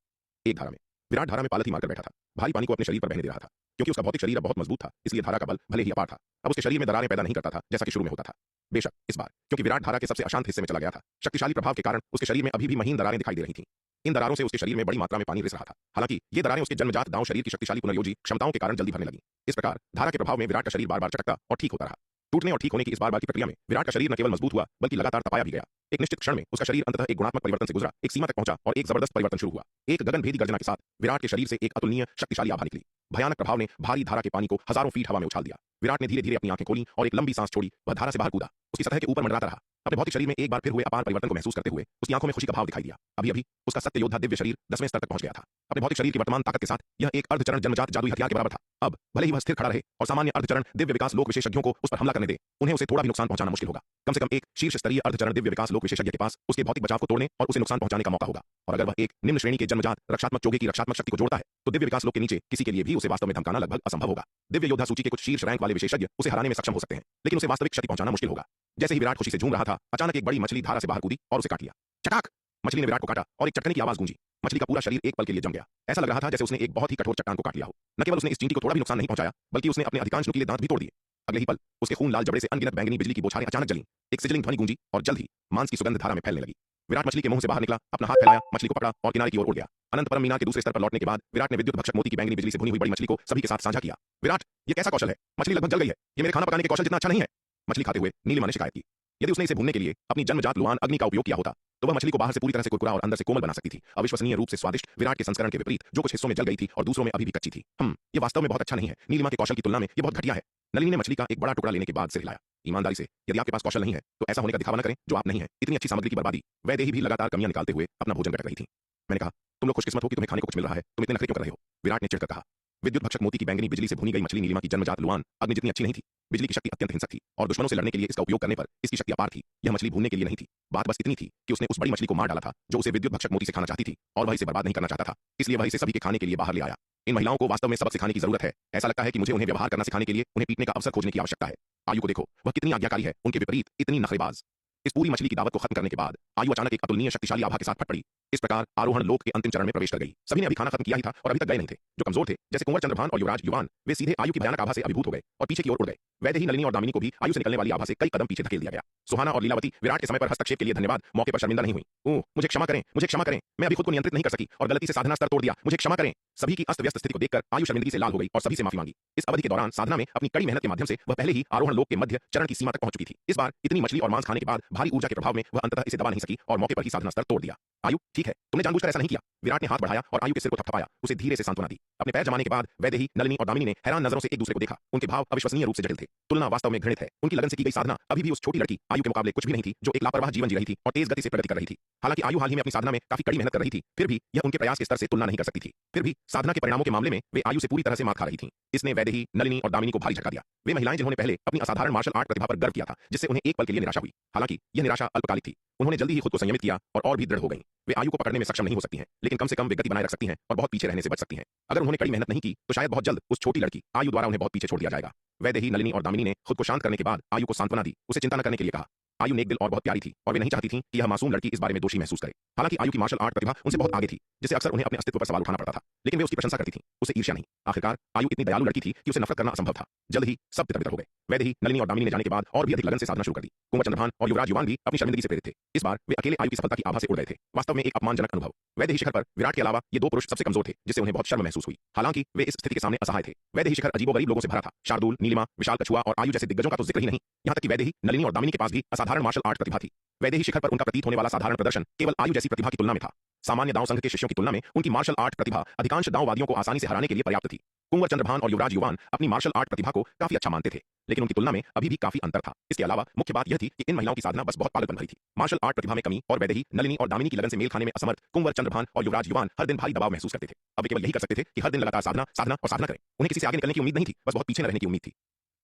एक धारा में विराट धारा में पालथी मारकर बैठा था। भारी पानी को अपने शरीर पर बहने दे रहा था। क्योंकि उसका भौतिक शरीर अब बहुत मजबूत था, इसलिए धारा का बल भले ही अपार था, अब उसके शरीर में दरारें पैदा नहीं करता था जैसा कि शुरू में होता था। बेशक इस बार क्योंकि विराट धारा के सबसे अशांत हिस्से में चला गया था, शक्तिशाली प्रभाव के कारण उसके शरीर में अभी भी महीन दरारें दिखाई दे रही थीं। इन दरारों से उसके शरीर में बड़ी मात्रा में पानी रिस रहा था। हालांकि ये दरारें उसके जन्मजात दांव शरीर की शक्तिशाली पुनर्योजी क्षमताओं के कारण जल्दी भरने लगी। इस प्रकार धारा के प्रभाव में विराट का शरीर बार बार चटकता और ठीक होता रहा। टूटने और ठीक होने की इस बार की प्रक्रिया में विराट का शरीर न केवल मजबूत हुआ बल्कि लगातार तपाया भी गया। एक निश्चित क्षण में उसका शरीर अंततः एक गुणात्मक परिवर्तन से गुजरा, एक सीमा तक पहुंचा और एक जबरदस्त परिवर्तन शुरू हुआ। एक गगनभेदी गर्जना के साथ विराट के शरीर से एक अतुलनीय शक्तिशाली आभा निकली। भयानक प्रभाव ने भारी धारा के पानी को हजारों फीट हवा में उछाल दिया। विराट ने धीरे धीरे अपनी आंखें खोली और एक लंबी सांस छोड़ी। वह धारा से बाहर कूदा, उसकी सतह के ऊपर मंडराता रहा। अपने भौतिक शरीर में एक बार फिर हुए अपार परिवर्तन को महसूस करते हुए उसकी आंखों में खुशी का भाव दिखाई दिया। अभी अभी उसका सत्य योद्धा दिव्य शरीर 10वें स्तर तक पहुंच गया था। अपने भौतिक शरीर की वर्तमान ताकत के साथ यह एक अर्धचरण जन्मजात जादुई हथियार के बराबर था। अब भले ही वह स्थिर खड़ा रहे और सामान्य अर्धचरण दिव्य विकास लोक विशेषज्ञों को उस पर हमला करने दे, उन्हें उसे थोड़ा भी नुकसान पहुंचाना मुश्किल होगा। कम से कम एक शीर्ष स्तरीय अर्धचरण दिव्य विकास लोक विशेषज्ञ के पास उसके भौतिक बचाव को तोड़ने और उसे नुकसान पहुंचाने का मौका होगा। और अगर वह एक निम्न श्रेणी के जन्मजात रक्षात्मक चोगे की रक्षात्मक शक्ति को जोड़ता है तो दिव्य विकास लोक के नीचे किसी के लिए भी उसे वास्तव में धमकाना लगभग असंभव होगा। दिव्य योद्धा सूची के कुछ शीर्ष रैंक वाले विशेषज्ञ उसे हराने में सक्षम हो सकते हैं, लेकिन उसे वास्तविक क्षति पहुंचाना मुश्किल होगा। जैसे ही विराट खुशी से झूम रहा था, अचानक एक बड़ी मछली धारा से बाहर कूदी और उसे काट लिया। चटाक! मछली ने विराट को काटा और एक चटकने की आवाज गूंजी। मछली का पूरा शरीर एक पल के लिए जम गया। ऐसा लग रहा था जैसे उसने एक बहुत ही कठोर चट्टान को काट लिया हो। न केवल उसने इस चींटी को थोड़ा भी नुकसान नहीं पहुंचाया, बल्कि उसने अपने अधिकांश नुकीले दांत भी तोड़ दिए। अगले ही पल उसके खून लाल जबड़े से अनगिनत बैंगनी बिजली की बौछारें अचानक जलीं। एक सिजलिंग ध्वनि गूंजी और जल्द ही मांस की सुगंध धारा में फैलने लगी। विराट मछली के मुंह से बाहर निकला, अपना हाथ फैलाया, मछली को पकड़ा और किनारे की ओर उड़ गया। अनंत परम मीनार के दूसरे स्तर पर लौटने के बाद विराट ने विद्युत भक्षक मोती की बैंगनी बिजली से भुनी हुई बड़ी मछली को सभी के साथ साझा किया। विराट, ये कैसा कौशल है? मछली लगभग जल गई है। ये मेरे खाना पकाने के कौशल जितना अच्छा नहीं है। मछली खाते हुए नीलिमा ने शिकायत की। यदि उसने इसे भूनने के लिए अपनी जन्मजात लुआन अग्नि का उपयोग किया होता तो वह मछली को बाहर से पूरी तरह से कुरकुरा और अंदर से कोमल बना सकती थी। अविश्वसनीय रूप से स्वादिष्ट विराट के संस्करण के विपरीत, जो कुछ हिस्सों में जल गई थी और दूसरों में अभी भी कच्ची थी। ये वास्तव में बहुत अच्छा नहीं है। नीलिमा के कौशल की तुलना में ये बहुत घटिया है। नलिनी ने मछली का एक बड़ा टुकड़ा लेने के बाद सिर हिलाया। ईमानदारी से, यदि आपके पास कौशल नहीं है तो ऐसा होने का दिखावा न करें जो आप नहीं है। इतनी अच्छी सामग्री की बर्बादी। वैदेही भी लगातार कमियां निकालते हुए अपना भोजन कर रही थी। मैंने कहा, तुम लोग खुशकिस्मत हो कि तुम्हें खाने को कुछ मिल रहा है, तुम इतने नखरे क्यों कर रहे हो? विराट ने चिढ़कर कहा। विद्युत भक्षक मोती की बैंगनी बिजली से भुनी गई मछली नीलिमा की जन्मजात लुआन अग्नि जितनी अच्छी नहीं थी। बिजली की शक्ति अत्यंत हिंसक थी और दुश्मनों से लड़ने के लिए इसका उपयोग करने पर इसकी शक्ति अपार थी। यह मछली भूनने के लिए नहीं थी। बात बस इतनी थी कि उसने उस बड़ी मछली को मार डाला था जो उसे विद्युत भक्षक मोती से खाना चाहती थी और वह इसे बर्बाद नहीं करना चाहता था। इसलिए वह इसे सभी के खाने के लिए बाहर ले आया। इन महिलाओं को वास्तव में सबक सिखाने की जरूरत है। ऐसा लगता है कि मुझे उन्हें व्यवहार करना सिखाने के लिए उन्हें पीटने का अवसर खोजने की आवश्यकता है। आयु को देखो, वह कितनी आज्ञाकारी है, उनके विपरीत इतनी नखरेबाज। इस पूरी मछली की दावत को खत्म करने के बाद आयु अचानक एक अतुलनीय शक्तिशाली आभा के साथ फट पड़ी। इस प्रकार आरोहण लोक के अंतिम चरण में प्रवेश कर गई। सभी ने अभी खाना खत्म किया ही था और अभी तक गए नहीं थे। जो कमजोर थे जैसे कुंवर चंद्रभान और युवराज युवान, वे सीधे आयु की भयानक आभा से अभिभूत हो गए और पीछे की ओर उड़ गए। वैसे ही नलिनी और दामिनी को भी आयु से निकलने वाली आभा से कई कदम पीछे धकेल दिया गया। सुहाना और लीलावती विराट के समय पर हस्तक्षेप के लिए धन्यवाद मौके पर शर्मिंदा नहीं हुई। ओह मुझे क्षमा करें, मुझे क्षमा करें, मैं अभी खुद को नियंत्रित नहीं कर सकी और गलती से साधना स्तर तोड़ दिया, मुझे क्षमा करें। सभी की अस्त व्यस्त स्थिति को देखकर आयु शर्मिंदगी से लाल हो गई और सभी से माफी मांगी। इस अवधि के दौरान साधना में अपनी कड़ी मेहनत के माध्यम से वह पहले ही आरोहण लोक के मध्य चरण की सीमा तक पहुंच चुकी थी। इस बार इतनी मछली और मांस खाने के बाद भारी ऊर्जा के प्रभाव में वह अंततः इसे दबा नहीं सकी और मौके पर ही साधना स्तर तोड़ दिया। आयु ठीक है, तुमने जानबूझकर ऐसा नहीं किया। विराट ने हाथ बढ़ाया और आयु के सिर को थपथपाया, उसे धीरे से सांत्वना दी। अपने पैर जमाने के बाद वैदेही, नलिनी और दामिनी ने हैरान नजरों से एक दूसरे को देखा। उनके भाव अविश्वसनीय रूप से जटिल थे। तुलना वास्तव में घृणित है। उनकी लगन से की गई साधना अभी भी उस छोटी लड़की आयु के मुकाबले कुछ भी नहीं थी, जो एक लापरवाह जीवन जी रही थी और तेज गति से प्रगति कर रही थी। हालांकि आयु हाल ही में अपनी साधना में काफी कड़ी मेहनत कर रही थी, फिर भी यह उनके प्रयास के स्तर से तुलना नहीं कर सकती थी। फिर भी साधना के परिणामों के मामले में वे आयु से पूरी तरह से मात खा रही थीं। इसने वैदेही, नलिनी और दामिनी को भारी झटका दिया। वे महिलाएं जिन्होंने पहले अपनी असाधारण मार्शल आर्ट प्रतिभा पर गर्व किया था, जिससे उन्हें एक पल के लिए निराशा हुई। हालांकि यह निराशा अल्पकालिक थी। उन्होंने जल्दी ही खुद को संयमित किया और भी दृढ़ हो गईं। वे आयु को पकड़ने में सक्षम नहीं हो सकती हैं, लेकिन कम से कम वे गति बनाए रख सकती हैं और बहुत पीछे रहने से बच सकती हैं। अगर उन्होंने कड़ी मेहनत नहीं की तो शायद बहुत जल्द उस छोटी लड़की आयु द्वारा उन्हें बहुत पीछे छोड़ दिया जाएगा। वैदेही, नलिनी और दामिनी ने खुद को शांत करने के बाद आयु को सांत्वना दी, उसे चिंता न करने के लिए कहा। आयु नेक दिल और बहुत प्यारी थी और वे नहीं चाहती थी कि यह मासूम लड़की इस बारे में दोषी महसूस करे। हालांकि आयु की मार्शल आर्ट प्रतिभा उनसे बहुत आगे थी, जिससे अक्सर उन्हें अपने अस्तित्व पर सवाल उठाना पड़ता था, लेकिन वे उसकी प्रशंसा करती थीं, उसे ईर्ष्या नहीं। आखिरकार आयु इतनी दयालु लड़की थी कि उसे नफरत करना असंभव था। जल्द ही सब तितर-बितर हो गए। वैदेही, नलिनी और दामिनी ने जाने के बाद और भी अधिक लगन से साधना शुरू कर दी। कुंवर चंद्रभान और युवराज युवान भी अपनी शर्मिंदगी से प्रेरित थे। इस बार वे अकेले आयु की सफलता की आभा से उड़ गए थे। वास्तव में एक अपमानजनक अनुभव। वैदेही शिखर पर विराट के अलावा ये दो पुरुष सबसे कमजोर थे, जिससे उन्हें बहुत शर्म महसूस हुई। हालांकि वे इस स्थिति के सामने असहाय थे। वैदेही शिखर अजीबोगरीब लोगों से भरा था। शार्दूल, नीलिमा, विशाल कछुआ और आयु जैसे दिग्गजों का तो जिक्र ही नहीं। यहाँ तक कि वैदेही, नलिनी और दामिनी के पास भी असाधारण मार्शल आर्ट प्रतिभा थी। वैदेही शिखर पर उनका प्रतीत होने वाला साधारण प्रदर्शन केवल आयु जैसी प्रतिभा की तुलना में था। सामान्य दांव संघ के शिष्यों की तुलना में उनकी मार्शल आर्ट प्रतिभा अधिकांश दांववादियों को आसानी से हराने के लिए पर्याप्त थी। कुंवर चंद्रभान और युवराज युवान अपनी मार्शल आर्ट प्रतिभा को काफी अच्छा मानते थे, लेकिन उनकी तुलना में अभी भी काफी अंतर था। इसके अलावा मुख्य बात यह थी कि इन महिलाओं की साधना बस बहुत पागलपन भरी थी। मार्शल आर्ट प्रतिभा में कमी और वैदेही, नलिनी और दामिनी की लगन से मेल खाने में असमर्थ कुंवर चंद्रभान और युवराज युवान हर दिन भारी दबाव महसूस करते थे। अब वे केवल यही कर सकते थे कि हर दिन लगातार साधना साधना और साधना करें। उन्हें किसी से आगे निकलने की उम्मीद नहीं थी, बस बहुत पीछे न रहने की उम्मीद थी।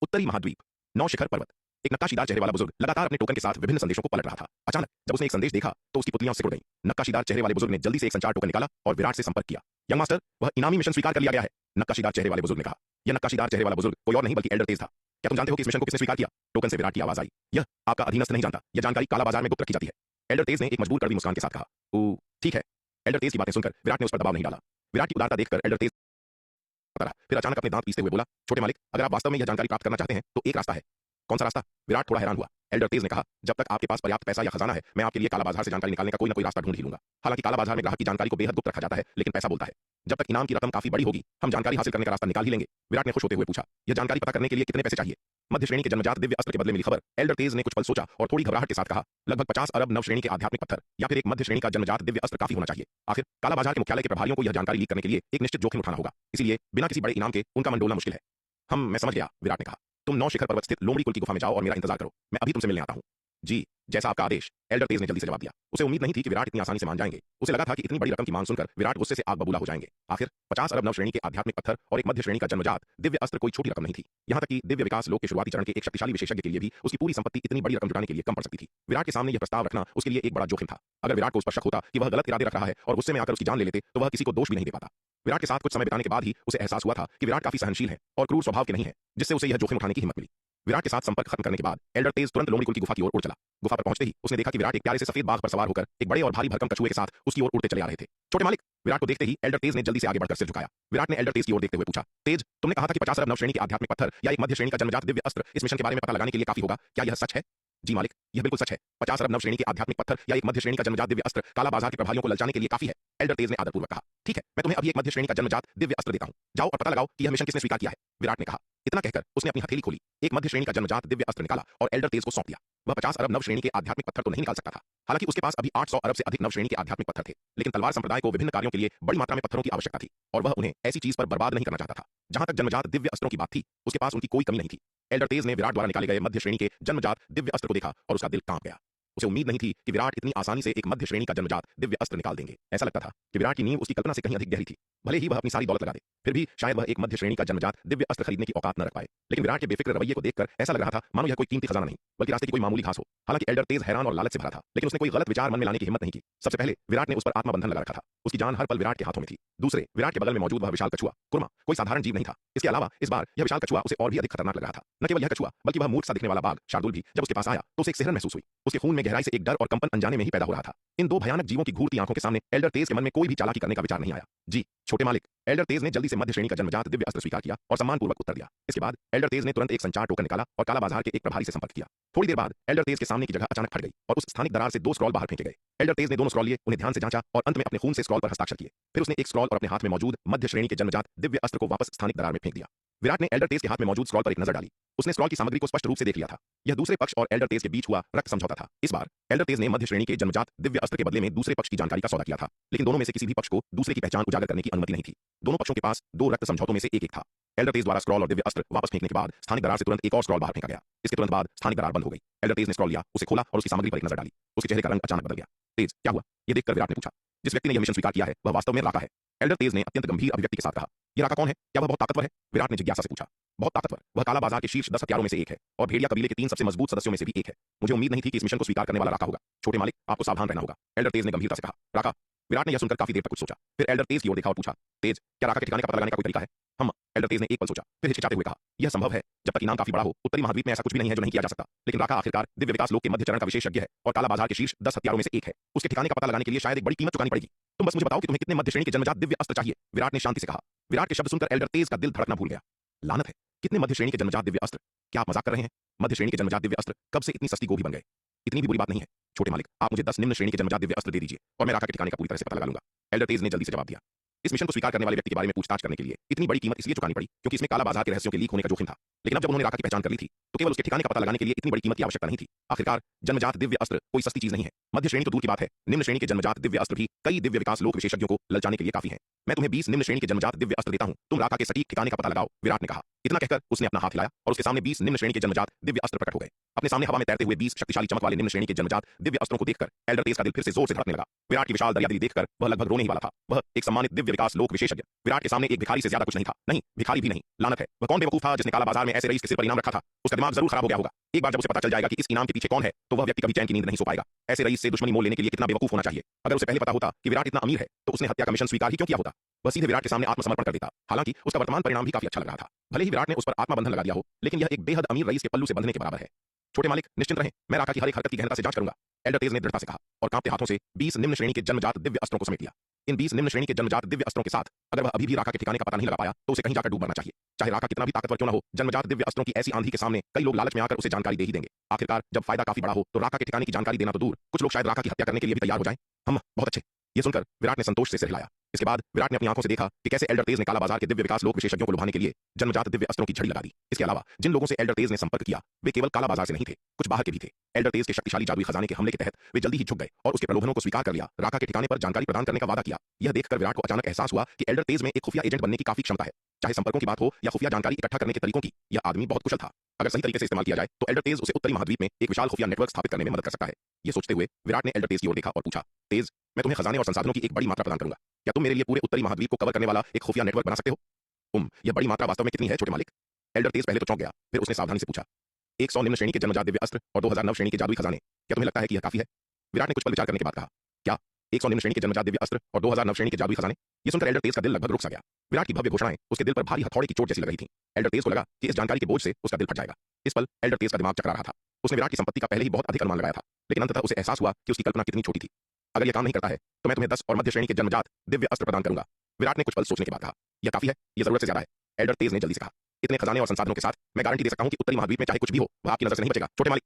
उत्तरी महाद्वीप, 9 शिखर पर्वत। एक नक्काशीदार चेहरे वाला बुजुर्ग लगातार अपने टोकन के साथ विभिन्न संदेशों को पलट रहा था। अचानक जब उसने एक संदेश देखा तो उसकी पुतलियां सिकुड़ गईं। नक्काशीदार चेहरे वाले बुजुर्ग ने जल्दी से एक संचार टोकन निकाला और विराट से संपर्क किया। यंग मास्टर, वह इनामी मिशन स्वीकार कर लिया गया है, नक्काशीदार चेहरे वाले बुजुर्ग ने कहा। यह नक्काशीदार चेहरे वाला बुजुर्ग कोई और नहीं बल्कि एल्डर तेज था। क्या तुम जानते हो कि इस मिशन को किसने स्वीकार किया? टोकन से विराट की आवाज आई। यह आपका अधीनस्थ नहीं जानता, यह जानकारी काला बाजार में गुप्त रखी जाती है, एल्डर तेज ने एक मजबूर कड़वी मुस्कान के साथ कहा। ठीक है। एल्डर तेज की बातें सुनकर विराट ने उस पर दबाव नहीं डाला। विराट की उदारता देखकर एल्डर तेज फिर अचानक अपने दांत पीसते हुए बोला, छोटे मालिक, अगर आप वास्तव में यह जानकारी प्राप्त करना चाहते हैं तो एक रास्ता है। कौन सा रास्ता? विराट थोड़ा हैरान हुआ। एल्डर तेज ने कहा, जब तक आपके पास पर्याप्त पैसा या खजाना है, मैं आपके लिए काला बाजार से जानकारी निकालने का कोई ना कोई रास्ता ढूंढ ही लूंगा। हालांकि काला बाजार में ग्राहक की जानकारी को बेहद गुप्त रखा जाता है, लेकिन पैसा बोलता है। जब तक इनाम की रकम काफी बड़ी होगी, हम जानकारी हासिल करने का रास्ता निकाल ही लेंगे। विराट ने खुश होते हुए पूछा, यह जानकारी पता करने के लिए कितने पैसे चाहिए? मध्य श्रेणी के जन्मजात दिव्य अस्त्र के बदले मिली खबर। एल्डर तेज ने कुछ पल सोचा और थोड़ी घबराहट के साथ कहा, लगभग 50 अरब नव श्रेणी के आध्यात्मिक पत्थर या फिर एक मध्य श्रेणी का जन्मजात दिव्य अस्त्र काफी होना चाहिए। आखिर काला बाजार के मुख्यालय के प्रभारियों को यह जानकारी लीक करने के लिए एक निश्चित जोखिम उठाना होगा, इसलिए बिना किसी बड़े इनाम के उनका मन डोलना मुश्किल है। मैं समझ गया, विराट ने कहा। तुम 9 शिखर पर्वत स्थित लोमड़ी कुल की गुफा में जाओ और मेरा इंतजार करो, मैं अभी तुमसे मिलने आता हूँ। जी, जैसा आपका आदेश, एल्डर तेज ने जल्दी से जवाब दिया। उसे उम्मीद नहीं थी कि विराट इतनी आसानी से मान जाएंगे। उसे लगा था कि इतनी बड़ी रकम की मांग सुनकर विराट गुस्से से आग बबूला हो जाएंगे। आखिर 50 अरब नव श्रेणी के आध्यात्मिक पत्थर और एक मध्य श्रेणी का जन्मजात दिव्य अस्त्र कोई छोटी रकम नहीं थी। यहाँ तक कि दिव्य विकास लोक के शुरुआती चरण के एक शक्तिशाली विशेषज्ञ के लिए भी उसकी पूरी संपत्ति इतनी बड़ी रकम जुटाने के लिए कम पड़ सकती थी। विराट के सामने यह प्रस्ताव रखना उसके लिए एक बड़ा जोखिम था। अगर विराट को उस पर शक होता कि वह गलत इरादे रख रहा है और गुस्से में आकर उसकी जान ले लेते, तो वह किसी को दोष भी नहीं दे पाता। विराट के साथ कुछ समय बिताने के बाद ही उसे एहसास हुआ था कि विराट काफी सहनशील है और क्रूर स्वभाव के नहीं है, जिससे उसे यह जोखिम उठाने की हिम्मत मिली। विराट के साथ संपर्क खत्म करने के बाद एल्डर तेज तुरंत लोमड़ी कुल की गुफा की ओर उड़ चला। गुफा पर पहुंचते ही उसने देखा कि विराट एक प्यारे से सफेद बाघ पर सवार होकर एक बड़े और भारी भरकम कछुए के साथ उसकी ओर उड़ते चले आ रहे थे। छोटे मालिक, विराट को देखते ही एल्डर तेज ने जल्दी से आगे बढ़कर सिर झुकाया। विराट ने एल्डर तेज की ओर देखते हुए पूछा, तेज, तुमने कहा था कि 50 अरब नव श्रेणी के आध्यात्मिक पत्थर या एक मध्य श्रेणी का जन्मजात दिव्य अस्त्र इस मिशन के बारे में पता लगाने के लिए काफी होगा, क्या यह सच है? जी मालिक, यह बिल्कुल सच है। 50 अरब नव श्रेणी के आध्यात्मिक पत्थर या एक मध्य श्रेणी का जन्मजात दिव्य अस्त्र काला बाजार के प्रभारियों को ललचाने के लिए काफी है, एल्डर तेज ने आदरपूर्वक कहा। ठीक है, मैं तुम्हें अभी एक मध्य श्रेणी का जन्मजात दिव्य अस्त्र देता हूं। जाओ और पता लगाओ कि यह मिशन किसने स्वीकार किया है, विराट ने कहा। इतना कहकर उसने अपनी हथेली खोली, एक मध्य श्रेणी का जन्मजात दिव्य अस्त्र निकाला और एल्डर तेज को सौंप दिया। वह 50 अरब नव श्रेणी के आध्यात्मिक पत्थर तो नहीं निकाल सकता था, हालांकि उसके पास अभी 800 अरब से अधिक नव श्रेणी के आध्यात्मिक पत्थर थे, लेकिन तलवार संप्रदाय को विभिन्न कार्यों के लिए बड़ी मात्रा में पत्थरों की आवश्यकता थी और वह उन्हें ऐसी चीज पर बर्बाद नहीं करना चाहता था। जहां तक जन्मजात दिव्य अस्त्रों की बात थी, उसके पास उनकी कोई कमी नहीं थी। एल्डर तेज ने विराट द्वारा निकाले गए मध्य श्रेणी के जन्मजात दिव्य अस्त्र को देखा और उसका दिल कांप गया। उसे उम्मीद नहीं थी कि विराट इतनी आसानी से एक मध्य श्रेणी का जन्मजात दिव्य अस्त्र निकाल देंगे। ऐसा लगता था कि विराट की नींव उसकी कल्पना से कहीं अधिक गहरी थी। भले ही वह अपनी सारी दौलत लगा दे, फिर भी शायद वह एक मध्य श्रेणी का जन्मजात दिव्य अस्त्र खरीदने की औकात न रख पाए। लेकिन विराट के बेफिक्र रवैये को देखकर ऐसा लग रहा था मानो यह कोई कीमती खजाना नहीं बल्कि रास्ते की कोई मामूली घास हो। हालांकि एल्डर तेज हैरान और लालच से भरा था, लेकिन उसने कोई गलत विचार मन में लाने की हिम्मत नहीं की। सबसे पहले विराट ने उस पर आत्मबंधन लगा रखा था। उसकी जान हर पल विराट के हाथों में थी। दूसरे, विराट के बगल में मौजूद वह विशाल कछुआ कुर्मा कोई साधारण जीव नहीं था। इसके अलावा इस बार यह विशाल कछुआ उसे और भी अधिक खतरनाक लग रहा था। न केवल यह कछुआ बल्कि वह मूर्ख सा दिखने वाला बाघ शार्दुल भी जब उसके पास आया तो उसे एक सिहरन महसूस हुई। उसके खून में गहराई से एक डर और कंपन अनजाने में ही पैदा हो रहा था। इन दो भयानक जीवों की घूरती आंखों के सामने एल्डर तेज के मन में कोई भी चालाकी करने का विचार नहीं आया। जी छोटे मालिक, एल्डर तेज ने जल्दी से मध्य श्रेणी का जन्मजात दिव्य अस्त्र स्वीकार किया और सम्मानपूर्वक उत्तर दिया। इसके बाद एल्डर तेज ने तुरंत एक संचार टोकन निकाला और काला बाजार के एक प्रभारी से संपर्क किया। थोड़ी देर बाद एल्डर तेज के सामने की जगह अचानक फट गई और उस स्थानिक दरार से 2 स्क्रॉल बाहर फेंके गए। एल्डर तेज ने दोनों स्क्रॉल लिए, उन्हें ध्यान से जांचा और अंत में अपने खून से स्क्रॉल पर हस्ताक्षर किए। फिर उसने एक स्क्रॉल और अपने हाथ में मौजूद मध्य श्रेणी के जन्मजात दिव्य अस्त्र को वापस स्थानिक दरार में फेंक दिया। विराट ने एल्डर तेज के हाथ में मौजूद स्क्रॉल पर एक नजर डाली। उसने स्क्रॉल की सामग्री को स्पष्ट रूप से देख लिया था। यह दूसरे पक्ष और एल्डर तेज के बीच हुआ रक्त समझौता था। इस बार एल्डर तेज ने मध्य श्रेणी के जन्मजात दिव्य अस्त्र के बदले में दूसरे पक्ष की जानकारी का सौदा किया था, लेकिन दोनों में से किसी भी पक्ष को दूसरे की पहचान उजागर करने की अनुमति नहीं थी। दोनों पक्षों के पास 2 रक्त समझौतों में से एक था। एल्डर तेज द्वारा स्क्रॉल और दिव्य अस्त्र वापस फेंकने के बाद स्थानिक दरार से तुरंत एक और स्क्रॉल बाहर फेंका गया। इसके तुरंत बाद स्थानिक दरार बंद हो गई। एल्डर तेज ने स्क्रॉल लिया, उसे खोला और उसकी सामग्री पर एक नजर डाली। उसके चेहरे का रंग अचानक बदल गया। तेज, क्या हुआ? यह देखकर विराट ने पूछा। जिस व्यक्ति ने यह मिशन स्वीकार किया है वह वास्तव में राका है। एल्डर तेज ने अत्यंत गंभीर अभिव्यक्ति के साथ कहा। यह राका कौन है? क्या वह बहुत ताकतवर है? विराट ने जिज्ञासा से पूछा। बहुत ताकतवर, वह काला बाजार के शीर्ष 10 हथियारों में से एक है और भेड़िया कबीले के 3 सबसे मजबूत सदस्यों में से भी एक है। मुझे उम्मीद नहीं थी कि इस मिशन को स्वीकार करने वाला राका होगा। छोटे मालिक, आपको सावधान रहना होगा, एल्डर तेज ने गंभीरता से कहा। राका? विराट ने यह सुनकर काफी देर तक कुछ सोचा, फिर एल्डर तेज की ओर देखा और पूछा, तेज, क्या राका के ठिकाने का पता लगाने का कोई तरीका है? हम। एल्डर तेज ने एक पल सोचा, फिर हिचकिचाते हुए कहा, यह संभव है जब तक इनाम काफी बड़ा हो। उत्तरी महाद्वीप में ऐसा कुछ भी नहीं है जो नहीं किया जा सकता, लेकिन राका आखिरकार दिव्य विकास लोक के मध्य चरण का विशेषज्ञ है और काला बाजार के शीर्ष 10 हथियारों में से एक है। उसके ठिकाने का पता लगाने के लिए शायद एक बड़ी कीमत चुकानी पड़ेगी। तुम बस मुझे बताओ कि तुम्हें कितने मध्य श्रेणी के जन्मजात दिव्य अस्त्र चाहिए? विराट ने शांति से कहा। विराट के शब्द सुनकर एल्डर तेज का दिल धड़कना भूल गया। लानत है, कितने मध्य श्रेणी के जन्मजात दिव्य अस्त्र? क्या आप मजाक कर रहे हैं? मध्य श्रेणी के जन्मजात दिव्य अस्त्र कब से इतनी सस्ती गोभी बन गए? इतनी भी बुरी बात नहीं है छोटे मालिक, आप मुझे 10 निम्न श्रेणी के जन्मजात दिव्य अस्त्र दे दीजिए और मैं राका के ठिकाने का पूरी तरह से पता लगा लूंगा। एल्डर तेज ने जल्दी से जवाब दिया। इस मिशन को स्वीकार करने वाले व्यक्ति के बारे में पूछताछ करने के लिए इतनी बड़ी कीमत इसलिए चुकानी पड़ी क्योंकि इसमें काला बाजार के रहस्यों के लीक होने का जोखिम था। लेकिन अब जब उन्होंने राका की पहचान कर ली थी तो केवल उसके ठिकाने का पता लगाने के लिए इतनी बड़ी कीमत की आवश्यकता नहीं थी। आखिरकार जन्मजात दिव्य अस्त्र कोई सस्ती चीज नहीं है। मध्य श्रेणी तो दूर की बात है, निम्न श्रेणी के जन्मजात दिव्य अस्त्र भी कई दिव्य विकास लोक विशेषज्ञों को ललचाने के लिए काफी है। मैं तुम्हें 20 निम्न श्रेणी के जन्मजात दिव्य अस्त्र देता हूं, तुम राका के सटीक ठिकाने का पता लगाओ, विराट ने कहा। इतना कहकर उसने अपना हाथ हिलाया और उसके सामने 20 निम्न श्रेणी के जन्मजात दिव्य अस्त्र प्रकट हो गए। अपने सामने हवा में तैरते हुए 20 शक्तिशाली चमक वाले निम्न श्रेणी के जन्मजात दिव्य अस्त्रों को देखकर एल्डर तेज का दिल फिर से जोर से धड़कने लगा। विराट की विशाल दरियादिली देखकर वह लगभग रोने ही वाला था। वह एक सम्मानित दिव्य विकास लोक विशेषज्ञ विराट के सामने एक भिखारी से ज्यादा कुछ नहीं था। नहीं, भिखारी भी नहीं, लानत है। वह कौन बेवकूफ था जिसने काला बाजार में ऐसे रईस के सिर पर इनाम रखा था? उसका दिमाग जरूर खराब हो गया होगा। एक बार जब उसे पता चल जाएगा कि इस इनाम के पीछे कौन है तो वह व्यक्ति कभी चैन की नींद नहीं सो पाएगा। ऐसे रईस से दुश्मनी मोल लेने के लिए कितना बेवकूफ होना चाहिए। अगर उसे पहले पता होता कि विराट इतना अमीर है तो उसने हत्या का मिशन स्वीकार ही क्यों किया होता? वह सीधे विराट के सामने आत्मसमर्पण कर देता। हालांकि उसका वर्तमान परिणाम भी काफी अच्छा लग रहा था। भले ही विराट ने उस पर आत्मबंधन लगा दिया हो, लेकिन यह एक बेहद अमीर रईस के पल्लू से बंधने के बराबर है। छोटे मालिक निश्चिंत रहें, मैं राका की हर एक हरकत की गहनता से जांच करूंगा, एल्डर तेज ने दृढ़ता से कहा और कांपते हाथों से 20 निम्न श्रेणी के जन्मजात दिव्य अस्त्रों को समेट लिया। इन 20 निम्न श्रेणी के जन्मजात दिव्य अस्त्रों के साथ अगर वह अभी भी राका के ठिकाने का पता नहीं लगा पाया तो उसे कहीं जाकर डूब मरना चाहिए। चाहे राका कितना भी ताकतवर क्यों न हो, जन्मजात दिव्य अस्त्रों की ऐसी आंधी के सामने कई लोग लालच में आकर उसे जानकारी दे ही देंगे। आखिरकार जब फायदा काफी बड़ा हो तो राका के ठिकाने की जानकारी देना तो दूर, कुछ लोग शायद राका की हत्या करने के लिए भी तैयार हो जाएं। हम बहुत अच्छे। यह सुनकर विराट ने संतोष से सिर हिलाया। इसके बाद विराट ने अपनी आंखों से देखा कि कैसे एल्डर तेज ने काला बाजार के दिव्य विकास लोक विशेषज्ञों को लुभाने के लिए जन्मजात दिव्य अस्त्रों की झड़ी लगा दी। इसके अलावा जिन लोगों से एल्डर तेज ने संपर्क किया वे केवल काला बाजार से नहीं थे, कुछ बाहर के भी थे। एल्डर तेज के शक्तिशाली जादुई खजाने के हमले के तहत वे जल्दी ही झुक गए और उसके प्रलोभनों को स्वीकार कर लिया। राका के ठिकाने पर जानकारी प्रदान करने का वादा किया। यह देखकर विराट को अचानक एहसास हुआ कि एल्डर तेज में एक खुफिया एजेंट बनने की काफी क्षमता है। चाहे संपर्कों की बात हो या खुफिया जानकारी इकट्ठा करने के तरीकों की, यह आदमी बहुत कुशल था। अगर सही तरीके से इस्तेमाल किया जाए तो एल्डर तेज उसे उत्तरी महाद्वीप में एक विशाल खुफिया नेटवर्क स्थापित करने में मदद कर सकता है। यह सोचते हुए विराट ने एल्डर तेज की ओर देखा और पूछा, तेज, मैं तुम्हें खजाने और संसाधनों की एक बड़ी मात्रा प्रदान करूंगा, क्या तुम मेरे लिए पूरे उत्तरी महाद्वीप को कवर करने वाला एक खुफिया नेटवर्क बना सकते हो? यह बड़ी मात्रा वास्तव में कितनी है छोटे मालिक? एल्डर तेज पहले तो चौंक गया, फिर उसने सावधानी से पूछा, 100 निम्न श्रेणी के जन्मजात दिव्य अस्त्र और 2000 नव श्रेणी के जादुई खजाने, क्या तुम्हें लगता है कि यह काफी है? विराट ने कुछ पल विचार करने के बाद कहा, क्या 100 निम्न श्रेणी के जन्मजात दिव्य अस्त्र और 2000 नव श्रेणी के जादुई खजाने? यह सुनकर एल्डर तेज का दिल लगभग रुक सा गया। विराट की भव्य घोषणाएं उसके दिल पर भारी हथौड़े की चोट जैसी लग रही थी। एल्डर तेज को लगा कि इस जानकारी के बोझ से उसका दिल फट जाएगा। इस पल एल्डर तेज का दिमाग चकरा रहा था। उसने विराट की संपत्ति का पहले ही बहुत अधिक अनुमान लगाया था, लेकिन अंततः उसे एहसास हुआ कि उसकी कल्पना कितनी छोटी थी। अगर यह काम नहीं करता है तो मैं तुम्हें 10 और मध्य श्रेणी के जन्मजात दिव्य अस्त्र प्रदान करूंगा। विराट ने कुछ पल सोचने के बाद कहा, यह काफी है, यह जरूरत से ज्यादा है। एल्डर तेज ने जल्दी से कहा, इतने खजाने और संसाधनों के साथ मैं गारंटी दे सकता हूं कि उत्तरी महाद्वीप में चाहे कुछ भी हो वह आपकी नजर से नहीं बचेगा। छोटे मालिक,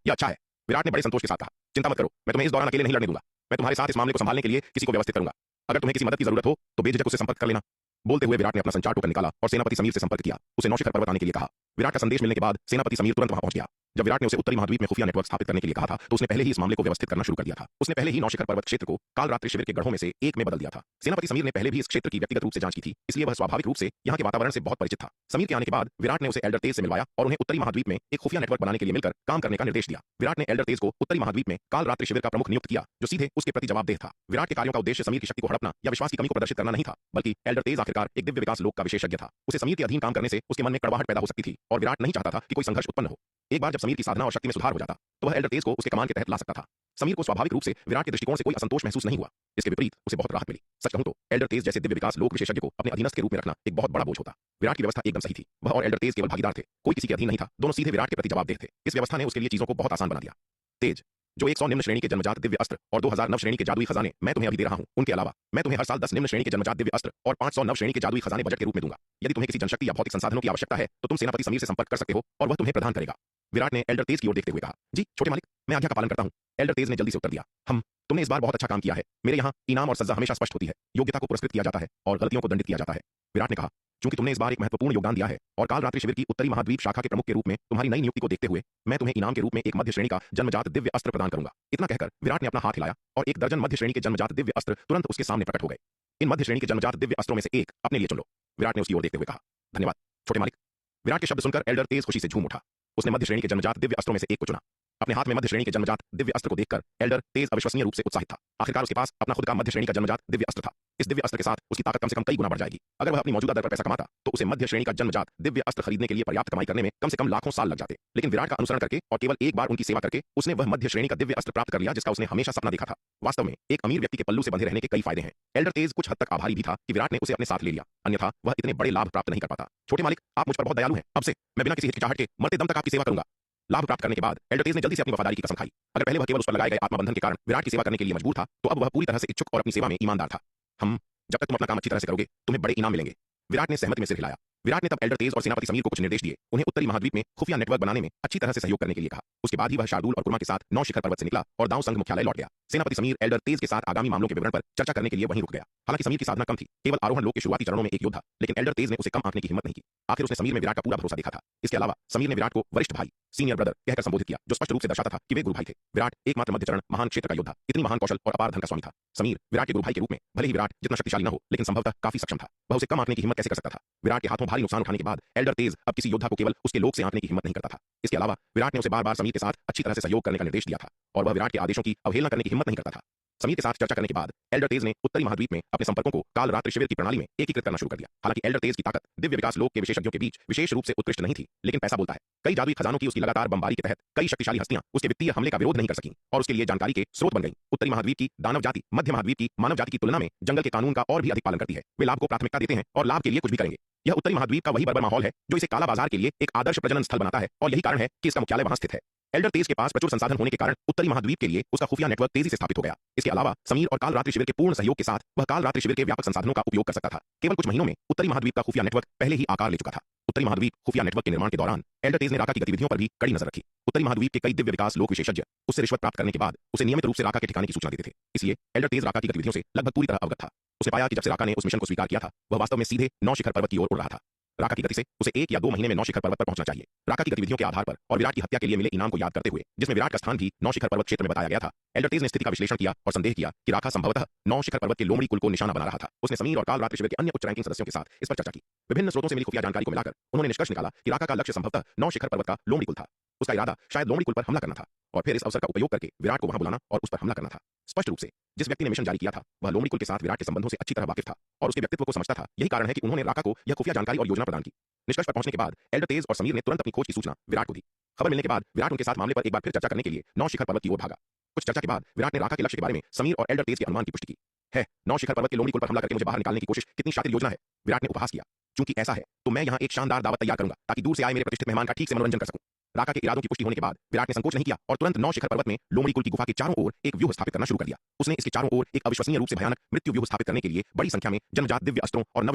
यह अच्छा है। विराट ने बड़े संतोष के साथ कहा, चिंता मत करो, मैं तुम्हें इस दौरान अकेले नहीं लड़ने दूंगा। मैं तुम्हारे साथ इस मामले को संभालने के लिए किसी को व्यवस्थित करूंगा। अगर तुम्हें किसी मदद की जरूरत हो तो बेझिझक उससे संपर्क कर लेना। बोलते हुए विराट ने अपना संचार टोकन निकाला और सेनापति समीर से संपर्क किया। उसे नौशिखर पर्वत आने के लिए कहा। विराट का संदेश मिलने के बाद सेनापति समीर तुरंत वहां पहुंच गया। जब विराट ने उसे उत्तरी महाद्वीप में खुफिया नेटवर्क स्थापित करने के लिए कहा था तो उसने पहले ही इस मामले को व्यवस्थित करना शुरू कर दिया था। उसने पहले ही नौशिखर पर्वत क्षेत्र को कालरात्रि शिविर के गढ़ों में से एक में बदल दिया था। सेनापति समीर ने पहले भी इस क्षेत्र की व्यक्तिगत रूप से जांच की थी, इसलिए वह स्वाभाविक रूप से यहाँ के वातावरण से बहुत परिचित था। समीर के आने के बाद विराट ने उसे एल्डर तेज से मिलवाया और उन्हें उत्तरी महाद्वीप में एक खुफिया नेटवर्क बनाने के लिए मिलकर काम करने का निर्देश दिया। विराट ने एल्डर तेज को उत्तरी महाद्वीप में कालरात्रि शिविर का प्रमुख नियुक्त किया, जो सीधे उसके प्रति जवाबदेह था। विराट के कार्यों का उद्देश्य समीर की शक्ति को हड़पना या विश्वास की कमी को प्रदर्शित करना नहीं था, बल्कि एल्डर तेज आखिरकार एक दिव्य विकास लोक का विशेषज्ञ था। उसे समीर के अधीन काम करने से उसके मन में कड़वाहट पैदा हो सकती थी और विराट नहीं चाहता था कि कोई संघर्ष उत्पन्न हो। एक बार जब समीर की साधना और शक्ति में सुधार हो जाता तो वह एल्डर तेज को उसके कमान के तहत ला सकता था। समीर को स्वाभाविक रूप से विराट के दृष्टिकोण से कोई असंतोष महसूस नहीं हुआ। इसके विपरीत उसे बहुत राहत मिली। सच कहूं तो एल्डर तेज जैसे दिव्य विकास लोक विशेषज्ञ को अपने अधीनस्थ के रूप में रखना एक बहुत बड़ा बोझ होता। विराट की व्यवस्था एकदम सही थी। वह और एल्डर तेज केवल भागीदार थे, कोई किसी के अधीन नहीं था। दोनों सीधे विराट के प्रति जवाबदेह थे। इस व्यवस्था ने उसके लिए चीजों को बहुत आसान बना दिया। तेज, जो 100 निम्न श्रेणी के जन्मजात दिव्य अस्त्र और 2000 नव श्रेणी के जादुई खजाने मैं तुम्हें अभी दे रहा हूं, उनके अलावा मैं तुम्हें हर साल 10 निम्न श्रेणी के जन्मजात दिव्य अस्त्र और 500 नव श्रेणी के जादुई खजाने बजट के रूप में दूंगा। यदि तुम्हें किसी जनशक्ति या भौतिक संसाधनों की आवश्यकता है तो तुम सेनापति समीर से संपर्क कर सकते हो और वह तुम्हें प्रदान करेगा। विराट ने एल्डर तेज की ओर देखते हुए कहा, जी छोटे मालिक, मैं आज्ञा का पालन करता हूं। एल्डर तेज ने जल्दी से उत्तर दिया, तुमने इस बार बहुत अच्छा काम किया है। मेरे यहाँ इनाम और सज्जा हमेशा स्पष्ट होती है। योग्यता को पुरस्कृत किया जाता है और गलतियों को दंडित किया जाता है। विराट ने कहा, चूंकि तुमने इस बार एक महत्वपूर्ण योगदान दिया है और कालरात्रि शिविर की उत्तरी महाद्वीप शाखा के प्रमुख के रूप में तुम्हारी नई नियुक्ति को देखते हुए मैं तुम्हें इनाम के रूप में एक मध्य श्रेणी का जन्मजात दिव्य अस्त्र प्रदान करूंगा। इतना कहकर विराट ने अपना हाथ हिलाया और एक दर्जन मध्य श्रेणी के जन्मजात दिव्य अस्त्र तुरंत उसके सामने प्रकट हो गए। इन मध्य श्रेणी के जन्मजात दिव्य अस्त्रों में से एक अपने लिए चुन लो। विराट ने उसकी ओर देखते हुए कहा, धन्यवाद छोटे मालिक। विराट के शब्द सुनकर एल्डर तेज खुशी से झूम उठा। उसने मध्य श्रेणी के जन्मजात दिव्य अस्त्रों में से एक को चुना। अपने हाथ में मध्य श्रेणी के जन्मजात दिव्य अस्त्र को देखकर एल्डर तेज अविश्वसनीय रूप से उत्साहित था। आखिरकार उसके पास अपना खुद का मध्य श्रेणी का जन्मजात दिव्य अस्त्र था। इस दिव्य अस्त्र के साथ उसकी ताकत कम से कम कई गुना बढ़ जाएगी। अगर वह अपनी मौजूदा दर पर पैसा कमाता तो उसे मध्य श्रेणी का जन्मजात दिव्य अस्त्र खरीदने के लिए पर्याप्त कमाई करने में कम से कम लाखों साल लग जाते। लेकिन विराट का अनुसरण करके और केवल एक बार उनकी सेवा करके उसने वह मध्य श्रेणी का दिव्य अस्त्र प्राप्त कर लिया जिसका उसने हमेशा सपना देखा था। वास्तव में एक अमीर व्यक्ति के पल्लू से बंधे रहने के कई फायदे हैं। एल्डर तेज कुछ हद तक आभारी भी था कि विराट ने उसे अपने साथ ले लिया, अन्यथा वह इतने बड़े लाभ प्राप्त नहीं कर पाता। छोटे मालिक, आप मुझ पर बहुत दयालु हैं। अब से मैं बिना किसी हिचकिचाहट के मरते दम तक आपकी सेवा करूंगा। लाभ प्राप्त करने के बाद एल्डर तेज ने जल्दी से अपनी वफादारी की कसम खाई। अगर पहले वह केवल उस पर लगाए गए आत्मबंधन के कारण विराट की सेवा करने के लिए मजबूर था तो अब वह पूरी तरह से इच्छुक और अपनी सेवा में ईमानदार था। जब तक तुम अपना काम अच्छी तरह से करोगे तुम्हें बड़े इनाम मिलेंगे। विराट ने सहमति में सिर हिलाया। विराट ने तब एल्डर तेज और सेनापति समीर को कुछ निर्देश दिए। उन्हें उत्तरी महाद्वीप में खुफिया नेटवर्क बनाने में अच्छी तरह से सहयोग करने के लिए कहा। उसके बाद ही वह शार्दुल और कुर्मा के साथ नौ शिखर पर्वत से निकला और दाव संघ मुख्यालय लौट गया। सेनापति समीर एल्डर तेज के साथ आगामी मामलों के विवरण पर चर्चा करने के लिए वहीं रुक गया। हालांकि समीर की साधना कम थी, केवल आरोहण लोक के शुरुआती चरणों में एक योद्धा, लेकिन एल्डर तेज ने उसे कम आंकने की हिम्मत नहीं की। आखिर उसने समीर में विराट का पूरा भरोसा देखा था। इसके अलावा समीर ने विराट को वरिष्ठ भाई, सीनियर ब्रदर कहकर संबोधित किया, जो स्पष्ट रूप से दर्शाता था कि वे गुरु भाई थे। विराट एकमात्र मध्य चरण महान क्षेत्र का योद्धा, इतनी महान कौशल और अपार धन का स्वामी था। समीर विराट के गुरु भाई के रूप में भले ही विराट जितना शक्तिशाली न हो, लेकिन संभवतः काफी सक्षम था। वह उसे कम आंकने की हिम्मत कैसे कर सकता था? विराट के हाथों भारी नुकसान उठाने के बाद एल्डर तेज अब किसी योद्धा को केवल उसके लोक से आंकने की हिम्मत नहीं करता था। इसके अलावा विराट ने उसे बार बार समीर के साथ अच्छी तरह से सहयोग करने का निर्देश दिया था और वह विराट के आदेशों की अवहेलना करने की हिम्मत नहीं करता था। समीर के साथ चर्चा करने के बाद एल्डर तेज ने उत्तरी महाद्वीप में अपने संपर्कों को कालरात्रि शिविर की प्रणाली में एकीकृत करना शुरू कर दिया। हालांकि एल्डर तेज की ताकत दिव्य विकास लोक के विशेषज्ञों के बीच विशेष रूप से उत्कृष्ट नहीं थी, लेकिन पैसा बोलता है। कई जादुई खजानों की उसकी लगातार बमबारी के तहत कई शक्तिशाली हस्तियां उसके वित्तीय हमले का विरोध नहीं कर सकीं और उसके लिए जानकारी के स्रोत बन गईं। उत्तरी महाद्वीप की दानव जाति मध्य महाद्वीप की मानव जाति की तुलना में जंगल के कानून का और भी अधिक पालन करती है। वे लाभ को प्राथमिकता देते हैं और लाभ के लिए कुछ भी करेंगे। यह उत्तरी महाद्वीप का वही बर्बर माहौल है जो इसे काला बाजार के लिए एक आदर्श प्रजनन स्थल बनाता है और यही कारण है कि इसका मुख्यालय वहां स्थित है। एल्डर तेज के पास प्रचुर संसाधन होने के कारण उत्तरी महाद्वीप के लिए उसका खुफिया नेटवर्क तेजी से स्थापित हो गया। इसके अलावा समीर और कालरात्रि शिविर के पूर्ण सहयोग के साथ वह कालरात्रि शिविर के व्यापक संसाधनों का उपयोग कर सकता था। केवल कुछ महीनों में उत्तरी महाद्वीप का खुफिया नेटवर्क पहले ही आकार ले चुका था। उत्तरी महाद्वीप खुफिया नेटवर्क के निर्माण के दौरान एल्डर तेज ने राका की गतिविधियों पर भी कड़ी नजर रखी। उत्तरी महाद्वीप के कई दिव्य विकास लोक विशेषज्ञ उससे रिश्वत प्राप्त करने के बाद उसे नियमित रूप से राका के ठिकाने की सूचना देते थे। इसलिए एल्डर तेज राका की गतिविधियों से लगभग पूरी तरह अवगत था। उसने पाया कि जब से राका ने उस मिशन को स्वीकार किया था वह वास्तव में सीधे नौ शिखर पर्वत की ओर उड़ रहा था। राका की गति से उसे 1 या 2 महीने में नौ शिखर पर्वत पर पहुंचना चाहिए। राका की गतिविधियों के आधार पर और विराट की हत्या के लिए मिले इनाम को याद करते हुए, जिसमें विराट का स्थान भी नौ शिखर पर्वत क्षेत्र में बताया गया था, एल्डर तेज ने स्थिति का विश्लेषण किया और संदेह किया कि राका संभवतः नौ शिखर पर्वत के लोमड़ी कुल को निशाना बना रहा था। उसने समीर और कालरात्रि शिविर के अन्य उच्च रैंकिंग सदस्यों के साथ इस पर चर्चा की। विभिन्न स्रोतों से मिली खुफिया जानकारी को मिलाकर उन्होंने निष्कर्ष निकाला कि राका का लक्ष्य संभवतः नौ शिखर पर्वत का लोमड़ी कुल था। उसका इरादा शायद लोमड़ी कुल पर हमला करना था और फिर इस अवसर का उपयोग करके विराट को वहां बुलाना और उस पर हमला करना था। स्पष्ट रूप से जिस व्यक्ति ने मिशन जारी किया था वह लोमड़ी कुल के साथ विराट के संबंधों से अच्छी तरह वाकिफ था और उसके व्यक्तित्व को समझता था। यही कारण है कि उन्होंने राका को यह खुफिया जानकारी और योजना प्रदान की। निष्कर्ष पर पहुंचने के बाद एल्डर तेज और समीर ने तुरंत अपनी खोज की सूचना विराट को दी। खबर मिलने के बाद विराट उनके साथ मामले पर एक बार फिर चर्चा करने के लिए नौ शिखर पर्वत की ओर भागा। कुछ चर्चा के बाद विराट ने राका के लक्ष्य के बारे में समीर और एल्डर तेज के अनुमान की पुष्टि की। है नौ शिखर पर्वत के लोमड़ी कुल पर हमला करके मुझे बाहर निकालने की कोशिश कितनी शातिर योजना है, विराट ने उपहास किया। चूंकि ऐसा है तो मैं यहाँ एक शानदार दावत तैयार करूंगा ताकि दूर से आए मेरे प्रतिष्ठित मेहमान का ठीक से मनोरंजन कर सकूं। राका के इरादों की पुष्टि होने के बाद विराट ने संकोच नहीं किया और तुरंत नौ शिखर पर्वत में लोमड़ी कुल की गुफा के चारों ओर एक व्यूह स्थापित करना शुरू कर दिया। उसने इसके चारों ओर एक अविश्वसनीय रूप से भयानक मृत्यु व्यूह स्थापित करने के लिए बड़ी संख्या में जन्मजात दिव्य अस्त्रों और नव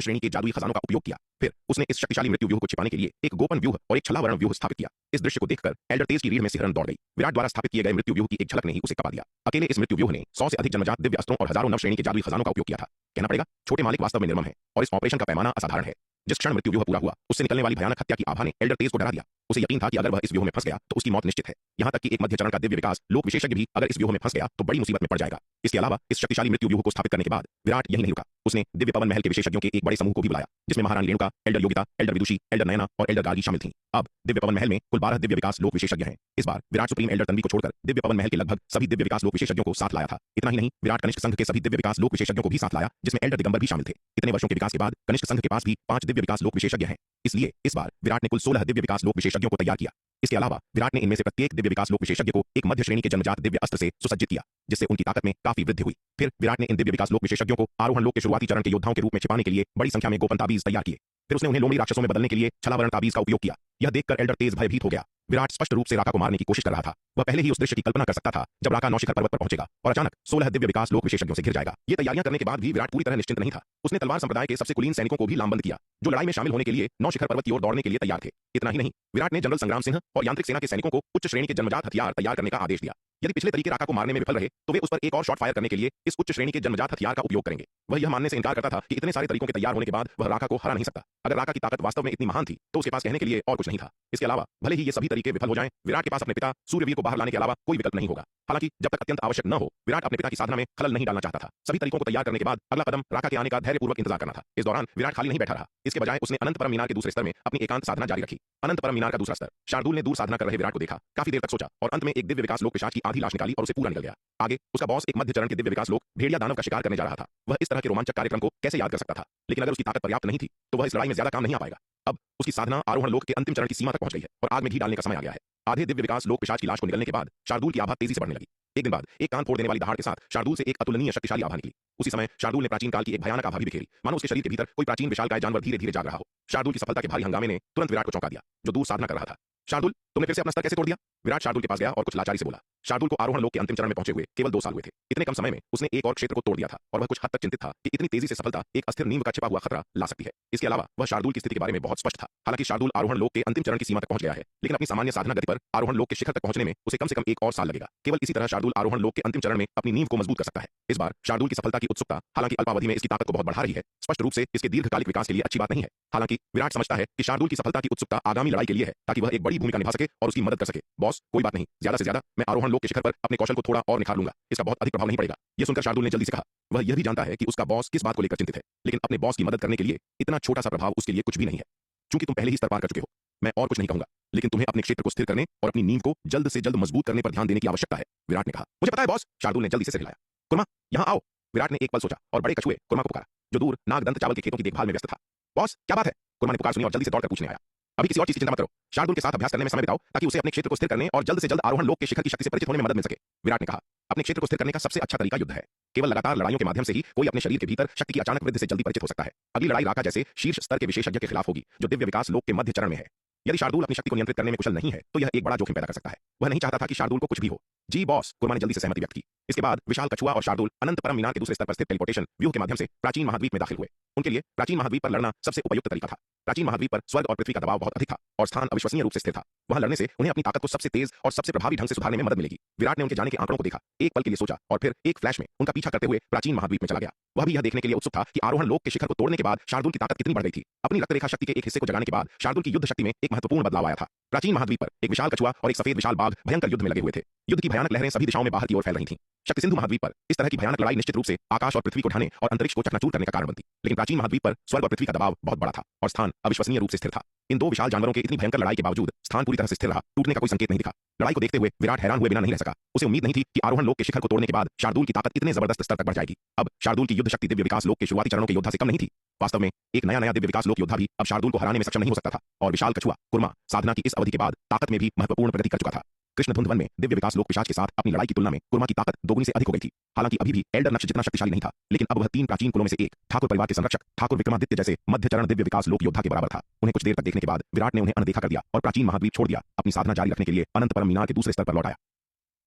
श्रेणी के जादुई खजानों का उपयोग किया। फिर उसने इस शक्तिशाली मृत्यु व्यूह को छिपाने के लिए एक गोपन व्यूह और एक छल्ला वर्ण व्यूह स्थापित किया। इस दृश्य को देखकर एल्डर तेज की रीढ़ में सिहरन दौड़ गई। विराट द्वारा स्थापित किए गए मृत्यु व्यूह की एक झलक ने ही उसे कपा दिया। अकेले इस मृत्यु व्यूह ने 100 से अधिक जन्मजात दिव्य अस्त्रों और हजारों नव श्रेणी के जादुई खजानों का उपयोग किया था। कहना पड़ेगा छोटे मालिक वास्तव में निर्मम है और इस ऑपरेशन का पैमाना असाधारण है। जिस क्षण मृत्यु व्यूह पूरा हुआ उससे निकलने वाली भयानक हत्या की आभा ने एल्डर तेज को डरा दिया। उसे यकीन था कि अगर वह इस व्यूह में फंस गया तो उसकी मौत निश्चित है। यहाँ तक कि एक मध्य चरण का दिव्य विकास लोक विशेषज्ञ भी अगर इस व्यूह में फंस गया तो बड़ी मुसीबत में पड़ जाएगा। इसके अलावा इस शक्तिशाली मृत्यु व्यूह को स्थापित करने के बाद विराट यही नहीं रुका। उसने दिव्य पवन महल के विशेषज्ञों के एक बड़े समूह को भी बुलाया, जिसमें महारानी रेणुका, एल्डर योगिता, एल्डर विदुषी, एल्डर नयना और एल्डर गार्गी शामिल थीं। अब दिव्य पवन महल में कुल 12 दिव्य विकास लोक विशेषज्ञ हैं। इस बार विराट सुप्रीम एल्डर तन्वी को छोड़कर दिव्य पवन महल के लगभग सभी दिव्य विकास लोक विशेषज्ञों को साथ लाया था। इतना ही नहीं, विराट कनिष्क संघ के सभी दिव्य विकास लोक विशेषज्ञों को भी साथ लाया, जिसमें एल्डर दिगंबर भी शामिल थे। इतने वर्षों के विकास के बाद कनिष्क संघ के पास भी 5 दिव्य विकास लोक विशेषज्ञ हैं। इसलिए इस बार विराट ने कुल 16 दिव्य विकास लोक विशेषज्ञों को तैयार किया। इसके अलावा विराट ने इनमें से प्रत्येक दिव्य विकास लोक विशेषज्ञ को एक मध्य श्रेणी के जन्मजात दिव्य अस्त्र से सुसज्जित किया, जिससे उनकी ताकत में काफी वृद्धि हुई। फिर विराट ने इन दिव्य विकास लोक विशेषज्ञों को आरोहण लोक के शुरुआती चरण के योद्धाओं के रूप में छिपाने के लिए बड़ी संख्या में गोपन ताबीज तैयार किए। फिर उसने उन्हें लोमड़ी राक्षसों में बदलने के लिए छलावरण ताबीज का उपयोग किया। यह देखकर एल्डर तेज भयभीत हो गया। विराट स्पष्ट रूप से राका को मारने की कोशिश कर रहा था। वह पहले ही उस दृश्य की कल्पना कर सकता था जब राका नौशिखर पर्वत पर पहुंचेगा और अचानक 16 दिव्य विकास लोक विशेषज्ञों से घिर जाएगा। ये तैयारियां करने के बाद भी विराट पूरी तरह निश्चिंत नहीं था। उसने तलवार संप्रदाय के सबसे कुलीन सैनिकों को भी लामबंद किया, जो लड़ाई में शामिल होने के लिए नौशिखर पर्वत की ओर दौड़ने के लिए तैयार थे। इतना ही नहीं, विराट ने जनरल संग्राम सिंह और यांत्रिक सेना के सैनिकों को उच्च श्रेणी के जन्मजात हथियार तैयार करने का आदेश दिया। यदि पिछले तरीके राका को मारने में विफल रहे तो वे उस पर एक और शॉट फायर करने के लिए इस उच्च श्रेणी के जन्मजात हथियार का उपयोग करेंगे। वह यह मानने से इनकार करता था कि इतने सारे तरीकों के तैयार होने के बाद वह राका को हरा नहीं सकता। अगर राका की ताकत वास्तव में इतनी महान थी तो उसके पास कहने के लिए और कुछ नहीं था। इसके अलावा भले ही ये सभी तरीके विफल हो जाएं, विराट के पास अपने पिता सूर्यवीर को बाहर लाने के अलावा कोई विकल्प नहीं होगा। हालांकि जब तक अत्यंत आवश्यक न हो, विराट अपने पिता की साधना में खलल नहीं डालना चाहता था। सभी तरीकों को तैयार करने के बाद अगला कदम राका के आने का धैर्यपूर्वक इंतजार करना था। इस दौरान विराट खाली नहीं बैठा रहा। इसके बजाय उसने अनंत परम मीनार के दूसरे स्तर में अपनी एकांत साधना जारी रखी। अनंत परम मीनार का दूसरा स्तर। शार्दुल ने दूर साधना कर रहे विराट को देखा, काफी देर तक सोचा और अंत में एक दिव्य विकास लोक पिशाच की आधी लाश निकाली और उसे पूरा निकल गया। आगे उसका बॉस एक मध्य चरण के दिव्य विकास लोक भेड़िया दानव का शिकार करने जा रहा था। वह इस तरह के रोमांचक कार्यक्रम को कैसे याद कर सकता था, लेकिन अगर उसकी ताकत पर्याप्त नहीं थी तो वह इस लड़ाई में ज्यादा काम नहीं आ पाएगा। अब उसकी साधना आरोहण लोक के अंतिम चरण की सीमा तक पहुंच गई है और आग में घी डालने का समय आ गया है। आधे दिव्य विकास लोक पिशाच की लाश को निकलने के बाद शार्दुल की आभा तेजी से बढ़ने लगी। एक दिन बाद एक कान फोड़ देने वाली दहाड़ के साथ शार्दुल से एक अतुलनीय शक्तिशाली आभा निकली। उसी समय शार्दुल ने प्राचीन काल की एक भयानक आभा भी बिखेरी, मानो उसके शरीर के भीतर कोई प्राचीन विशालकाय जानवर धीरे धीरे जाग रहा हो। शार्दुल की सफलता के भारी हंगामे ने तुरंत विराट को चौंका दिया, जो दूर साधना कर रहा था। शार्दुल, तुमने फिर से अपना स्तर कैसे तोड़ दिया? विराट शार्दुल के पास गया और कुछ लाचारी से बोला। शार्दुल को आरोहण लोक के अंतिम चरण में पहुंचे हुए केवल 2 साल हुए थे। इतने कम समय में उसने एक और क्षेत्र को तोड़ दिया था और वह कुछ हद तक चिंतित था कि इतनी तेजी से सफलता एक अस्थिर नींव का छिपा हुआ खतरा ला सकती है। इसके अलावा वह शार्दुल की स्थिति के बारे में बहुत स्पष्ट था। हालांकि शार्दुल आरोहण लोक के अंतिम चरण की सीमा तक पहुंच गया है, लेकिन अपनी सामान्य साधना गति पर आरोहण लोक के शिखर तक पहुंचने में उसे कम से कम एक और साल लगेगा। केवल इसी तरह शार्दुल आरोहण लोक के अंतिम चरण में अपनी नींव को मजबूत कर सकता है। इस बार शार्दुल की सफलता की उत्सुकता हालांकि अल्पावधि में इसकी ताकत को बहुत बढ़ा रही है, स्पष्ट रूप से इसके दीर्घकालिक विकास के लिए अच्छी बात नहीं है। हालांकि विराट समझता है कि शार्दुल की सफलता की उत्सुकता आगामी लड़ाई के लिए है, ताकि वह एक बड़ी भूमिका निभा सके और उसकी मदद कर सके। बॉस, कोई बात नहीं, ज्यादा से ज्यादा मैं आरोहण लोक के शिखर पर अपने कौशल को थोड़ा और निखार लूंगा, इसका बहुत अधिक प्रभाव नहीं पड़ेगा। यह सुनकर शार्दुल ने जल्दी से कहा। वह यह भी जानता है कि उसका बॉस किस बात को लेकर चिंतित है, लेकिन अपने बॉस की मदद करने के लिए इतना छोटा सा प्रभाव उसके लिए कुछ भी नहीं है। चूंकि तुम पहले ही स्तर पार कर चुके हो, मैं और कुछ नहीं कहूंगा, लेकिन तुम्हें अपने क्षेत्र को स्थिर करने और अपनी नींव को जल्द से जल्द मजबूत करने पर ध्यान देने की आवश्यकता है, विराट ने कहा। मुझे पता है बॉस, शार्दुल ने जल्दी से सिर हिलाया। कुर्मा, यहाँ आओ। विराट ने एक पल सोचा और बड़े कछुए कुर्मा को पुकारा, जो दूर नागदंत चावल के खेतों की देखभाल में व्यस्त था। बॉस, क्या बात है? कुर्मा ने पुकार सुनी और जल्दी से दौड़कर पूछने आया। अभी किसी और चीज की चिंता मत करो, शार्दुल के साथ अभ्यास करने में समय बिताओ ताकि उसे अपने क्षेत्र को स्थिर करने और जल्द से जल्द आरोहण लोक के शिखर की शक्ति से परिचित होने में मदद मिल सके, विराट ने कहा। अपने क्षेत्र को स्थिर करने का सबसे अच्छा तरीका युद्ध है। केवल लगातार लड़ाइयों के माध्यम से ही कोई अपने शरीर के भीतर शक्ति की अचानक वृद्धि से जल्दी परिचित हो सकता है। अगली लड़ाई राका जैसे शीर्ष स्तर के विशेषज्ञ के खिलाफ होगी, जो दिव्य विकास लोक के मध्य चरण में है। यदि शार्दुल अपनी शक्ति को नियंत्रित करने में कुशल नहीं है तो यह एक बड़ा जोखिम पैदा कर सकता है। वह नहीं चाहता था कि शार्दुल को कुछ भी हो। जी बॉस, कुर्मा ने जल्दी से सहमति व्यक्त की। इसके बाद विशाल कछुआ और शार्दुल अनंत परम मीनार के दूसरे स्तर पर स्थित टेलीपोर्टेशन व्यूह के माध्यम से प्राचीन महाद्वीप में दाखिल हुए। उनके लिए प्राचीन महाद्वीप पर लड़ना सबसे उपयुक्त तरीका था। प्राचीन महाद्वीप पर स्वर्ग और पृथ्वी का दबाव बहुत अधिक था और स्थान अविश्वसनीय रूप से स्थिर था। वहां लड़ने से उन्हें अपनी ताकत को सबसे तेज और सबसे प्रभावी ढंग से सुधारने में मदद मिलेगी। विराट ने उनके जाने के आंकड़ों को देखा, एक पल के लिए सोचा और फिर एक फ्लैश में उनका पीछा करते हुए प्राचीन महाद्वीप में चला गया। वह भी यह देखने के लिए उत्सुक था कि आरोहण लोक के शिखर को तोड़ने के बाद शार्दुल की ताकत कितनी बढ़ गई थी। अपनी रक्तरेखा शक्ति के एक हिस्से को जगाने के बाद शार्दुल की युद्ध शक्ति में एक महत्वपूर्ण बदलाव आया था। प्राचीन महाद्वीप पर एक विशाल कछुआ और एक सफेद विशाल बाघ भयंकर युद्ध में लगे हुए थे। युद्ध की भयानक लहरें सभी दिशाओं में बाहर की ओर फैल रही थीं। शक्ति सिंधु महाद्वीप पर इस तरह की भयानक लड़ाई निश्चित रूप से आकाश और पृथ्वी को ढाने और अंतरिक्ष को चकनाचूर करने का कारण बनती, लेकिन प्राचीन महाद्वीप पर स्वर्ग और पृथ्वी का दबाव बहुत बड़ा था और स्थान अविश्वसनीय रूप से स्थिर था। इन दो विशाल जानवरों के इतनी भयंकर लड़ाई के बावजूद स्थान पूरी तरह से स्थिर रहा, टूटने का कोई संकेत नहीं दिखा। लड़ाई को देखते हुए विराट हैरान हुए बिना नहीं रह सका। उसे उम्मीद नहीं थी कि आरोहण लोक के शिखर को तोड़ने के बाद शार्दुल की ताकत इतने जबरदस्त स्तर तक बढ़ जाएगी। अब शार्दुल की युद्ध शक्ति दिव्य विकास लोक के शुरुआती चरणों के योद्धा से कम नहीं थी। वास्तव में एक नया दिव्य विकास लोक योद्धा भी अब शार्दुल को हराने में सक्षम नहीं हो सकता था और विशाल कछुआ कुर्मा साधना की इस अवधि के बाद ताकत में भी महत्वपूर्ण प्रगति कर चुका था। कृष्णधुंध वन में दिव्य विकास लोक पिशाच के साथ अपनी लड़ाई की तुलना में कुर्मा की ताकत दोगुनी से अधिक हो गई थी। हालांकि अभी भी एल्डर नक्श जितना शक्तिशाली नहीं था, लेकिन अब वह 3 प्राचीन कुलों में से एक ठाकुर परिवार के संरक्षक ठाकुर विक्रमादित्य जैसे मध्य चरण दिव्य विकास लोक योद्धा के बराबर था। उन्हें कुछ देर तक देखने के बाद विराट ने उन्हें अनदेखा कर दिया और प्राचीन महाद्वीप छोड़ दिया। अपनी साधना जारी रखने के लिए अनंत परम मीनार के दूसरे स्तर पर लौट आया।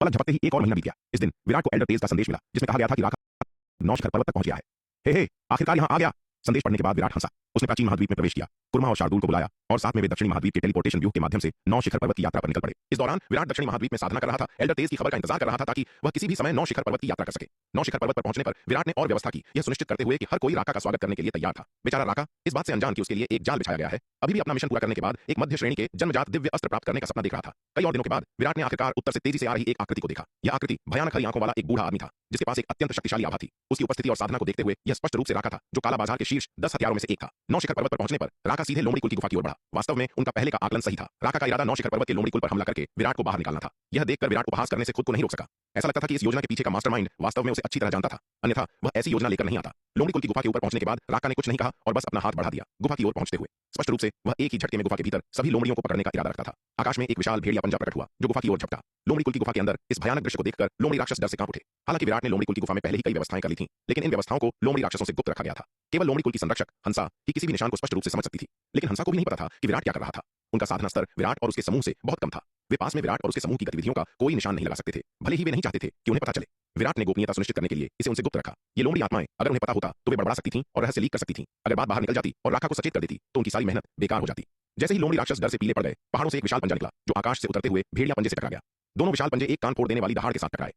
पलक झपकते ही एक और महीना बीत गया। इस दिन विराट को एल्डर तेज का संदेश मिला, जिसमें कहा गया था कि राका नौशिखर पर्वत तक पहुंच गया है। हे आखिरकार यहाँ आ गया। संदेश पढ़ने के बाद विराट हंसा। उसने प्राचीन महाद्वीप में प्रवेश किया। कुर्मा और शार्दूल को बुलाया और साथ में वे दक्षिणी महाद्वीप के टेलीपोर्टेशन व्यूह के माध्यम से 9 शिखर पर्वत की यात्रा पर निकल पड़े। इस दौरान विराट दक्षिणी महाद्वीप में साधना कर रहा था। एल्डर तेज की खबर का इंतजार कर रहा था ताकि वह किसी भी समय 9 शिखर पर्वत की यात्रा कर सके। 9 शिखर पर्वत पर पहुंचने पर विराट ने और व्यवस्था की, यह सुनिश्चित करते हुए कि हर कोई राका का स्वागत करने के लिए तैयार था। बेचारा राका इस बात से अनजान कि उसके लिए एक जाल बिछाया गया है। अभी भी अपना मिशन पूरा करने के बाद एक मध्य श्रेणी के जन्मजात दिव्य अस्त्र प्राप्त करने का सपना देख रहा था। कई और दिनों के बाद विराट ने आखिरकार उत्तर से तेजी से आ रही एक आकृति को देखा। यह आकृति भयानक हरी आंखों वाला एक बूढ़ा आदमी था जिसके पास एक अत्यंत शक्तिशाली आभा थी। उसकी उपस्थिति और साधना को देखते हुए यह स्पष्ट रूप से राका था, जो काला बाजार के शीर्ष 10 हथियारों में से एक था। 9 शिखर पर्वत पर पहुंचने पर राका सीधे लोमड़ी कुल की गुफा की ओर बढ़ा। वास्तव में उनका पहले का आकलन सही था। राका का इरादा 9 शिखर पर्वत के लोमड़ी कुल पर हमला करके विराट को बाहर निकालना था। यह देखकर विराट उपहास करने से खुद को नहीं रोक सका। ऐसा लगता था कि इस योजना के पीछे का मास्टरमाइंड वास्तव में उसे अच्छी तरह जानता था, अन्यथा वह ऐसी योजना लेकर नहीं आता। लोमड़ी कुल की गुफा के ऊपर पहुंचने के बाद राका ने कुछ नहीं कहा और बस अपना हाथ बढ़ा दिया। गुफा की ओर पहुंचते हुए स्पष्ट रूप से वह एक ही झटके में गुफा के भीतर सभी लोमड़ियों को पकड़ने का इरादा रखता था। आकाश में एक विशाल भेड़िया पंजा प्रकट हुआ जो गुफा की ओर झपटा। लोमड़ी कुल की गुफा के अंदर इस भयानक दृश्य को देखकर लोमड़ी राक्षस डर से कांप उठे। हालांकि विराट ने लोमड़ी कुल की गुफा में पहले ही कई व्यवस्थाएं कर ली थीं, लेकिन इन व्यवस्थाओं को लोमड़ी राक्षसों से गुप्त रखा गया था। केवल लोमड़ी कुल की संरक्षक हंसा ही किसी भी निशान को स्पष्ट रूप से समझ सकती थी, लेकिन हंसा को भी नहीं पता था कि विराट क्या कर रहा था। उनका साधना स्तर विराट और उसके समूह से बहुत कम था। वे पास में विराट और उसके समूह की गतिविधियों का कोई निशान नहीं लगा सकते थे, भले ही वे नहीं चाहते थे कि उन्हें पता चले। विराट ने गोपनीयता सुनिश्चित करने के लिए इसे उनसे गुप्त रखा। ये लोमड़ी आत्माएं अगर उन्हें पता होता तो वे बड़बड़ा सकती थीं और रहस्य लीक कर सकती थीं। अगर बात बाहर निकल जाती और राका को सचेत कर देती तो उनकी सारी मेहनत बेकार हो जाती। जैसे ही लोमड़ी राक्षस डर से पीले पड़ गए, पहाड़ों से एक विशाल पंजा निकला जो आकाश से उतरते हुए भेड़िया पंजे से टकरा गया। दोनों विशाल पंजे एक कान फोड़ देने वाली दहाड़ के साथ टकराए।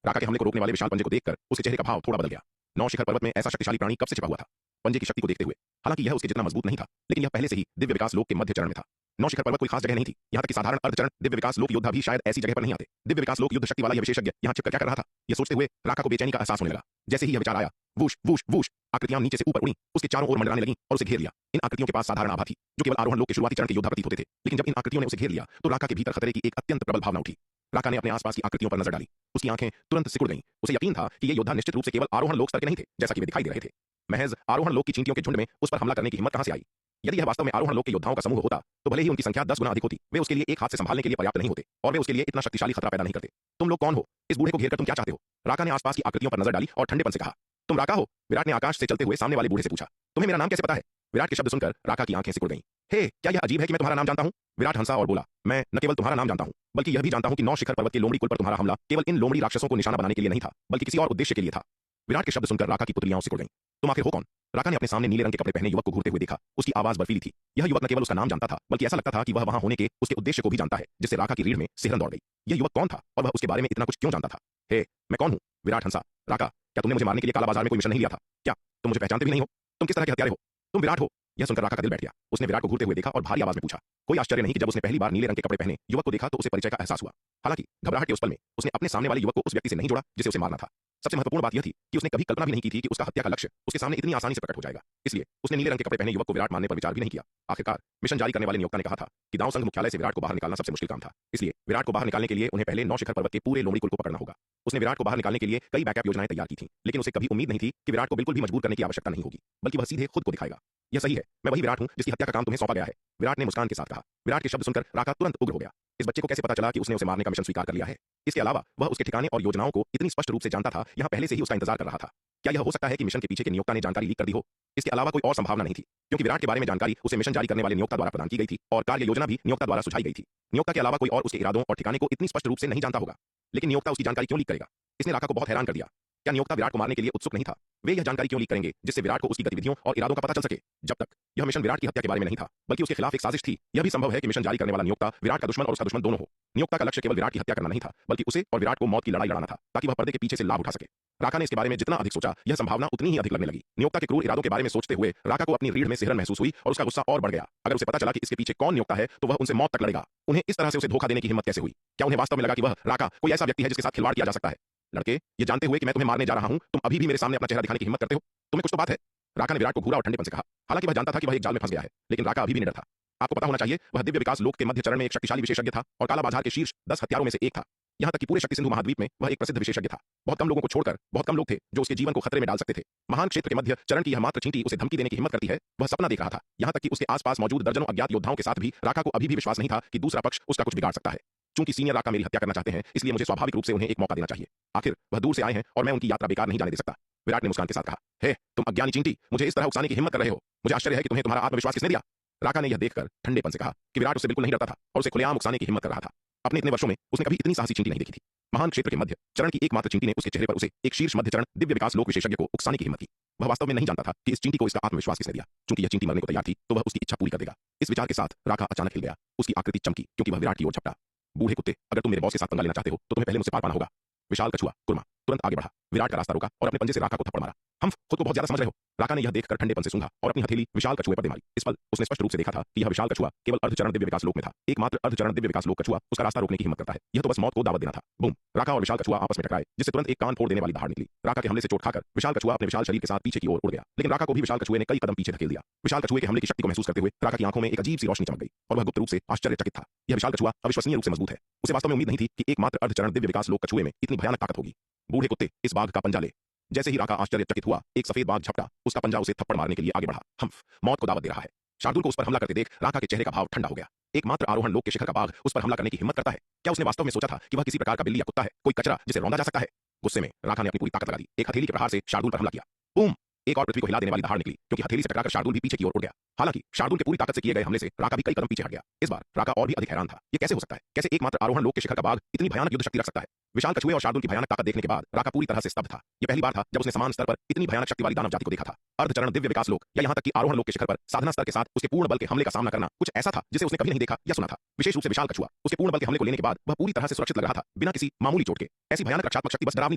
राका के हमले को रोकने वाले विशाल पंजे को देखकर उसके चेहरे का भाव थोड़ा बदल गया। 9 शिखर पर्वत में ऐसा शक्तिशाली प्राणी कब से छिपा हुआ था? पंजे की शक्ति को देखते हुए हालांकि यह उसके जितना मजबूत नहीं था, लेकिन यह पहले से ही दिव्य विकास लोक के मध्य चरण में था। 9 शिखर पर्वत कोई खास जगह नहीं थी। यहाँ तक कि साधारण अर्धचरण दिव्य विकास लोक योद्धा भी शायद ऐसी जगह पर नहीं आते। दिव्य विकास लोक युद्ध शक्ति वाला यह विशेषज्ञ यहाँ छिपकर क्या कर रहा था? यह सोचते हुए राका को बेचैनी का एहसास होने लगा। जैसे ही यह विचार आया, वूश वूश वूश आकृतियां नीचे से ऊपर उड़ी, उसके चारों ओर मंडराने लगीं और उसे घेर लिया। इन आकृतियों के पास साधारण आभा थी जो केवल आरोहण लोक के शुरुआती चरण के योद्धा प्रतीत होते थे, लेकिन जब इन आकृतियों ने उसे घेर लिया तो राका के भीतर खतरे की एक अत्यंत प्रबल भावना उठी। राका ने अपने आसपास की आकृतियों पर नजर डाली। उसकी आंखें तुरंत सिकुड़ गईं। उसे यकीन था कि ये योद्धा निश्चित रूप से केवल आरोहण लोक स्तर के नहीं थे जैसा कि वे दिखाई दे रहे थे। महज आरोहण लोक की चींटियों के झुंड में उस पर हमला करने की हिम्मत कहां से आई? यदि यह वास्तव में आरोहण लोक के योद्धाओं का समूह होता तो भले ही उनकी संख्या 10 गुना अधिक होती, वे उसके लिए एक हाथ से संभालने के लिए पर्याप्त नहीं होते और वे उसके लिए इतना शक्तिशाली खतरा पैदा नहीं करते। तुम लोग कौन हो? इस बूढ़े को घेरकर तुम क्या चाहते हो? राका ने आसपास की आकृतियों पर नजर डाली और ठंडेपन से कहा, तुम राका हो? विराट ने आकाश से चलते हुए सामने वाले बूढ़े से पूछा, तुम्हें मेरा नाम कैसे पता है? विराट के शब्द सुनकर राका की आंखें सिकुड़ गईं। हे, क्या यह अजीब है कि मैं तुम्हारा नाम जानता हूं? विराट हंसा और बोला, मैं न केवल तुम्हारा नाम जानता हूं, बल्कि यह भी जानता हूं कि 9 शिखर पर्वत के लोमड़ी कुल पर तुम्हारा हमला केवल इन लोमड़ी राक्षसों को निशाना बनाने के लिए नहीं था, बल्कि किसी और उद्देश्य के लिए था। विराट के शब्द सुनकर राका की पुतलियां सिकुड़ गईं। तुम आखिर हो कौन? राका ने अपने सामने नीले रंग के कपड़े पहने युवक को घूरते हुए देखा। उसकी आवाज बर्फीली थी। यह युवक न केवल उसका नाम जानता था, बल्कि ऐसा लगता था कि वह वहां होने के उसके उद्देश्य को भी जानता है, जिससे राका की रीढ़ में सिहरन दौड़ गई। यह युवक कौन था और वह उसके बारे में इतना कुछ क्यों जानता था? हे, मैं कौन हूं? विराट हंसा। राका, क्या तुमने मुझे मारने के लिए काला बाजार में कोई मिशन नहीं लिया था? क्या तुम मुझे पहचानते भी नहीं हो? तुम किस तरह के हत्यारे हो? तुम विराट हो? यह सुनकर राका का दिल बैठ गया। उसने विराट को घूरते हुए देखा और भारी आवाज में पूछा। कोई आश्चर्य नहीं कि जब उसने पहली बार नीले रंग के कपड़े पहने युवक को देखा तो उसे परिचय का एहसास हुआ। हालांकि घबराहट के उस पल में उसने अपने सामने वाले युवक को उस व्यक्ति से नहीं जोड़ा जिसे उसे मारना था। सबसे महत्वपूर्ण बात यह थी कि उसने कभी कल्पना भी नहीं की थी कि उसका हत्या का लक्ष्य उसके सामने इतनी आसानी से प्रकट हो जाएगा। इसलिए उसने नीले रंग के कपड़े पहने युवक को विराट मानने पर विचार भी नहीं किया। आखिरकार मिशन जारी करने वाले नियोक्ता ने कहा था कि दाव संघ मुख्यालय से विराट को बाहर निकालना सबसे मुश्किल काम था। इसलिए विराट को बाहर निकालने के लिए उन्हें पहले 9 शिखर पर्वत के पूरे लोमड़ी कुल को पकड़ना होगा। उसने विराट को बाहर निकालने के लिए कई बैकअप योजनाएं तैयार की थीं, लेकिन उसे कभी उम्मीद नहीं थी कि विराट को बिल्कुल भी मजबूर करने की आवश्यकता नहीं होगी, बल्कि वह सीधे खुद को दिखाएगा। यह सही है, मैं वही विराट हूं जिसकी हत्या का काम तुम्हें सौंपा गया है, विराट ने मुस्कान के साथ कहा। विराट के शब्द सुनकर राका तुरंत उग्र हो गया। इस बच्चे को कैसे पता चला कि उसने उसे मारने का मिशन स्वीकार कर लिया है? इसके अलावा वह उसके ठिकाने और योजनाओं को इतनी स्पष्ट रूप से जानता था, यहाँ पहले से ही उसका इंतजार कर रहा था। क्या यह हो सकता है कि मिशन के पीछे के नियोक्ता ने जानकारी लीक कर दी हो? इसके अलावा कोई और संभावना नहीं थी, क्योंकि विराट के बारे में जानकारी उसे मिशन जारी करने वाले नियोक्ता द्वारा प्रदान की गई थी और कार्य योजना भी नियोक्ता द्वारा सुझाई गई थी। नियोक्ता के अलावा कोई और उसके इरादों और ठिकाने को इतनी स्पष्ट रूप से नहीं जानता होगा, लेकिन नियोक्ता उसकी जानकारी क्यों लीक करेगा? इसने राका को बहुत हैरान कर दिया। क्या नियोक्ता विराट को मारने के लिए उत्सुक नहीं था? वे यह जानकारी क्यों लीक करेंगे जिससे विराट को उसकी गतिविधियों और इरादों का पता चल सके? जब तक यह मिशन विराट की हत्या के बारे में नहीं था, बल्कि उसके खिलाफ एक साजिश थी। यह भी संभव है कि मिशन जारी करने वाला नियोक्ता विराट का दुश्मन और उसका दुश्मन दोनों हो। नियोक्ता का लक्ष्य केवल विराट की हत्या करना नहीं था, बल्कि उसे और विराट को मौत की लड़ाई लड़ाना था, ताकि वह पर्दे के पीछे से लाभ उठा सके। राका ने इसके बारे में जितना अधिक सोचा, यह संभावना उतनी ही अधिक लगने लगी। नियोक्ता के क्रूर इरादों के बारे में सोचते हुए राका को अपनी रीढ़ में सिहरन महसूस हुई और उसका गुस्सा और बढ़ गया। अगर उसे पता चला कि इसके पीछे कौन नियोक्ता है तो वह उनसे मौत तक लड़ेगा। उन्हें इस तरह से उसे धोखा देने की हिम्मत कैसे हुई? क्या उन्हें वास्तव में लगा कि वह राका कोई ऐसा व्यक्ति है जिसके साथ खिलवाड़ किया जा सकता है? लड़के, ये जानते हुए कि मैं तुम्हें मारने जा रहा हूं, तुम अभी भी मेरे सामने अपना चेहरा दिखाने की हिम्मत करते हो? तुम्हें कुछ तो बात है? राका ने विराट को घूरा और ठंडेपन से कहा। हालांकि वह जानता था कि वह एक जाल में फंस गया है, लेकिन राका अभी भी निडर था। आपको पता होना चाहिए, वह दिव्य विकास लोक के मध्य चरण में एक शक्तिशाली विशेषज्ञ था और काला बाजार के शीर्ष 10 हथियारों में से एक था। यहाँ तक कि पूरे शक्ति सिंधु महाद्वीप में वह एक प्रसिद्ध विशेषज्ञ था। बहुत कम लोगों को छोड़कर बहुत कम लोग थे जो उसके जीवन को खतरे में डाल सकते थे। महान क्षेत्र के मध्य चरण की यह मात्र चींटी उसे धमकी देने की हिम्मत करती है। वह सपना देख रहा था। यहाँ तक कि उसके आसपास मौजूद दर्जनों अज्ञात योद्धाओं के साथ भी राका को अभी भी विश्वास नहीं था कि दूसरा पक्ष उसका कुछ बिगाड़ सकता है। चूंकि सीनियर राका मेरी हत्या करना चाहते हैं, इसलिए मुझे स्वाभाविक रूप से उन्हें एक मौका देना चाहिए। आखिर वह दूर से आए हैं और मैं उनकी यात्रा बेकार नहीं जाने दे सकता। विराट ने मुस्कान के साथ कहा। हे, तुम अज्ञानी चींटी, मुझे इस तरह उकसाने की हिम्मत कर रहे हो। मुझे आश्चर्य है कि तुम्हें तुम्हारा आत्मविश्वास किसने दिया? राका ने यह देखकर ठंडेपन से कहा कि विराट उससे बिल्कुल नहीं डरता था और उसे खुलेआम उकसाने की हिम्मत कर रहा था। अपने इतने वर्षों में उसने कभी इतनी साहसी चींटी नहीं देखी थी। महान क्षेत्र के मध्य चरण की एकमात्र चींटी ने उसके चेहरे पर उसे एक शीर्ष मध्य चरण दिव्य विकास लोक विशेषज्ञ को उकसाने की हिम्मत की। वह वास्तव में नहीं जानता था कि इस चींटी को इसका आत्मविश्वास किसने दिया। चूंकि यह चींटी मरने को तैयार थी तो वह उसकी इच्छा पूरी कर देगा। इस विचार के साथ राका अचानक हिल गया। उसकी आकृति चमकी क्योंकि वह विराट की ओर झपटा। बूढ़े कुत्ते, अगर तुम मेरे बॉस के साथ पंगा लेना चाहते हो तो तुम्हें पहले मुझसे पार पाना होगा। विशाल कछुआ कुर्मा तुरंत आगे बढ़ा, विराट का रास्ता रोका और अपने पंजे से राका को थप्पड़ मारा। हम खुद को बहुत ज्यादा समझ रहे हो। राका ने यह देखकर ठंडेपन से सूंघा और अपनी हथेली विशाल कछुए पर दे मारी। इस पल उसने स्पष्ट रूप से देखा था कि यह विशाल कछुआ केवल अर्धचरण दिव्य विकास लोक में था। एकमात्र अर्धचरण दिव्य विकास लोक कछुआ उसका रास्ता रोकने की हिम्मत करता है। यह तो बस मौत को दावत देना था। बूम! राका और विशाल कछुआ आपस में टकराए, जिससे तुरंत एक कान फोड़ देने वाली दहाड़ निकली। राका के हमले से चोट खाकर विशाल कछुआ अपने विशाल शरीर के साथ पीछे की ओर उड़ गया, लेकिन राका को भी विशाल कछुए ने कई कदम पीछे धकेल दिया। विशाल कछुए के हमले की शक्ति को महसूस करते हुए राका की आंखों में एक अजीब सी रोशनी चमक गई और वह गुप्त रूप से आश्चर्यचकित था। यह विशाल कछुआ अविश्वसनीय रूप से मजबूत है। उसे वास्तव में उम्मीद नहीं थी कि एकमात्र अर्धचरण दिव्य विकास लोक कछुए में इतनी भयानक ताकत होगी। बूढ़े कुत्ते, इस बाघ का पंजा ले। जैसे ही राका आश्चर्यचकित हुआ, एक सफेद बाघ झपटा, उसका पंजा उसे थप्पड़ मारने के लिए आगे बढ़ा। मौत को दावत दे रहा है। शार्दुल को उस पर हमला करते देख राका के चेहरे का भाव ठंडा हो गया। एकमात्र आरोहण लोक के शिखर का बाघ उस पर हमला करने की हिम्मत करता है। क्या उसने वास्तव में सोचा था कि वह किसी प्रकार का बिल्ली या कुत्ता है, कोई कचरा जिसे रौंदा जा सकता है? गुस्से में राका ने अपनी पूरी ताकत लगा दी। एक हथेली के प्रहार से शार्दुल पर हमला किया। बूम! एक और पृथ्वी को हिला देने वाली दहाड़ निकली, क्योंकि हथेली से टकराकर शार्दुल भी पीछे की ओर उड़ गया। हालांकि शार्दुल के पूरी ताकत से किए गए हमले से राका भी कई कदम पीछे हट गया। इस बार राका और भी अधिक हैरान था। यह कैसे हो सकता है? कैसे एकमात्र आरोहण लोक के शिखर का बाघ इतनी भयानक युद्ध शक्ति रख सकता है? विशाल कछुए और शार्दुल की भयानक ताकत देखने के बाद राका पूरी तरह से स्तब्ध था। यह पहली बार था जब उसने समान स्तर पर इतनी भयानक शक्ति वाली दानव जाति को देखा था। अर्धचरण दिव्य विकास लोक या यहां तक कि आरोहण लोक के शिखर पर साधना स्तर के साथ उसके पूर्ण बल के हमले का सामना करना कुछ ऐसा था जिसे उसने कभी नहीं देखा या सुना था। विशेष रूप से विशाल कछुआ उसके पूर्ण बल के हमले को लेने के बाद वह पूरी तरह से सुरक्षित लग रहा था, बिना किसी मामूली चोट के। ऐसी भयानक रक्षात्मक शक्ति बस डरावनी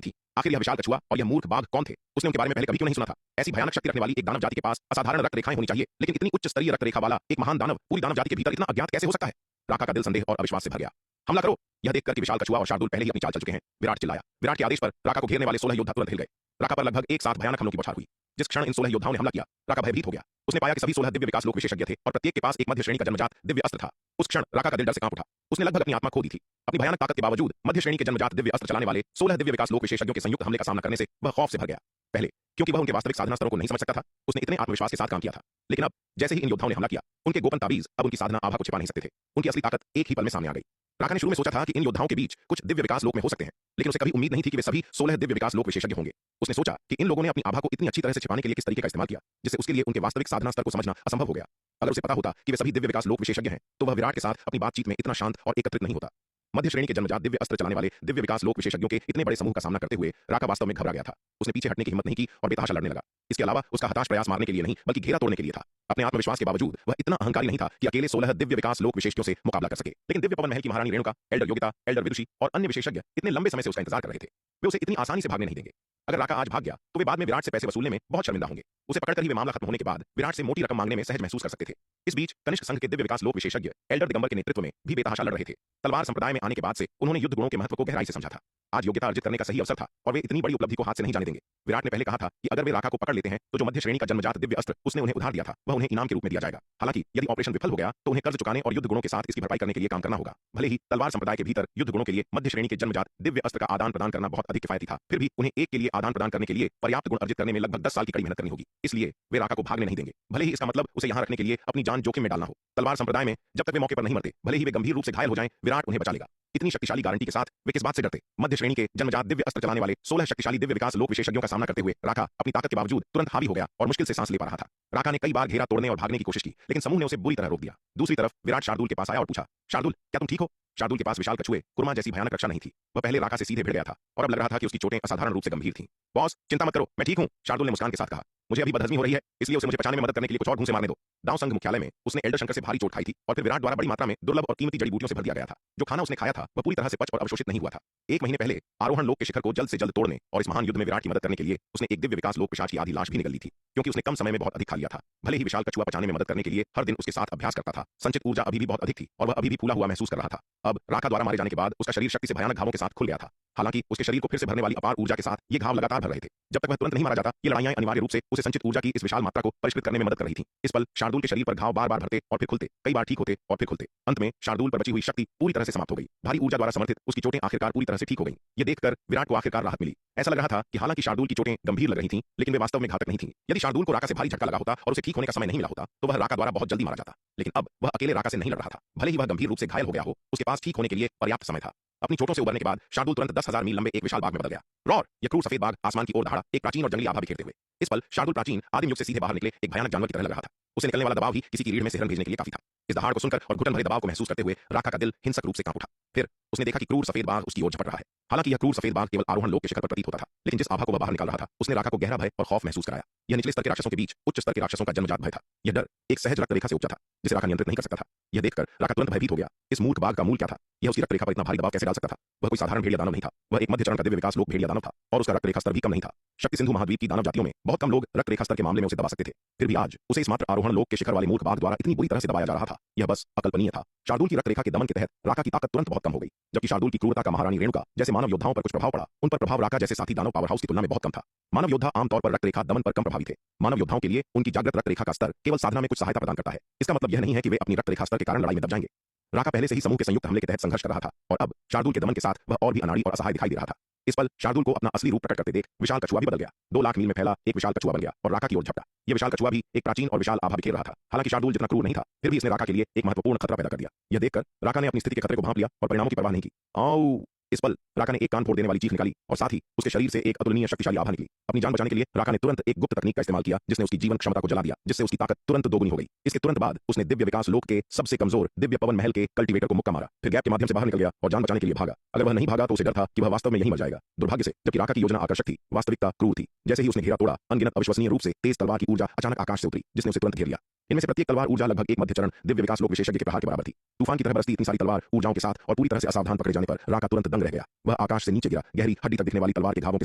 थी। आखिर यह विशाल कछुआ और यह मूर्ख बाघ कौन थे? उसने उनके बारे में पहले कभी क्यों नहीं सुना था? ऐसी भयानक शक्ति रखने वाली एक दानव जाति के पास असाधारण रक्त रेखाएं होनी चाहिए, लेकिन इतनी उच्च स्तरीय रक्त रेखा वाला एक महान दानव पूरी दानव जाति के भीतर इतना अज्ञात कैसे हो सकता है? राका का दिल संदेह और अविश्वास से भर गया। हमला करो! यह देखकर कि विशाल कछुआ और शार्दुल पहले ही अपनी चाल चल चुके हैं, विराट चिल्लाया। विराट के आदेश पर राका को घेरने वाले 16 योद्धा तुरंत हिल गए। राका पर लगभग एक साथ भयानक हमलों की बौछार हुई। जिस क्षण इन 16 योद्धाओं ने हमला किया, राका भयभीत हो गया। उसने पाया कि सभी 16 दिव्य विकास लोक विशेषज्ञ थे और प्रत्येक के पास एक मध्य श्रेणी का जन्मजात दिव्य अस्त्र था। उस क्षण राका का दिल डर से कांप उठा। उसने लगभग अपनी आत्मा खो दी थी। अपनी भयानक ताकत के बावजूद मध्य श्रेणी के जन्मजात दिव्य अस्त्र चलाने वाले 16 दिव्य विकास लोक विशेषज्ञों के संयुक्त हमले का सामना करने से वह खौफ से भर गया। पहले क्योंकि वह उनके वास्तविक साधना स्तरों को नहीं समझ सकता था, उसने इतने आत्मविश्वास के साथ काम किया था। लेकिन अब जैसे ही इन योद्धाओं ने हमला किया, उनके गोपन ताबीज अब उनकी साधना आभा को छिपा नहीं सकते थे। उनकी असली ताकत एक ही पल में सामने आ गई। राका ने शुरू में सोचा था कि इन योद्धाओं के बीच कुछ दिव्य विकास लोक में हो सकते हैं, लेकिन उसे कभी उम्मीद नहीं थी कि वे सभी 16 दिव्य विकास लोक विशेषज्ञ होंगे। उसने सोचा कि इन लोगों ने अपनी आभा को इतनी अच्छी तरह से छिपाने के लिए किस तरीके का इस्तेमाल किया, जिससे उसके लिए उनके वास्तविक साधना स्तर को समझना असंभव हो गया। अगर उसे पता होता कि वे सभी दिव्य विकास लोक विशेषज्ञ हैं, तो वह विराट के साथ अपनी बातचीत में इतना शांत और एकत्रित नहीं होता। मध्य श्रेणी के जन्मजात दिव्य अस्त्र चलाने वाले दिव्य विकास लोक विशेषज्ञों के इतने बड़े समूह का सामना करते हुए राका वास्तव में घबरा गया था। उसने पीछे हटने की हिम्मत नहीं की और बेतहाशा लड़ने लगा। इसके अलावा उसका हताश प्रयास मारने के लिए नहीं, बल्कि घेरा तोड़ने के लिए था। अपने आत्मविश्वास के बावजूद वह इतना अहंकारी नहीं था कि अकेले 16 दिव्य विकास लोक विशेषज्ञों से मुकाबला कर सके। लेकिन दिव्य पवन महल की महारानी रेणुका, एल्डर योगिता, एल्डर विदुषी और अन्य विशेषज्ञ इतने लंबे समय से उसका इंतजार कर रहे थे। वे उसे इतनी आसानी से भागने नहीं देंगे। अगर राका आज भाग गया तो वे बाद में विराट से पैसे वसूलने में बहुत शर्मिंदा होंगे। उसे पकड़कर ही वे मामला खत्म होने के बाद विराट से मोटी रकम मांगने में सहज महसूस कर सकते थे। इस बीच कनिष्क संघ के दिव्य विकास लोक विशेषज्ञ एल्डर दिगंबर के नेतृत्व में भी बेतहाशा लड़ रहे थे। तलवार संप्रदाय में आने के बाद से उन्होंने युद्ध गुणों के महत्व को गहराई से समझा था। आज योग्यता अर्जित करने का सही अवसर था और वे इतनी बड़ी उपलब्धि को हाथ से नहीं जाने देंगे। विराट ने पहले कहा था कि अगर वे राका को पकड़ लेते हैं तो जो मध्य श्रेणी का जन्मजात दिव्य अस्त्र उसने उन्हें उधार दिया था, वह उन्हें इनाम के रूप में दिया जाएगा। हालांकि यदि ऑपरेशन विफल हो गया तो उन्हें कर्ज चुकाने और युद्ध गुणों के साथ इसकी भरपाई करने के लिए काम करना होगा। भले ही तलवार संप्रदाय के भीतर युद्ध गुणों के लिए मध्य श्रेणी के जन्मजात दिव्य अस्त्र का आदान प्रदान करना बहुत अधिक किफायती था, फिर भी उन्हें एक के लिए आदान प्रदान करने के लिए पर्याप्त गुण अर्जित करने में लगभग 10 साल की कड़ी मेहनत करनी होगी। इसलिए वे राका को भागने नहीं देंगे, भले ही इसका मतलब उसे यहां रखने के लिए अपनी जान जोखिम में डालना हो। तलवार संप्रदाय में जब तक वे मौके पर नहीं मरते, भले ही वे गंभीर रूप से घायल हो जाएं, विराट उन्हें बचा लेगा। इतनी शक्तिशाली गारंटी के साथ वे किस बात से डरते? मध्य श्रेणी के जन्मजात दिव्य अस्त्र चलाने वाले 16 शक्तिशाली दिव्य विकास लोक विशेषज्ञों का सामना करते हुए राका अपनी ताकत के बावजूद तुरंत हावी हो गया और मुश्किल से सांस ले पा रहा था। राका ने कई बार घेरा तोड़ने और भागने की कोशिश की, लेकिन समूह ने उसे बुरी तरह रोक दिया। दूसरी तरफ विराट शार्दुल के पास आया और पूछा, शार्दुल क्या तुम ठीक हो? शार्दुल के पास विशाल कछुए कुर्मा जैसी भयानक रक्षा नहीं थी। वह पहले राका से सीधे भिड़ गया था और अब लग रहा था कि उसकी चोटें असाधारण रूप से गंभीर थीं। बॉस चिंता मत करो, मैं ठीक हूं, शार्दुल ने मुस्कान के साथ कहा। मुझे अभी बदहजमी हो रही है, इसलिए उसे मुझे बचाने में मदद करने के लिए कुछ और घूंसे मारने दो। दाव संघ मुख्यालय में उसने एल्डर शंकर से भारी चोट खाई थी और फिर विराट द्वारा बड़ी मात्रा में दुर्लभ और कीमती जड़ी बूटियों से भर दिया गया था। जो खाना उसने खाया था वह पूरी तरह से पच और अवशोषित नहीं हुआ था। एक महीने पहले आरोहण लोक के शिखर को जल्द से जल्द तोड़ने और इस महान युद्ध में विराट की मदद करने के लिए उसने एक दिव्य विकास लोक पिशाच की आधी लाश भी निगल ली थी, क्योंकि उसने कम समय में बहुत अधिक खा लिया था। भले ही विशाल कछुआ पचाने में मदद करने के लिए हर दिन उसके साथ अभ्यास करता था, संचित ऊर्जा अभी भी बहुत अधिक थी और वह अभी भी फूला हुआ महसूस कर रहा था। अब राका द्वारा मारे जाने के बाद उसका शरीर शक्ति से भयानक घावों के साथ खुल गया था। हालांकि उसके शरीर को फिर से भरने वाली अपार ऊर्जा के साथ ये घाव लगातार भर रहे थे। जब तक वह तुरंत नहीं मारा जाता, ये लड़ाइयां अनिवार्य रूप से उसे संचित ऊर्जा की इस विशाल मात्रा को परिष्कृत करने में मदद कर रही थी। इस पल शार्दुल के शरीर पर घाव बार बार भरते और फिर खुलते, कई बार ठीक होते और फिर खुलते। अंत में शार्दुल पर बची हुई शक्ति पूरी तरह से समाप्त हो गई। भारी ऊर्जा द्वारा समर्थित उसकी चोटें आखिरकार पूरी तरह से ठीक हो गई। ये देखकर विराट को आखिरकार राहत मिली। ऐसा लग रहा था कि हालांकि शार्दुल की चोटें गंभीर लग रही थीं, लेकिन वे वास्तव में घातक नहीं थीं। यदि शार्दुल को राका से भारी झटका लगा होता और उसे ठीक होने का समय नहीं मिला होता, तो वह राका द्वारा बहुत जल्दी मारा जाता। लेकिन अब वह अकेले राका से नहीं लड़ रहा था। भले ही वह गंभीर रूप से घायल हो गया हो, उसके पास ठीक होने के लिए पर्याप्त समय था। अपनी चोटों से उबरने के बाद शार्दुल तुरंत 10,000 मील लंबे एक विशाल बाघ में बदल गया। रॉर! यह क्रूर सफेद बाघ आसमान की ओर दहाड़ा, एक प्राचीन और जंगली आभा बिखेरते हुए। इस पल शार्दुल प्राचीन आदिम युग से सीधे बाहर निकले एक भयानक जानवर की तरह लग रहा था। उसे निकलने वाला दबाव ही किसी की रीढ़ में सिहरन भेजने के लिए काफी था। इस दहाड़ को सुनकर और घुटन भरे दबाव को महसूस करते हुए राका का दिल हिंसक रूप से कांप उठा। फिर उसने देखा कि क्रूर सफेद बाघ उसकी ओर झपट रहा है। हालांकि यह क्रूर सफेद बाघ केवल आरोहण लोक के शिखर पर प्रतीत होता था, लेकिन जिस आभा को वह बाहर निकाल रहा था उसने राका को गहरा भय और खौफ महसूस कराया। यह निचले स्तर के राक्षसों के बीच उच्च स्तर के राक्षसों का जन्मजात भय था। यह डर एक सहज रक्त रेखा से उपजा था जिसे राका नियंत्रित नहीं कर सकता था। यह देखकर राका तुरंत भयभीत हो गया। इस मूर्ख बाघ का मूल क्या था? यह उसकी रक्त रेखा पर इतना भारी दबाव कैसे डाल सकता था? वह कोई साधारण भेड़िया दानव नहीं था, वह एक मध्य चरण का दिव्य विकास लोक भेड़िया दानव था, और उसका रक्त रेखा स्तर भी कम नहीं था। शक्ति सिंधु महाद्वीप की दानव जातियों में बहुत कम लोग रक्त रेखा स्तर के मामले में उसे दबा सकते थे। फिर भी आज उसे इस मात्र आरोहण लोक के शिखर वाले मूर्ख बाघ द्वारा इतनी बुरी तरह से दबाया जा रहा था, यह बस अकल्पनीय था। शार्दूल की रक्त रेखा के दमन के तहत राका की ताकत तुरंत बहुत कम हो गई, जबकि शार्दूल की क्रूरता का महारानी रेणुका जैसे मानव योद्धाओं पर कुछ प्रभाव पड़ा, उन पर प्रभाव राका जैसे साथी दानव पावर हाउस की तुलना में बहुत कम था। मानव योद्धा आमतौर पर रक्त रेखा दमन पर कम प्रभावी थे। मानव योद्धाओं के लिए उनकी जागृत रक्त रेखा का स्तर केवल साधना में कुछ सहायता प्रदान करता है। इसका मतलब यह नहीं है कि वे अपनी रक्त रेखा स्तर के कारण लड़ाई में दब जाएंगे। राका पहले से ही समूह के संयुक्त हमले के तहत संघर्ष कर रहा था, और अब शार्दूल के दमन के साथ वह और भी अनाड़ी और असहाय दिखाई दे रहा था। इस पल शार्दूल को अपना असली रूप प्रकट करते देख विशाल कछुआ भी बदल गया। 2 लाख मील में फैला एक विशाल कछुआ बन गया और राका की ओर झपटा। यह विशाल कछुआ भी एक प्राचीन और विशाल आभा बिखेर रहा था। हालांकि शार्दूल जितना क्रूर नहीं था, फिर भी इसने राका के लिए एक महत्वपूर्ण खतरा पैदा कर दिया। यह देखकर राका ने अपनी स्थिति के खतरे को भांप लिया और परिणामों की परवाह नहीं की। आओ! इस पल राका ने एक कान फोड़ देने वाली चीख निकाली और साथ ही उसके शरीर से एक अतुलनीय शक्तिशाली आभा निकली। अपनी जान बचाने के लिए राका ने तुरंत एक गुप्त तकनीक का इस्तेमाल किया, जिसने उसकी जीवन क्षमता को जला दिया, जिससे उसकी ताकत तुरंत दोगुनी हो गई। इसके तुरंत बाद उसने दिव्य विकास लोक के सबसे कमजोर दिव्य पवन महल के कल्टीवेटर को मुक्का मारा, फिर गैप के माध्यम से बाहर निकल गया और जान बचाने के लिए भागा। अगर वह नहीं भागा तो उसे डर था कि वह वास्तव में यहीं मर जाएगा। दुर्भाग्य से जबकि राका की योजना आकर्षक थी, वास्तविकता क्रूर थी। जैसे ही उसने घेरा तोड़ा, अनगिनत अविश्वसनीय रूप से तेज तलवार की ऊर्जा अचानक आकाश से उतरी, जिसने उसे तुरंत घेर लिया। इनमें से प्रत्येक तलवार ऊर्जा लगभग एक मध्य चरण दिव्य विकास लोक विशेषज्ञ के प्रहार के बराबर थी। तूफान की तरह बरसती इतनी सारी तलवार ऊर्जाओं के साथ और पूरी तरह से असावधान पकड़े जाने पर राका तुरंत दंग रह गया। वह आकाश से नीचे गिरा, गहरी हड्डी तक दिखने वाली तलवार के घावों के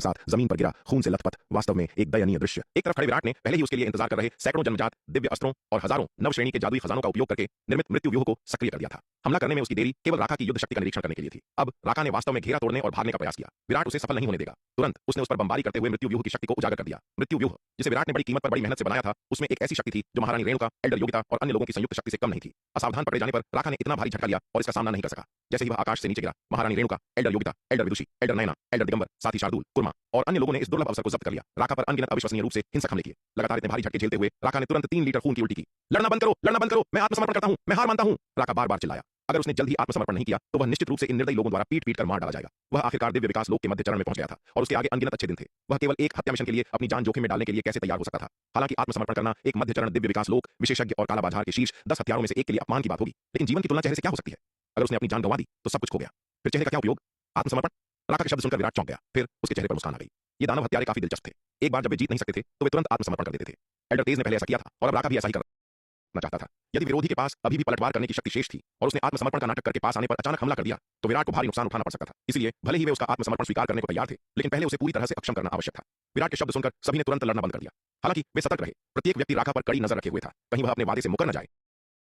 साथ जमीन पर गिरा, खून से लथपथ, वास्तव में एक दयनीय दृश्य। एक तरफ खड़े विराट ने पहले ही उसके लिए इंतजार कर रहे सैकड़ों जन्मजात दिव्य अस्त्रों और हजारों नव श्रेणी के जादुई खजानों का उपयोग करके निर्मित मृत्यु व्यूह को सक्रिय कर दिया था। हमला करने में उसकी देरी केवल राका की युद्ध शक्ति का निरीक्षण करने के लिए थी। अब राका ने वास्तव में घेरा तोड़ने और भागने का प्रयास किया। विराट उसे सफल नहीं होने देगा। तुरंत उसने उस पर बमबारी करते हुए मृत्यु व्यूह की शक्ति को उजागर कर दिया। मृत्यु व्यूह जिसे विराट ने बड़ी कीमत पर बड़ी मेहनत से बनाया था, उसमें एक ऐसी शक्ति थी जो महारानी रेणुका, एल्डर योगिता और अन्य लोगों की संयुक्त शक्ति से कम नहीं थी। असावधान पकड़े जाने पर राका ने इतना भारी झटका लिया और इसका सामना नहीं कर सका। जैसे ही वह आकाश से नीचे गिरा, महारानी रेणुका, एल्डर योगिता, एल्डर विदुषी, एल्डर नयना, एल्डर दिगंबर, साथी शार्दूल, कुर्मा और अन्य लोगों ने इस दुर्लभ अवसर को जब्त कर लिया। राका पर अनगिनत अविश्वसनीय रूप से हिंसक हमले किए। लगातार इतने भारी झटके झेलते हुए राका ने तुरंत 3 लीटर खून की उल्टी की। लड़ना बंद करो, लड़ना बंद करो, मैं आत्मसमर्पण करता हूं, मैं हार मानता हूं, राका बार-बार चिल्लाया। अगर उसने जल्द ही आत्मसमर्पण नहीं किया तो वह निश्चित रूप से इन निर्दयी लोगों द्वारा पीट-पीट कर मार डाला जाएगा। वह आखिरकार दिव्य विकास लोक के मध्य चरण में पहुंच गया था और उसके आगे अनगिनत अच्छे दिन थे। वह केवल एक हत्या मिशन के लिए अपनी जान जोखिम में डालने के लिए कैसे तैयार हो सकता था? हालांकि आत्मसमर्पण करना एक मध्य चरण दिव्य विकास लोक विशेषज्ञ और काला बाजार के शीर्ष 10 हथियारों में से एक के लिए अपमान की बात होगी, लेकिन जीवन की तुलना चेहरे से क्या हो सकती है? अगर उसने अपनी जान गंवा दी तो सब कुछ खो गया, फिर चेहरे का क्या उपयोग? आत्मसमर्पण? राका के शब्द सुनकर विराट चौंक गया, फिर उसके चेहरे पर मुस्कान आ गई। ये दानव हत्यारे काफी दिलचस्प थे। एक बार जब वे जीत नहीं सकते थे तो वे तुरंत आत्मसमर्पण कर देते थे। एल्डर तेज ने पहले ऐसा किया था और अब राका भी ऐसा ही करना चाहता था। यदि विरोधी के पास अभी भी पलटवार करने की शक्ति शेष थी और उसने आत्मसमर्पण का नाटक करके पास आने पर अचानक हमला कर दिया तो विराट को भारी नुकसान उठाना पड़ सकता था। इसलिए भले ही वे उसका आत्मसमर्पण स्वीकार करने को तैयार थे, लेकिन पहले उसे पूरी तरह से अक्षम करना आवश्यक था। विराट के शब्द सुनकर सभी ने तुरंत लड़ना बंद कर दिया। हालांकि वे सतर्क रहे। प्रत्येक व्यक्ति राका पर कड़ी नजर रखे हुए था, कहीं वह अपने वादे से मुकर न जाए।